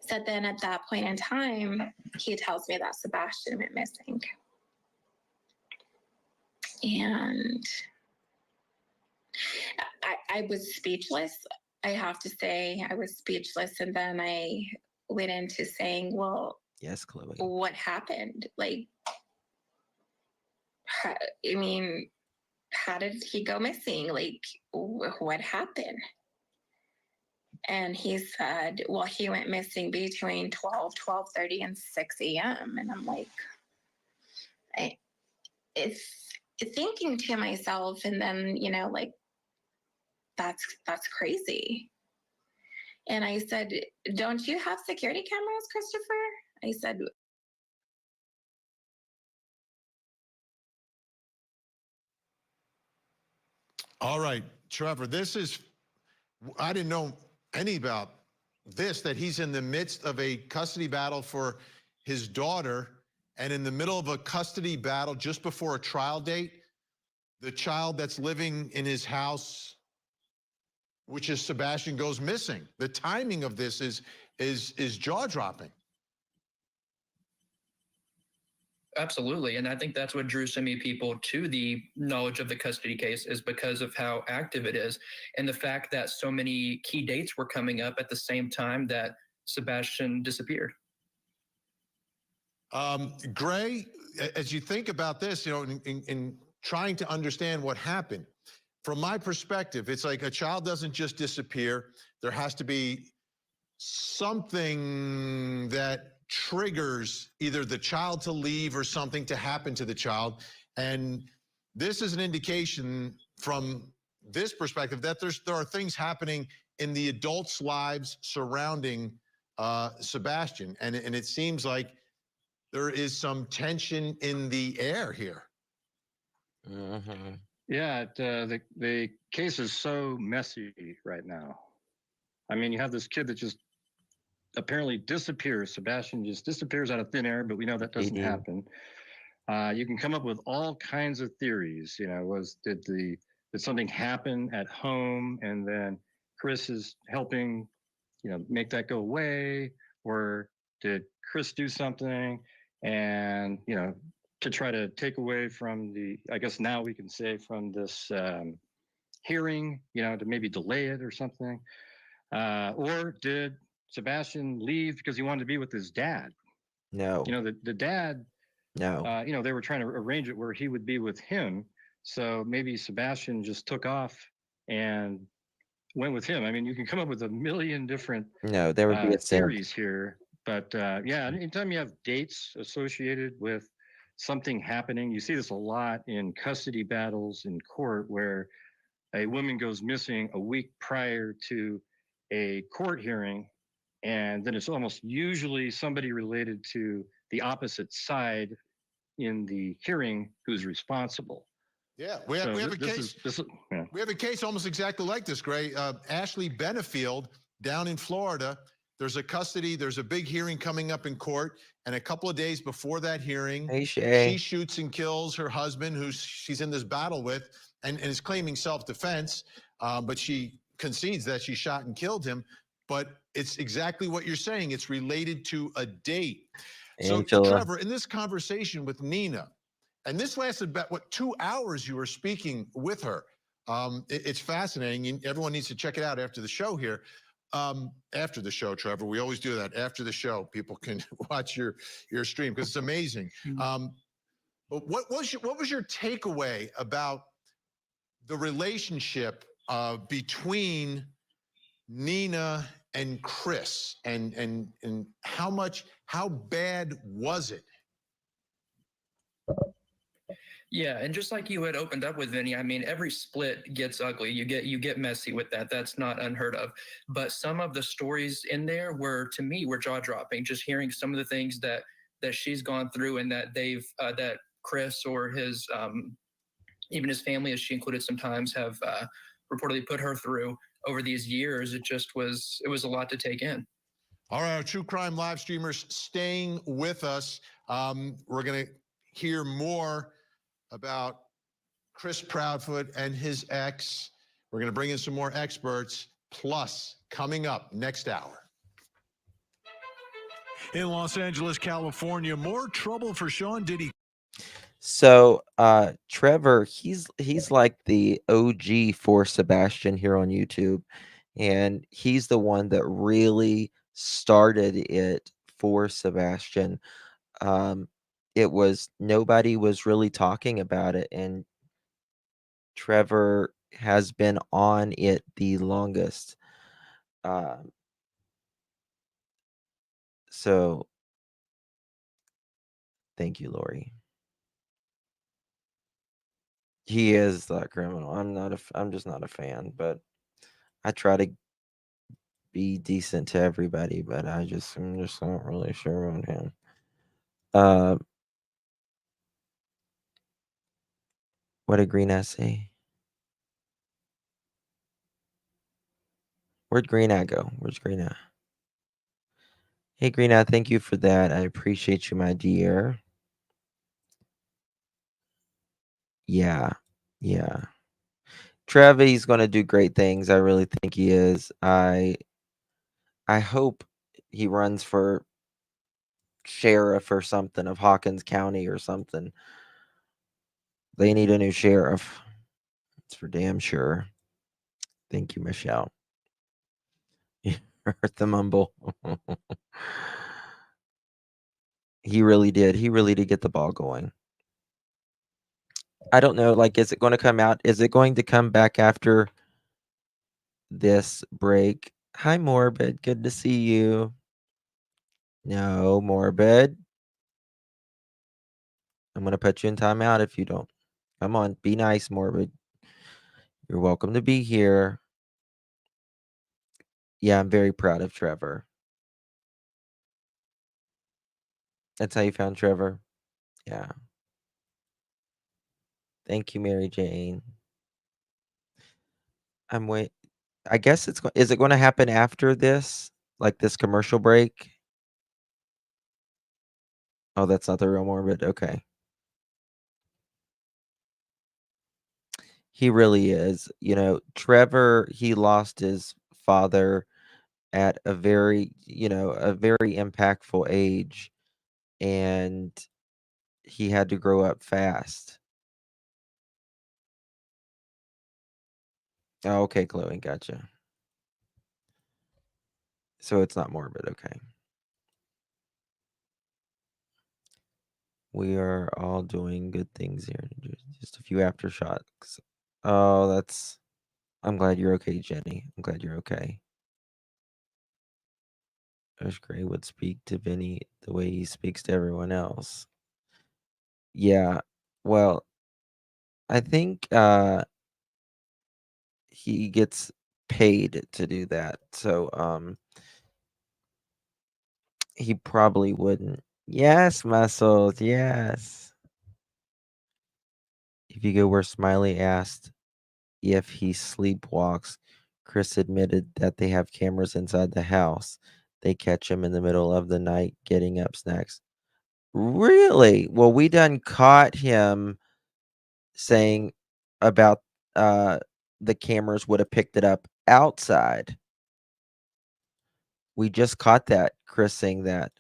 S17: So then at that point in time, he tells me that Sebastian went missing. And I was speechless. I have to say, I was speechless. And then I went into saying, well,
S2: yes, Chloe,
S17: what happened? Like, how did he go missing? Like, what happened? And he said, well, he went missing between 12:30 and 6 a.m. And I'm like, it's thinking to myself, and then, that's crazy. And I said, don't you have security cameras, Christopher? I said,
S3: all right, Trevor, I didn't know any about this, that he's in the midst of a custody battle for his daughter, and in the middle of a custody battle just before a trial date, the child that's living in his house, which is Sebastian, goes missing. The timing of this is jaw-dropping.
S16: Absolutely. And I think that's what drew so many people to the knowledge of the custody case, is because of how active it is and the fact that so many key dates were coming up at the same time that Sebastian disappeared.
S3: Gray, as you think about this, in trying to understand what happened, from my perspective, it's like a child doesn't just disappear. There has to be something that triggers either the child to leave or something to happen to the child. And this is an indication from this perspective that there are things happening in the adults' lives surrounding Sebastian. And it seems like there is some tension in the air here.
S15: Yeah, the case is so messy right now. I mean, you have this kid that just apparently disappears. Sebastian just disappears out of thin air, but we know that doesn't happen. You can come up with all kinds of theories. Did something happen at home and then Chris is helping, make that go away, or did Chris do something and to try to take away from I guess now we can say from this hearing, to maybe delay it or something, or did Sebastian leave because he wanted to be with his dad?
S2: No.
S15: The dad.
S2: No.
S15: They were trying to arrange it where he would be with him. So maybe Sebastian just took off and went with him. I mean, you can come up with a million different
S2: No, there would be a
S15: theories here. But yeah, anytime you have dates associated with something happening, you see this a lot in custody battles in court where a woman goes missing a week prior to a court hearing, and then it's almost usually somebody related to the opposite side in the hearing who's responsible.
S3: Yeah, we have a case. We have a case almost exactly like this, Gray. Ashley Benefield down in Florida. There's a big hearing coming up in court, and a couple of days before that hearing, she shoots and kills her husband, who she's in this battle with, and is claiming self-defense, but she concedes that she shot and killed him. But it's exactly what you're saying. It's related to a date. So, Trevor, in this conversation with Nina, and this lasted about, 2 hours you were speaking with her. It's fascinating. Everyone needs to check it out after the show here. After the show, Trevor, we always do that. After the show, people can watch your stream because it's amazing. But what was your takeaway about the relationship between Nina and Chris, and how bad was it?
S16: Yeah, and just like you had opened up with, Vinny, I mean, every split gets ugly. You get messy with that. That's not unheard of. But some of the stories in there were jaw dropping. Just hearing some of the things that she's gone through, and that that Chris or his even his family, as she included sometimes, have reportedly put her through over these years. It was a lot to take in.
S3: All right, our true crime live streamers staying with us. We're going to hear more about Chris Proudfoot and his ex. We're going to bring in some more experts, plus coming up next hour. In Los Angeles, California, more trouble for Sean Diddy.
S2: So Trevor, he's like the OG for Sebastian here on YouTube, and he's the one that really started it for Sebastian. Nobody was really talking about it, and Trevor has been on it the longest. So thank you, Lori. He is that criminal. I'm just not a fan, but I try to be decent to everybody, but I'm just not really sure on him. What did Green Ass say? Where'd Green Ass go? Where's Green Ass? Hey, Green Ass, thank you for that. I appreciate you, my dear. Yeah. Trevor's going to do great things. I really think he is. I hope he runs for sheriff or something of Hawkins County or something. They need a new sheriff. It's for damn sure. Thank you, Michelle. You heard the mumble. He really did. He really did get the ball going. I don't know. Like, is it going to come out? Is it going to come back after this break? Hi, Morbid. Good to see you. No, Morbid. I'm going to put you in timeout if you don't. Come on. Be nice, Morbid. You're welcome to be here. Yeah, I'm very proud of Trevor. That's how you found Trevor? Yeah. Thank you, Mary Jane. I'm wait. I guess is it going to happen after this? Like this commercial break? Oh, that's not the real Morbid. Okay. He really is. You know, Trevor, he lost his father at a very impactful age, and he had to grow up fast. Oh, okay, Chloe, gotcha. So it's not Morbid, okay. We are all doing good things here. Just a few aftershocks. Oh, I'm glad you're okay, Jenny. I'm glad you're okay. Wish Gray would speak to Vinny the way he speaks to everyone else. Yeah, well, I think he gets paid to do that. So he probably wouldn't. Yes, Muscles, yes. If you go where Smiley asked if he sleepwalks, Chris admitted that they have cameras inside the house. They catch him in the middle of the night getting up snacks. Really? Well, we done caught him saying about the cameras would have picked it up outside. We just caught that, Chris saying that.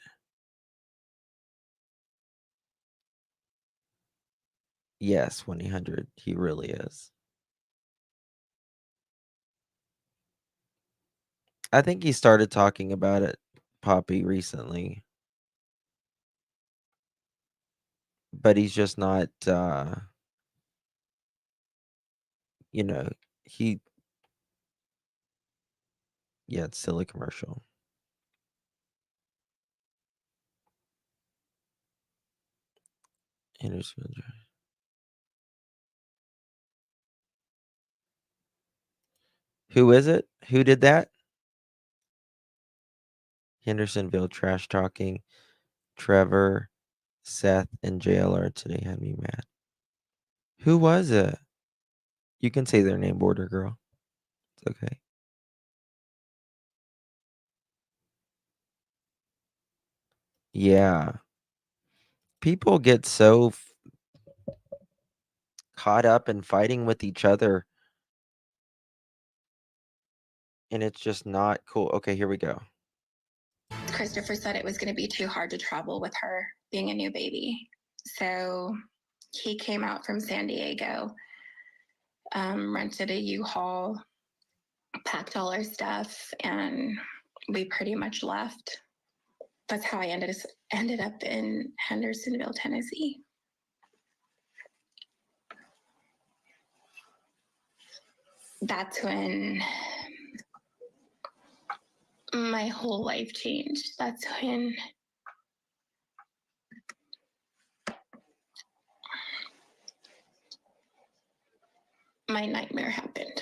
S2: Yes, 100. He really is. I think he started talking about it, Poppy, recently. But he's just not he it's silly commercial. Hendersonville. Who is it? Who did that? Hendersonville trash talking. Trevor, Seth, and JLR today had me mad. Who was it? You can say their name, Border Girl. It's okay. Yeah. People get so caught up in fighting with each other, and it's just not cool. Okay, here we go.
S17: Christopher said it was going to be too hard to travel with her being a new baby. So he came out from San Diego, rented a U-Haul, packed all our stuff, and we pretty much left. That's how I ended up in Hendersonville, Tennessee. That's when my whole life changed. That's when my nightmare happened.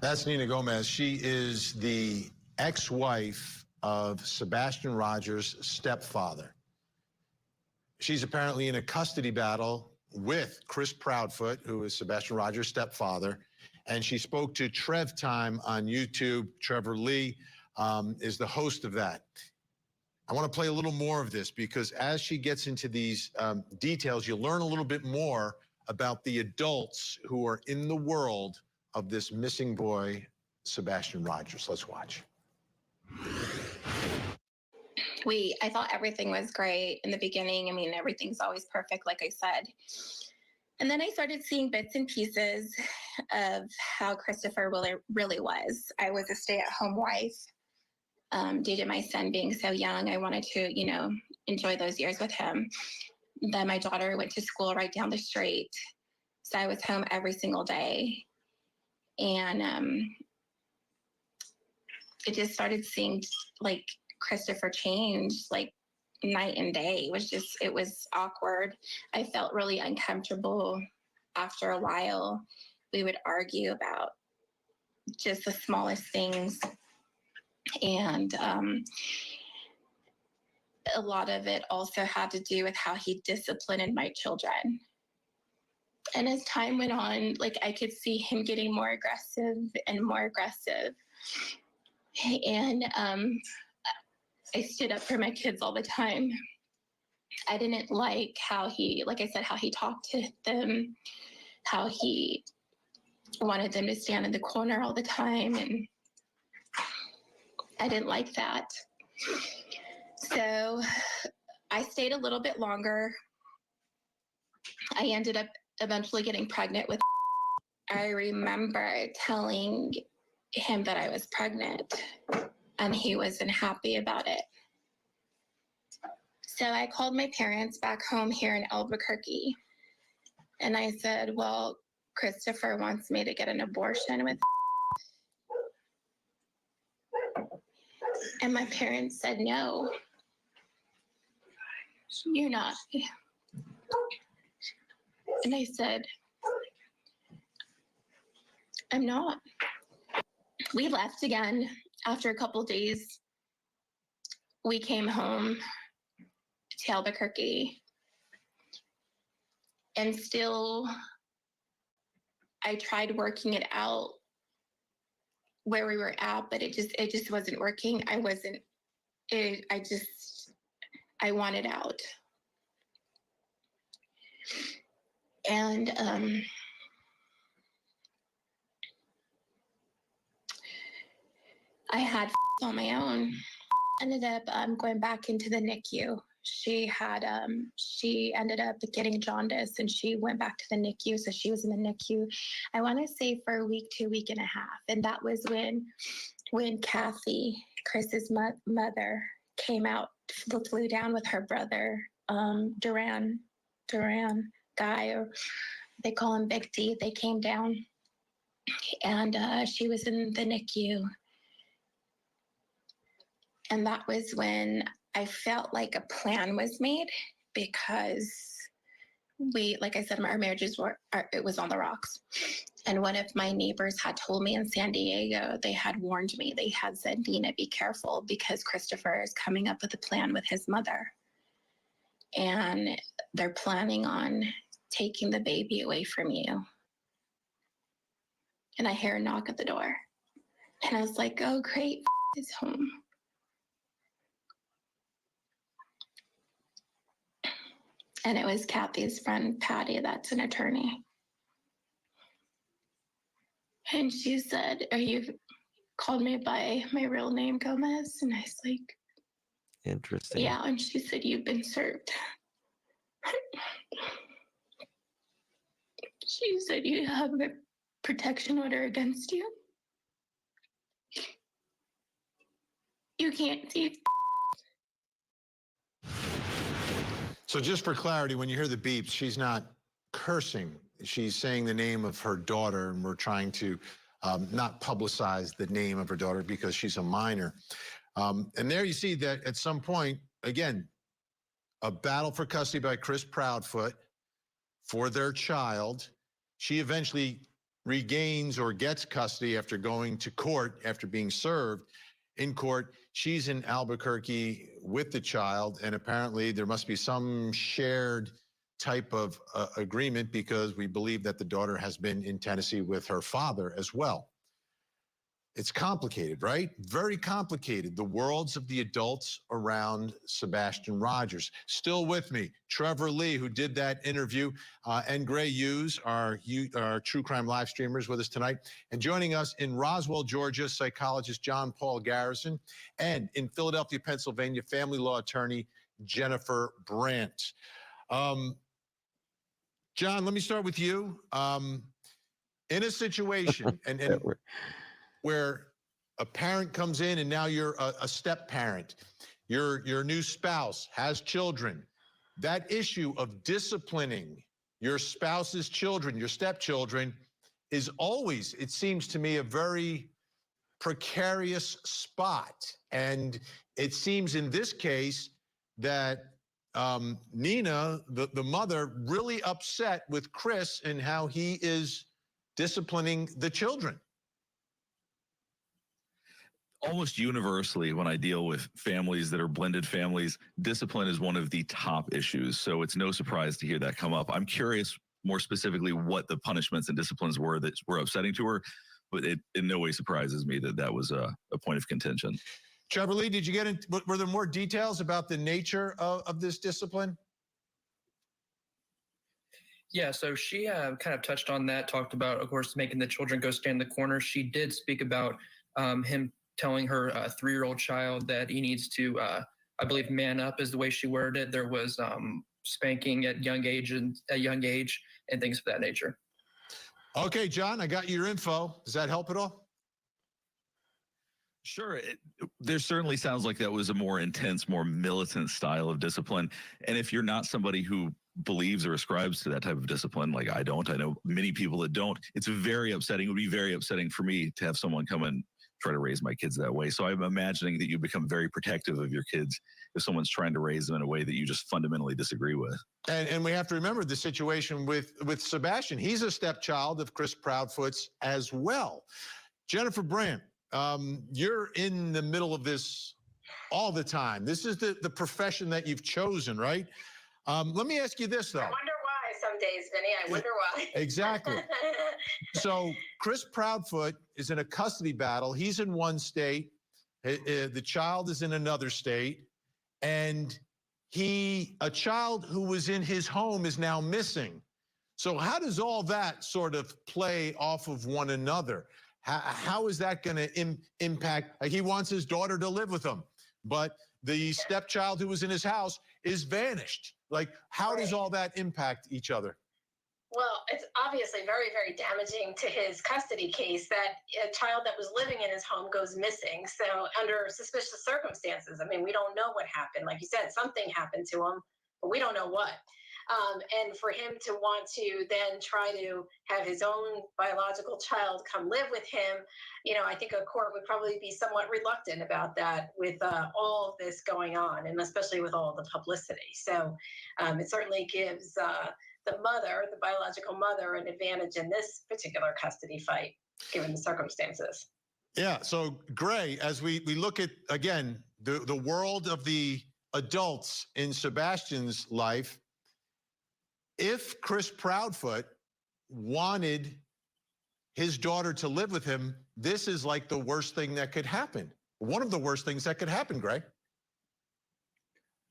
S3: That's Nina Gomez. She is the ex-wife of Sebastian Rogers' stepfather. She's apparently in a custody battle with Chris Proudfoot, who is Sebastian Rogers' stepfather. And she spoke to Trev Time on YouTube. Trevor Lee is the host of that. I want to play a little more of this because as she gets into these details, you learn a little bit more about the adults who are in the world of this missing boy, Sebastian Rogers. Let's watch.
S17: I thought everything was great in the beginning. I mean, everything's always perfect, like I said. And then I started seeing bits and pieces of how Christopher really was. I was a stay-at-home wife. Due to my son being so young, I wanted to, enjoy those years with him. Then my daughter went to school right down the street. So I was home every single day. And it just started seeing like Christopher change like night and day. It was awkward. I felt really uncomfortable after a while. We would argue about just the smallest things. And a lot of it also had to do with how he disciplined my children. And as time went on, like I could see him getting more aggressive and more aggressive. And I stood up for my kids all the time. I didn't like how he, like I said, how he talked to them, how he wanted them to stand in the corner all the time. And I didn't like that. So I stayed a little bit longer. I ended up eventually getting pregnant with. I remember telling him that I was pregnant, and he wasn't happy about it. So I called my parents back home here in Albuquerque, and I said, well, Christopher wants me to get an abortion with. And my parents said, no, you're not. And I said, I'm not. We left again after a couple days. We came home to Albuquerque. And still, I tried working it out where we were at, but it just wasn't working. I wanted out. And I had on my own. Ended up going back into the NICU. She ended up getting jaundice, and she went back to the NICU. So she was in the NICU, I want to say for a week to a week and a half. And that was when Kathy, Chris's mother, came out, flew down with her brother, Duran guy, or they call him Big D. They came down, and she was in the NICU. And that was when I felt like a plan was made, because like I said, our marriages it was on the rocks. And one of my neighbors had told me in San Diego, they had warned me. They had said, Nina, be careful, because Christopher is coming up with a plan with his mother. And they're planning on taking the baby away from you. And I hear a knock at the door. And I was like, oh, great, is home. And it was Kathy's friend, Patty, that's an attorney. And she said, called me by my real name, Gomez. And I was like,
S2: Interesting.
S17: yeah. And she said, you've been served. She said, you have a protection order against you. You can't see.
S3: So just for clarity, when you hear the beeps, she's not cursing. She's saying the name of her daughter, and we're trying to not publicize the name of her daughter because she's a minor. And there you see that at some point, again, a battle for custody by Chris Proudfoot for their child. She eventually regains or gets custody after going to court, after being served in court. She's in Albuquerque with the child, and apparently there must be some shared type of agreement, because we believe that the daughter has been in Tennessee with her father as well. It's complicated, right? Very complicated. The worlds of the adults around Sebastian Rogers. Still with me, Trevor Lee, who did that interview, and Gray Hughes, our true crime live streamers with us tonight. And joining us in Roswell, Georgia, psychologist John Paul Garrison, and in Philadelphia, Pennsylvania, family law attorney Jennifer Brandt. John, let me start with you. In a situation, and where a parent comes in and now you're a step parent, your new spouse has children, that issue of disciplining your spouse's children, your stepchildren, is always, it seems to me, a very precarious spot. And it seems in this case that Nina, the mother, really upset with Chris and how he is disciplining the children.
S18: Almost universally, when I deal with families that are blended families, discipline is one of the top issues. So it's no surprise to hear that come up. I'm curious more specifically what the punishments and disciplines were that were upsetting to her, but it in no way surprises me that that was a point of contention.
S3: Trevor Lee, did you get in? Were there more details about the nature of this discipline?
S16: Yeah, so she kind of touched on that, talked about, of course, making the children go stand in the corner. She did speak about him telling her 3-year-old child that he needs to, I believe, man up is the way she worded it. There was spanking at young age and things of that nature.
S3: Okay, John, I got your info. Does that help at all?
S18: Sure. There certainly sounds like that was a more intense, more militant style of discipline. And if you're not somebody who believes or ascribes to that type of discipline, like I don't, I know many people that don't, it's very upsetting. It would be very upsetting for me to have someone come and try to raise my kids that way. So I'm imagining that you become very protective of your kids if someone's trying to raise them in a way that you just fundamentally disagree with.
S3: And we have to remember the situation with Sebastian. He's a stepchild of Chris Proudfoot's as well. Jennifer Brandt, you're in the middle of this all the time. This is the profession that you've chosen, right? Let me ask you this, though.
S19: I wonder why some days, Vinny. I wonder why.
S3: Exactly. So Chris Proudfoot is in a custody battle. He's in one state. The child is in another state. And a child who was in his home is now missing. So how does all that sort of play off of one another? How is that going to impact? He wants his daughter to live with him, but the stepchild who was in his house is vanished. Like, how does all that impact each other?
S19: Well, it's obviously very, very damaging to his custody case that a child that was living in his home goes missing. So under suspicious circumstances, I mean, we don't know what happened. Like you said, something happened to him, but we don't know what. And for him to want to then try to have his own biological child come live with him, you know, I think a court would probably be somewhat reluctant about that with all of this going on, and especially with all the publicity. So it certainly gives the mother, the biological mother, an advantage in this particular custody fight, given the circumstances.
S3: Yeah. So, Gray, as we look at, again, the world of the adults in Sebastian's life, if Chris Proudfoot wanted his daughter to live with him, this is like the worst thing that could happen. One of the worst things that could happen, Gray.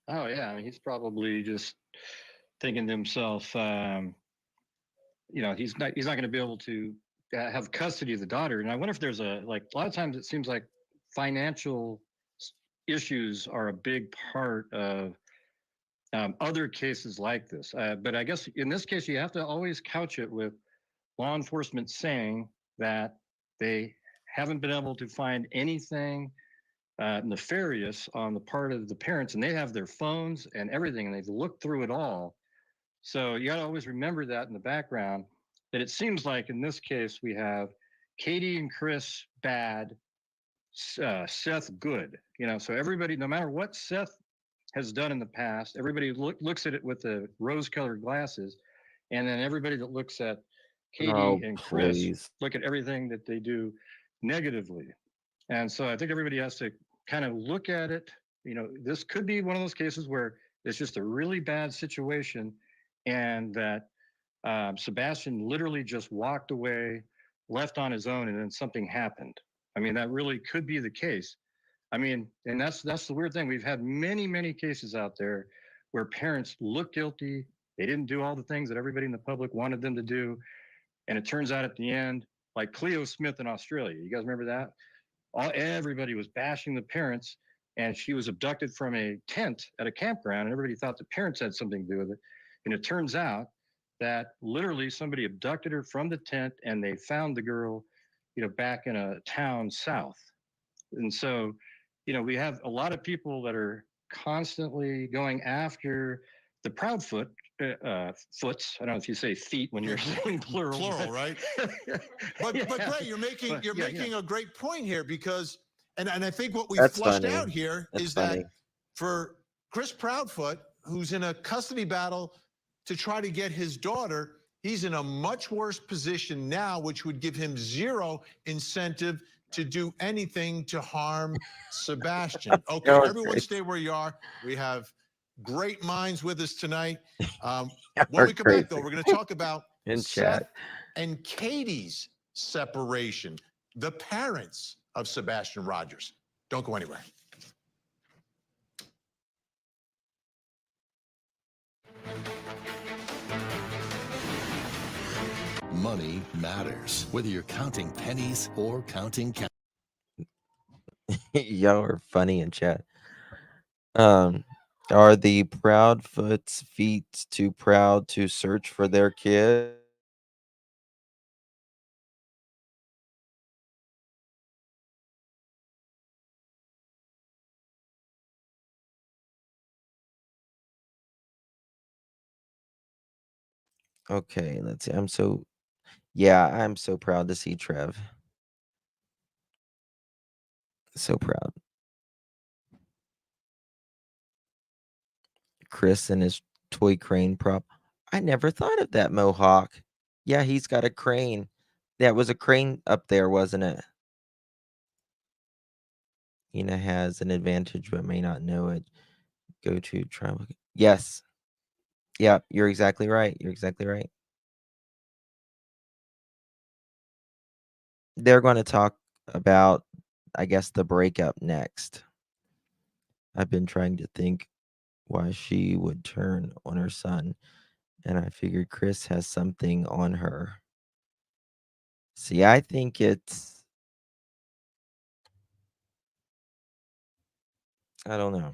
S15: Oh, yeah. I mean, he's probably just thinking to himself, you know, he's not going to be able to have custody of the daughter. And I wonder if there's a lot of times it seems like financial issues are a big part of other cases like this. But I guess in this case, you have to always couch it with law enforcement saying that they haven't been able to find anything nefarious on the part of the parents, and they have their phones and everything, and they've looked through it all. So you got to always remember that in the background, that it seems like in this case we have Katie and Chris bad, Seth good. You know, so everybody, no matter what Seth has done in the past, everybody looks at it with the rose-colored glasses, and then everybody that looks at Katie and Chris look at everything that they do negatively. And so I think everybody has to kind of look at it. You know, this could be one of those cases where it's just a really bad situation, and that Sebastian literally just walked away, left on his own, and then something happened. I mean, that really could be the case. I mean, and that's the weird thing. We've had many cases out there where parents look guilty. They didn't do all the things that everybody in the public wanted them to do. And it turns out at the end, like Cleo Smith in Australia, you guys remember that? Everybody was bashing the parents, and she was abducted from a tent at a campground, and everybody thought the parents had something to do with it. And it turns out that literally somebody abducted her from the tent, and they found the girl, back in a town south. And so, we have a lot of people that are constantly going after the Proudfoot foots. I don't know if you say feet when you're saying plural.
S3: Plural, right? But Gray, you're making a great point here, because and I think what we've
S2: That's
S3: flushed
S2: funny.
S3: out here
S2: That's
S3: is
S2: funny.
S3: that for Chris Proudfoot, who's in a custody battle to try to get his daughter, he's in a much worse position now, which would give him zero incentive to do anything to harm Sebastian. Okay,
S2: You're
S3: everyone
S2: crazy.
S3: stay where you are. We have great minds with us tonight. When
S2: You're
S3: we come back, though,
S2: crazy.
S3: we're going to talk about
S2: In
S3: Seth
S2: chat.
S3: and Katie's separation, the parents of Sebastian Rogers. Don't go anywhere.
S20: Money matters, whether you're counting pennies or counting
S2: Y'all are funny in chat. Are the Proudfoot's feet too proud to search for their kid? Okay, let's see. I'm so proud to see Trev. So proud. Chris and his toy crane prop. I never thought of that mohawk. Yeah, he's got a crane. That was a crane up there, wasn't it? Ina has an advantage but may not know it. Go to tribal. Yes. Yeah, you're exactly right. You're exactly right. They're going to talk about, I guess, the breakup next. I've been trying to think why she would turn on her son, and I figured Chris has something on her. See, I think I don't know.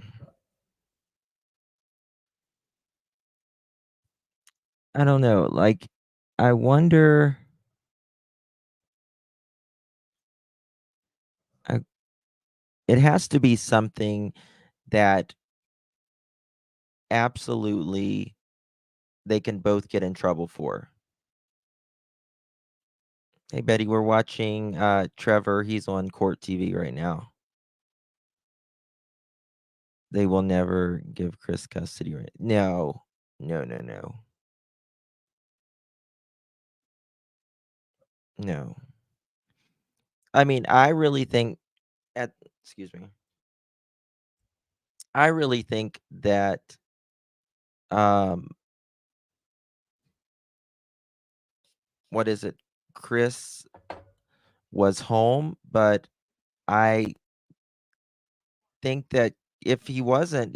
S2: I don't know. Like, I wonder. It has to be something that absolutely they can both get in trouble for. Hey, Betty, we're watching Trevor. He's on court TV right now. They will never give Chris custody, right? No. No. No. I mean, I really think excuse me. I really think that what is it? Chris was home, but I think that if he wasn't,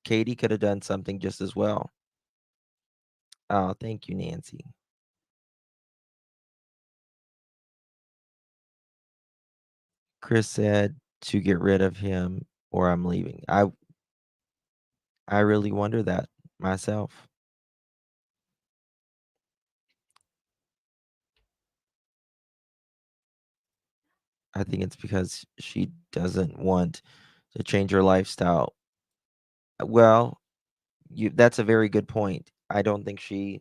S2: Katie could have done something just as well. Oh, thank you, Nancy. Chris said to get rid of him or I'm leaving. I really wonder that myself. I think it's because she doesn't want to change her lifestyle. Well, that's a very good point. I don't think she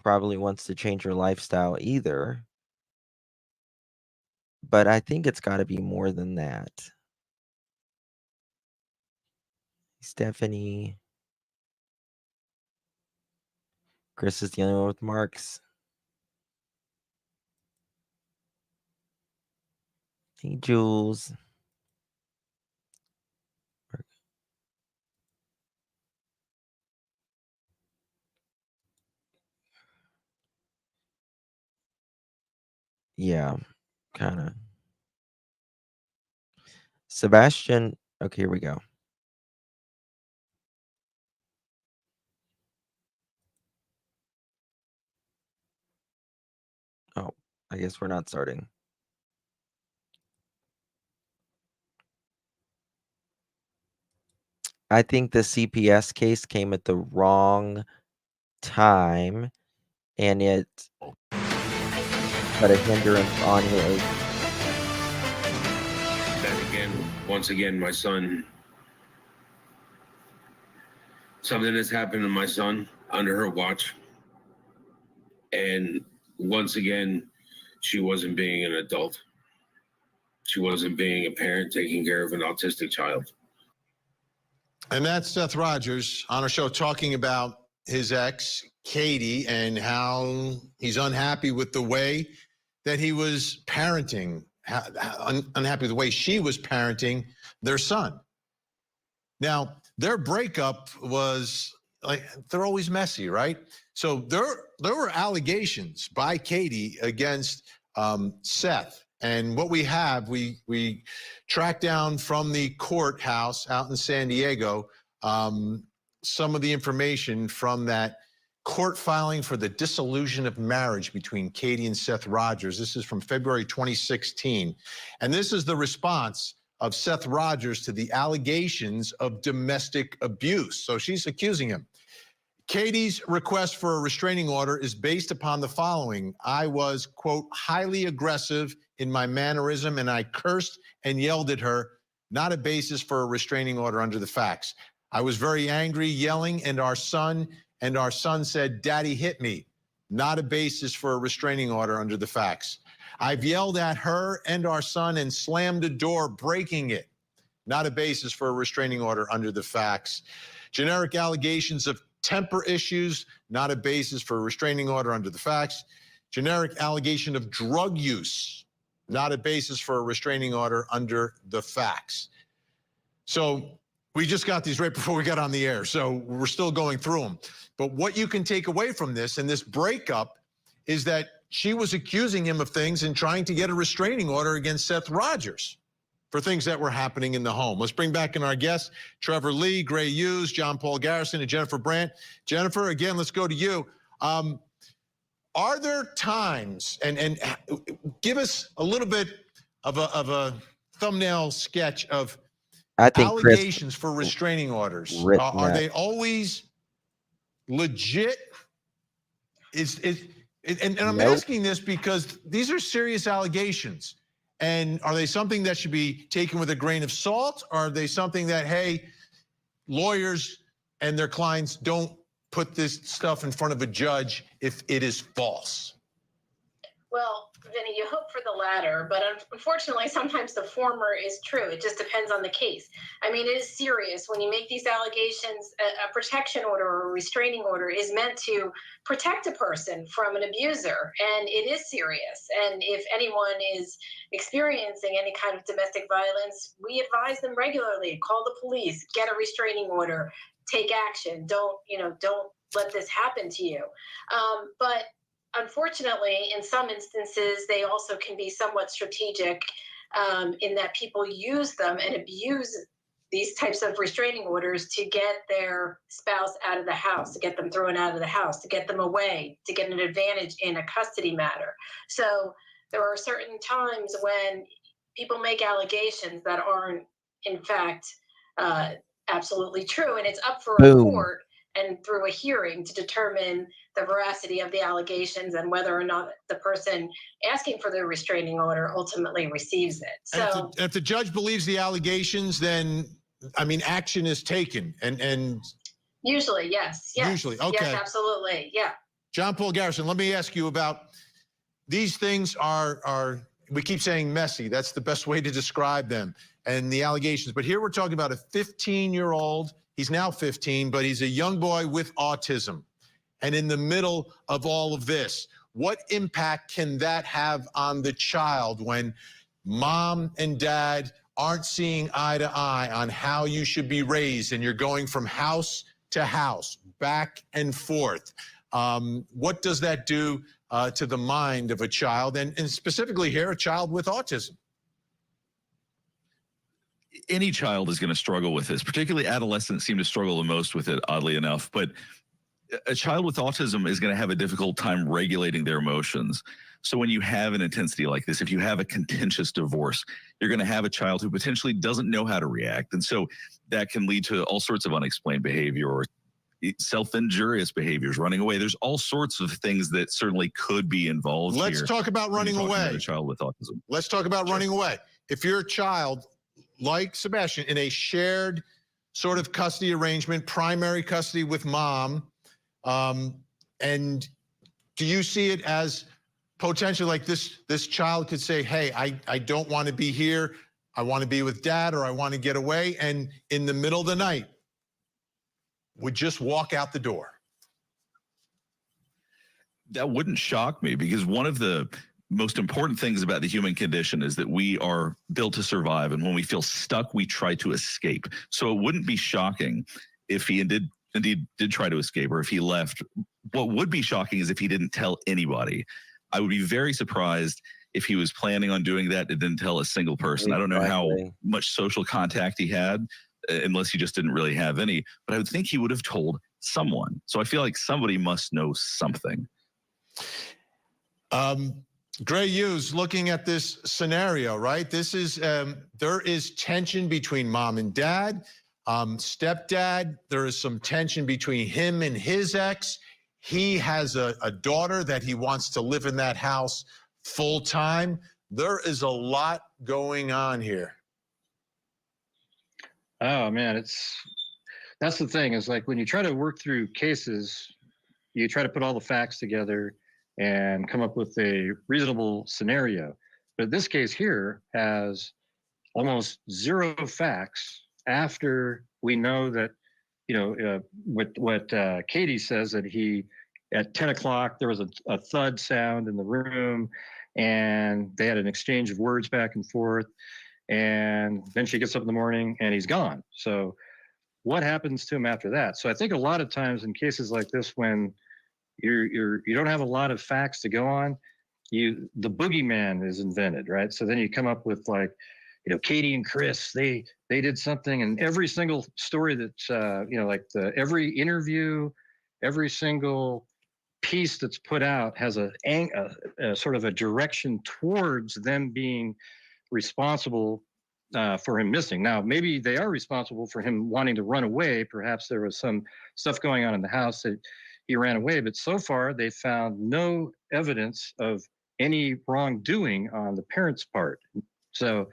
S2: probably wants to change her lifestyle either. But I think it's got to be more than that. Stephanie. Chris is the only one with marks. Hey, Jules. Yeah. kind of. Sebastian. Okay, here we go. Oh, I guess we're not starting. I think the CPS case came at the wrong time, and it put a hindrance on his.
S14: Then again, once again, my son, something has happened to my son under her watch. And once again, she wasn't being an adult. She wasn't being a parent taking care of an autistic child.
S3: And that's Seth Rogers on our show talking about his ex, Katie, and how he's unhappy with the way that he was parenting, unhappy with the way she was parenting their son. Now, their breakup was like, they're always messy, right? So there were allegations by Katie against Seth. And what we have, we tracked down from the courthouse out in San Diego some of the information from that court filing for the dissolution of marriage between Katie and Seth Rogers. This is from February 2016. And this is the response of Seth Rogers to the allegations of domestic abuse. So she's accusing him. Katie's request for a restraining order is based upon the following. I was, quote, highly aggressive in my mannerism, and I cursed and yelled at her, not a basis for a restraining order under the facts. I was very angry, yelling, and our son said, Daddy hit me, not a basis for a restraining order under the facts. I've yelled at her and our son and slammed a door, breaking it, not a basis for a restraining order under the facts. Generic allegations of temper issues, not a basis for a restraining order under the facts. Generic allegation of drug use, not a basis for a restraining order under the facts. So we just got these right before we got on the air, so we're still going through them. But what you can take away from this and this breakup is that she was accusing him of things and trying to get a restraining order against Seth Rogers for things that were happening in the home. Let's bring back in our guests, Trevor Lee, Gray Hughes, John Paul Garrison, and Jennifer Brandt. Jennifer, again, let's go to you. Are there times, and give us a little bit of a thumbnail sketch of allegations for restraining orders? Are they always legit? And I'm asking this because these are serious allegations. And are they something that should be taken with a grain of salt? Or are they something that, hey, lawyers and their clients don't put this stuff in front of a judge if it is false?
S19: Well, Vinny, you hope for the latter, but unfortunately, sometimes the former is true. It just depends on the case. I mean, it is serious when you make these allegations. A protection order or a restraining order is meant to protect a person from an abuser, and it is serious. And if anyone is experiencing any kind of domestic violence, we advise them regularly, call the police, get a restraining order, take action. Don't let this happen to you. But unfortunately, in some instances, they also can be somewhat strategic in that people use them and abuse these types of restraining orders to get their spouse out of the house, to get them thrown out of the house, to get them away, to get an advantage in a custody matter. So there are certain times when people make allegations that aren't, in fact, absolutely true, and it's up for a court and through a hearing to determine the veracity of the allegations and whether or not the person asking for the restraining order ultimately receives it. So
S3: if the judge believes the allegations, then, I mean, action is taken. And
S19: usually, yes.
S3: Usually, okay.
S19: Yes, absolutely, yeah.
S3: John Paul Garrison, let me ask you about these things are we keep saying messy. That's the best way to describe them and the allegations. But here we're talking about a 15-year-old. He's now 15, but he's a young boy with autism. And in the middle of all of this, what impact can that have on the child when mom and dad aren't seeing eye to eye on how you should be raised and you're going from house to house, back and forth? What does that do to the mind of a child, and specifically here, a child with autism?
S18: Any child is going to struggle with this, particularly adolescents seem to struggle the most with it, oddly enough. But a child with autism is going to have a difficult time regulating their emotions. So when you have an intensity like this, if you have a contentious divorce, you're going to have a child who potentially doesn't know how to react. And so that can lead to all sorts of unexplained behavior or self-injurious behaviors, running away. There's all sorts of things that certainly could be involved.
S3: Let's talk about running away.
S18: A child with autism.
S3: Let's talk about running away. If you're a child like Sebastian in a shared sort of custody arrangement, primary custody with mom, and do you see it as potentially like this child could say, hey, I don't want to be here. I want to be with dad, or I want to get away. And in the middle of the night, would just walk out the door?
S18: That wouldn't shock me, because one of the most important things about the human condition is that we are built to survive. And when we feel stuck, we try to escape. So it wouldn't be shocking if he indeed did try to escape, or if he left. What would be shocking is if he didn't tell anybody. I would be very surprised if he was planning on doing that and didn't tell a single person. I don't know how much social contact he had, unless he just didn't really have any, but I would think he would have told someone. So I feel like somebody must know something.
S3: Gray Hughes, looking at this scenario, right? This is, there is tension between mom and dad, stepdad. There is some tension between him and his ex. He has a daughter that he wants to live in that house full time. There is a lot going on here.
S15: Oh man, that's the thing, is like when you try to work through cases, you try to put all the facts together and come up with a reasonable scenario. But this case here has almost zero facts after we know that, what Katie says, that he, at 10 o'clock, there was a thud sound in the room and they had an exchange of words back and forth. And then she gets up in the morning and he's gone. So what happens to him after that? So I think a lot of times in cases like this, when you don't have a lot of facts to go on, the boogeyman is invented, right? So then you come up with like, Katie and Chris, they did something, and every single story that, every interview, every single piece that's put out has a sort of a direction towards them being responsible for him missing. Now, maybe they are responsible for him wanting to run away. Perhaps there was some stuff going on in the house that he ran away, but so far they found no evidence of any wrongdoing on the parents' part. So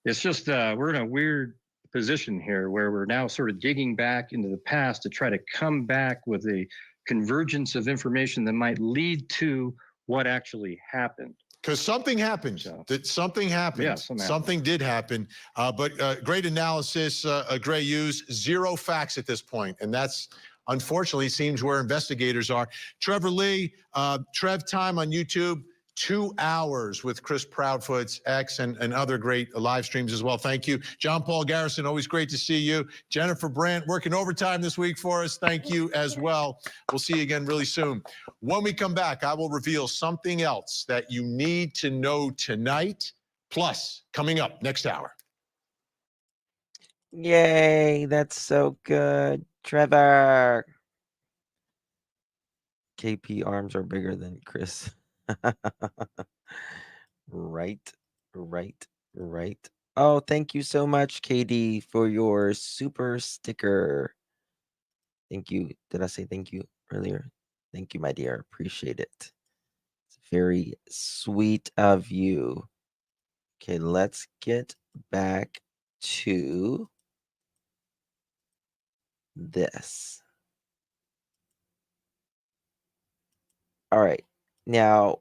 S15: it's just, we're in a weird position here where we're now sort of digging back into the past to try to come back with a convergence of information that might lead to what actually happened.
S3: Because something happened. Something happened.
S15: Yeah,
S3: something did happen. But great analysis, Gray Hughes. Zero facts at this point, and that's unfortunately seems where investigators are. Trevor Lee, Trev Time on YouTube. 2 hours with Chris Proudfoot's ex and other great live streams as well. Thank you. John Paul Garrison, always great to see you. Jennifer Brandt working overtime this week for us. Thank you as well. We'll see you again really soon. When we come back, I will reveal something else that you need to know tonight. Plus, coming up next hour.
S2: Yay, that's so good. Trevor. KP arms are bigger than Chris. Right. Oh, thank you so much, KD, for your super sticker. Thank you. Did I say thank you earlier? Thank you, my dear. Appreciate it. It's very sweet of you. Okay, let's get back to this. All right. Now,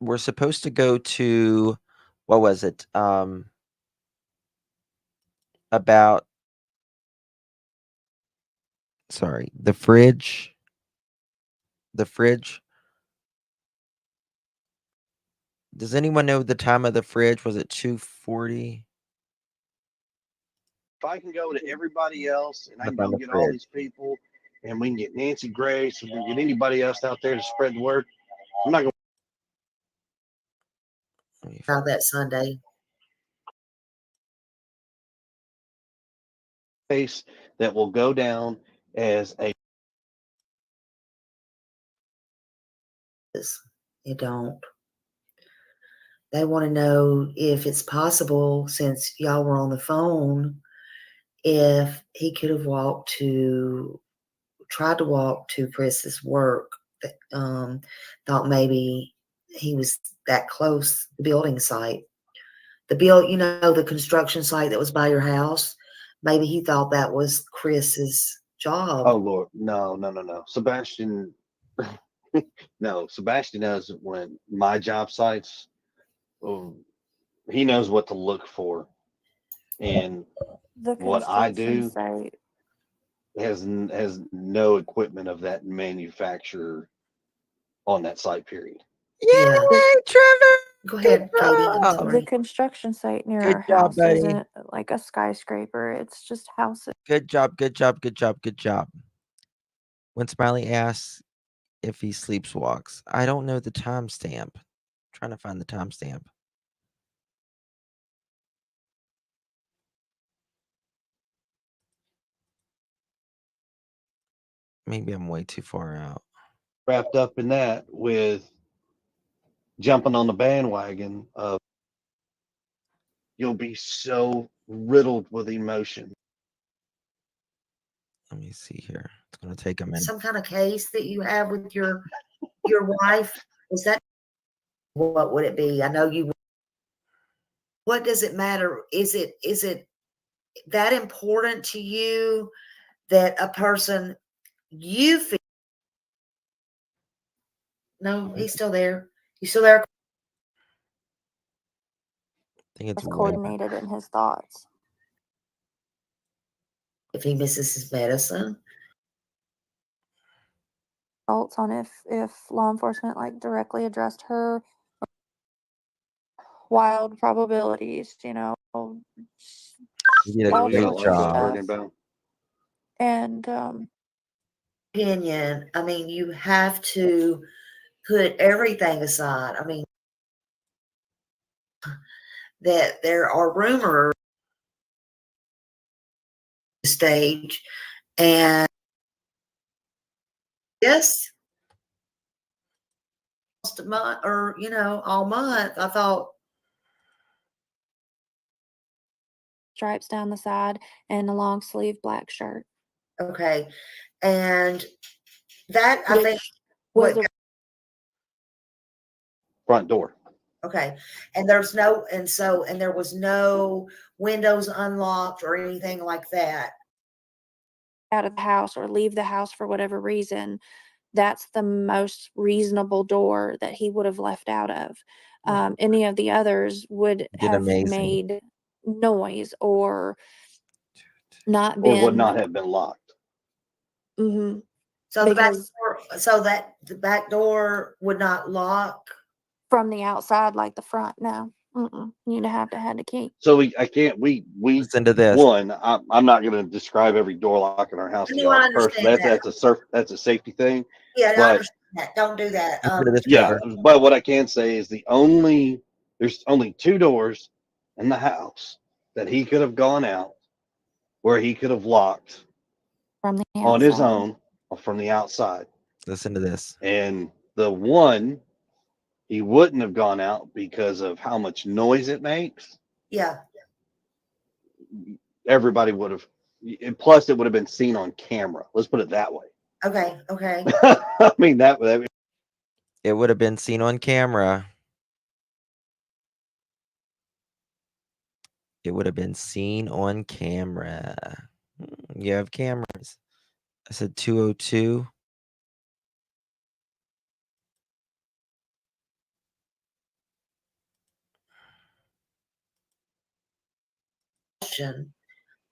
S2: we're supposed to go to, what was it? About, sorry, the fridge. The fridge. Does anyone know the time of the fridge? Was it 2:40?
S12: If I can go to everybody else and I can
S2: Up on
S12: go
S2: the
S12: get all
S2: fridge.
S12: these people and we can get Nancy Grace, and we can get anybody else out there to spread the word. I'm not going
S11: About that Sunday.
S12: case that will go down as a.
S11: You don't. They want to know if it's possible, since y'all were on the phone, if he could have tried to walk to Chris's work. Thought maybe he was that close, the building site. The construction site that was by your house. Maybe he thought that was Chris's job.
S12: Oh Lord, no. Sebastian, no. Sebastian knows when my job sites. He knows what to look for, and
S10: The
S12: what I
S10: construction
S12: do
S10: site.
S12: has no equipment of that manufacturer on that site. Period.
S11: Yeah.
S2: Trevor.
S11: Go ahead, Katie. I'm
S10: The
S11: sorry.
S10: construction site near
S2: Good
S10: our
S2: job,
S10: house
S2: buddy.
S10: isn't like a skyscraper. It's just houses.
S2: Good job. When Smiley asks if he sleepwalks, I don't know the timestamp. Trying to find the timestamp. Maybe I'm way too far out.
S12: Wrapped up in that with jumping on the bandwagon of you'll be so riddled with emotion.
S2: Let me see here. It's going to take a minute.
S11: Some kind of case that you have with your wife. Is that, what would it be? I know you. What does it matter? Is it that important to you that a person you feel? No, he's still there. You still there?
S2: I think it's
S10: It's coordinated in his thoughts.
S11: If he misses his medicine.
S10: Results on if law enforcement directly addressed her. Wild probabilities,
S2: You did a
S10: all
S2: great
S10: sorts of
S2: job.
S10: stuff. And
S11: Opinion. I mean, you have to put everything aside. I mean, that there are rumors stage, and yes, almost a month, or all month. I thought
S10: stripes down the side and a long sleeve black shirt.
S11: Okay, and that I think
S10: was
S11: what.
S12: Front door.
S11: Okay, and there was no windows unlocked or anything like that.
S10: Out of the house or leave the house for whatever reason, that's the most reasonable door that he would have left out of. Any of the others would have made noise or not been.
S12: Or would not have been locked.
S10: Mm-hmm.
S11: So the back door would not lock
S10: from the outside like the front. No, you'd have to have the key.
S12: So we
S2: listen to this.
S12: One, I'm not going to describe every door lock in our house.
S11: No, I understand
S12: That's a safety thing.
S11: Yeah,
S12: but,
S11: I understand that. Don't do that.
S12: Yeah, but what I can say is there's only two doors in the house that he could have gone out where he could have locked
S10: from the outside.
S12: On his own or from the outside.
S2: Listen to this.
S12: And the one he wouldn't have gone out because of how much noise it makes.
S11: Yeah.
S12: Everybody would have, plus it would have been seen on camera. Let's put it that way.
S11: Okay.
S12: I mean,
S2: it would have been seen on camera. It would have been seen on camera. You have cameras. I said 202.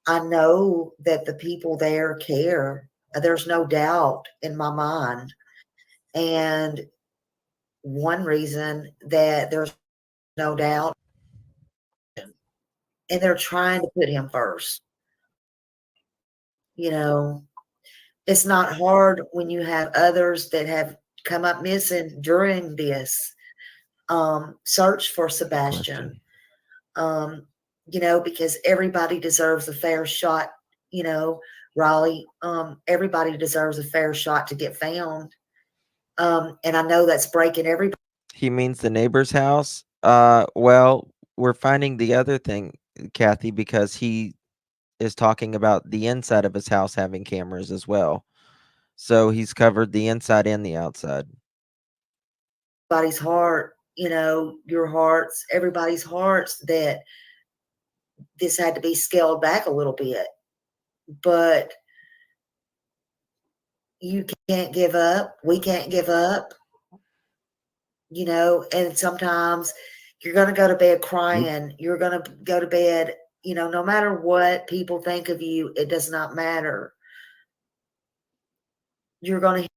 S11: I know that the people there care. There's no doubt in my mind. And one reason that there's no doubt, and they're trying to put him first. it's not hard when you have others that have come up missing during this search for Sebastian. You know, because everybody deserves a fair shot, you know, Raleigh. Everybody deserves a fair shot to get found. And I know that's breaking everybody.
S2: He means the neighbor's house. Well, we're finding the other thing, Kathy, because he is talking about the inside of his house having cameras as well. So he's covered the inside and the outside.
S11: Everybody's heart, you know, your hearts, everybody's hearts that this had to be scaled back a little bit. But you can't give up. We can't give up. You know, and sometimes you're going to go to bed crying. You're going to go to bed, you know, no matter what people think of you, it does not matter. You're going to.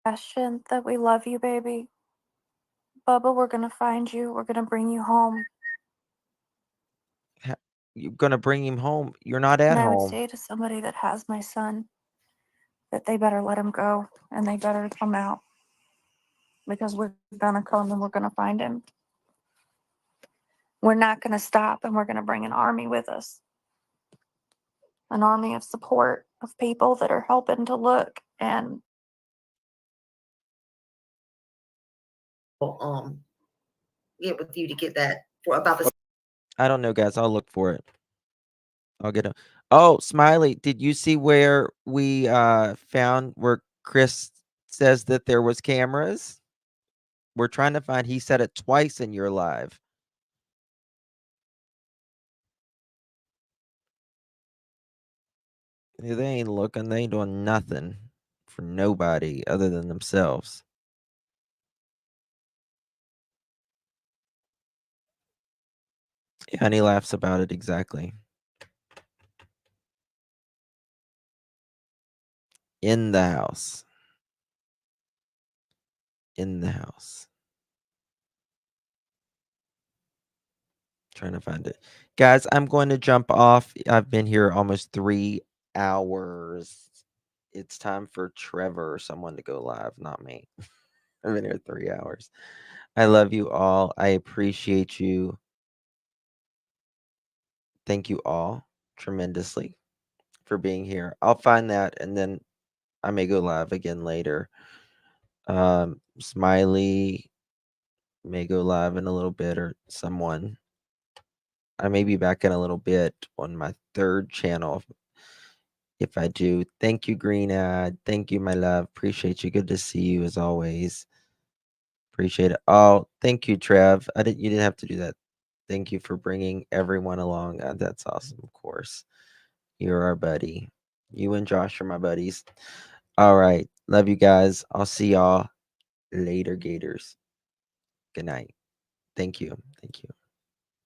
S10: Sebastian, that we love you, baby. Bubba, we're gonna find you. We're gonna bring you home.
S2: You're gonna bring him home. You're not at
S10: And I would
S2: home.
S10: say to somebody that has my son that they better let him go and they better come out because we're gonna come and we're gonna find him. We're not gonna stop and we're gonna bring an army with us. An army of support of people that are helping to look and
S11: get with you to get that for about the.
S2: I don't know, guys. I'll look for it. I'll get him. Oh, Smiley, did you see where we found where Chris says that there was cameras? We're trying to find. He said it twice in your live. Yeah, they ain't looking. They ain't doing nothing for nobody other than themselves. Yeah, and he laughs about it exactly. In the house. In the house. Trying to find it. Guys, I'm going to jump off. I've been here almost 3 hours. It's time for Trevor or someone to go live, not me. I've been here 3 hours. I love you all. I appreciate you. Thank you all tremendously for being here. I'll find that and then I may go live again later. Smiley may go live in a little bit or someone. I may be back in a little bit on my third channel. If I do, thank you, Green Ad. Thank you, my love. Appreciate you. Good to see you as always. Appreciate it. Oh, thank you, Trev. You didn't have to do that. Thank you for bringing everyone along. That's awesome, of course. You're our buddy. You and Josh are my buddies. All right. Love you guys. I'll see y'all later, Gators. Good night. Thank you. Thank you.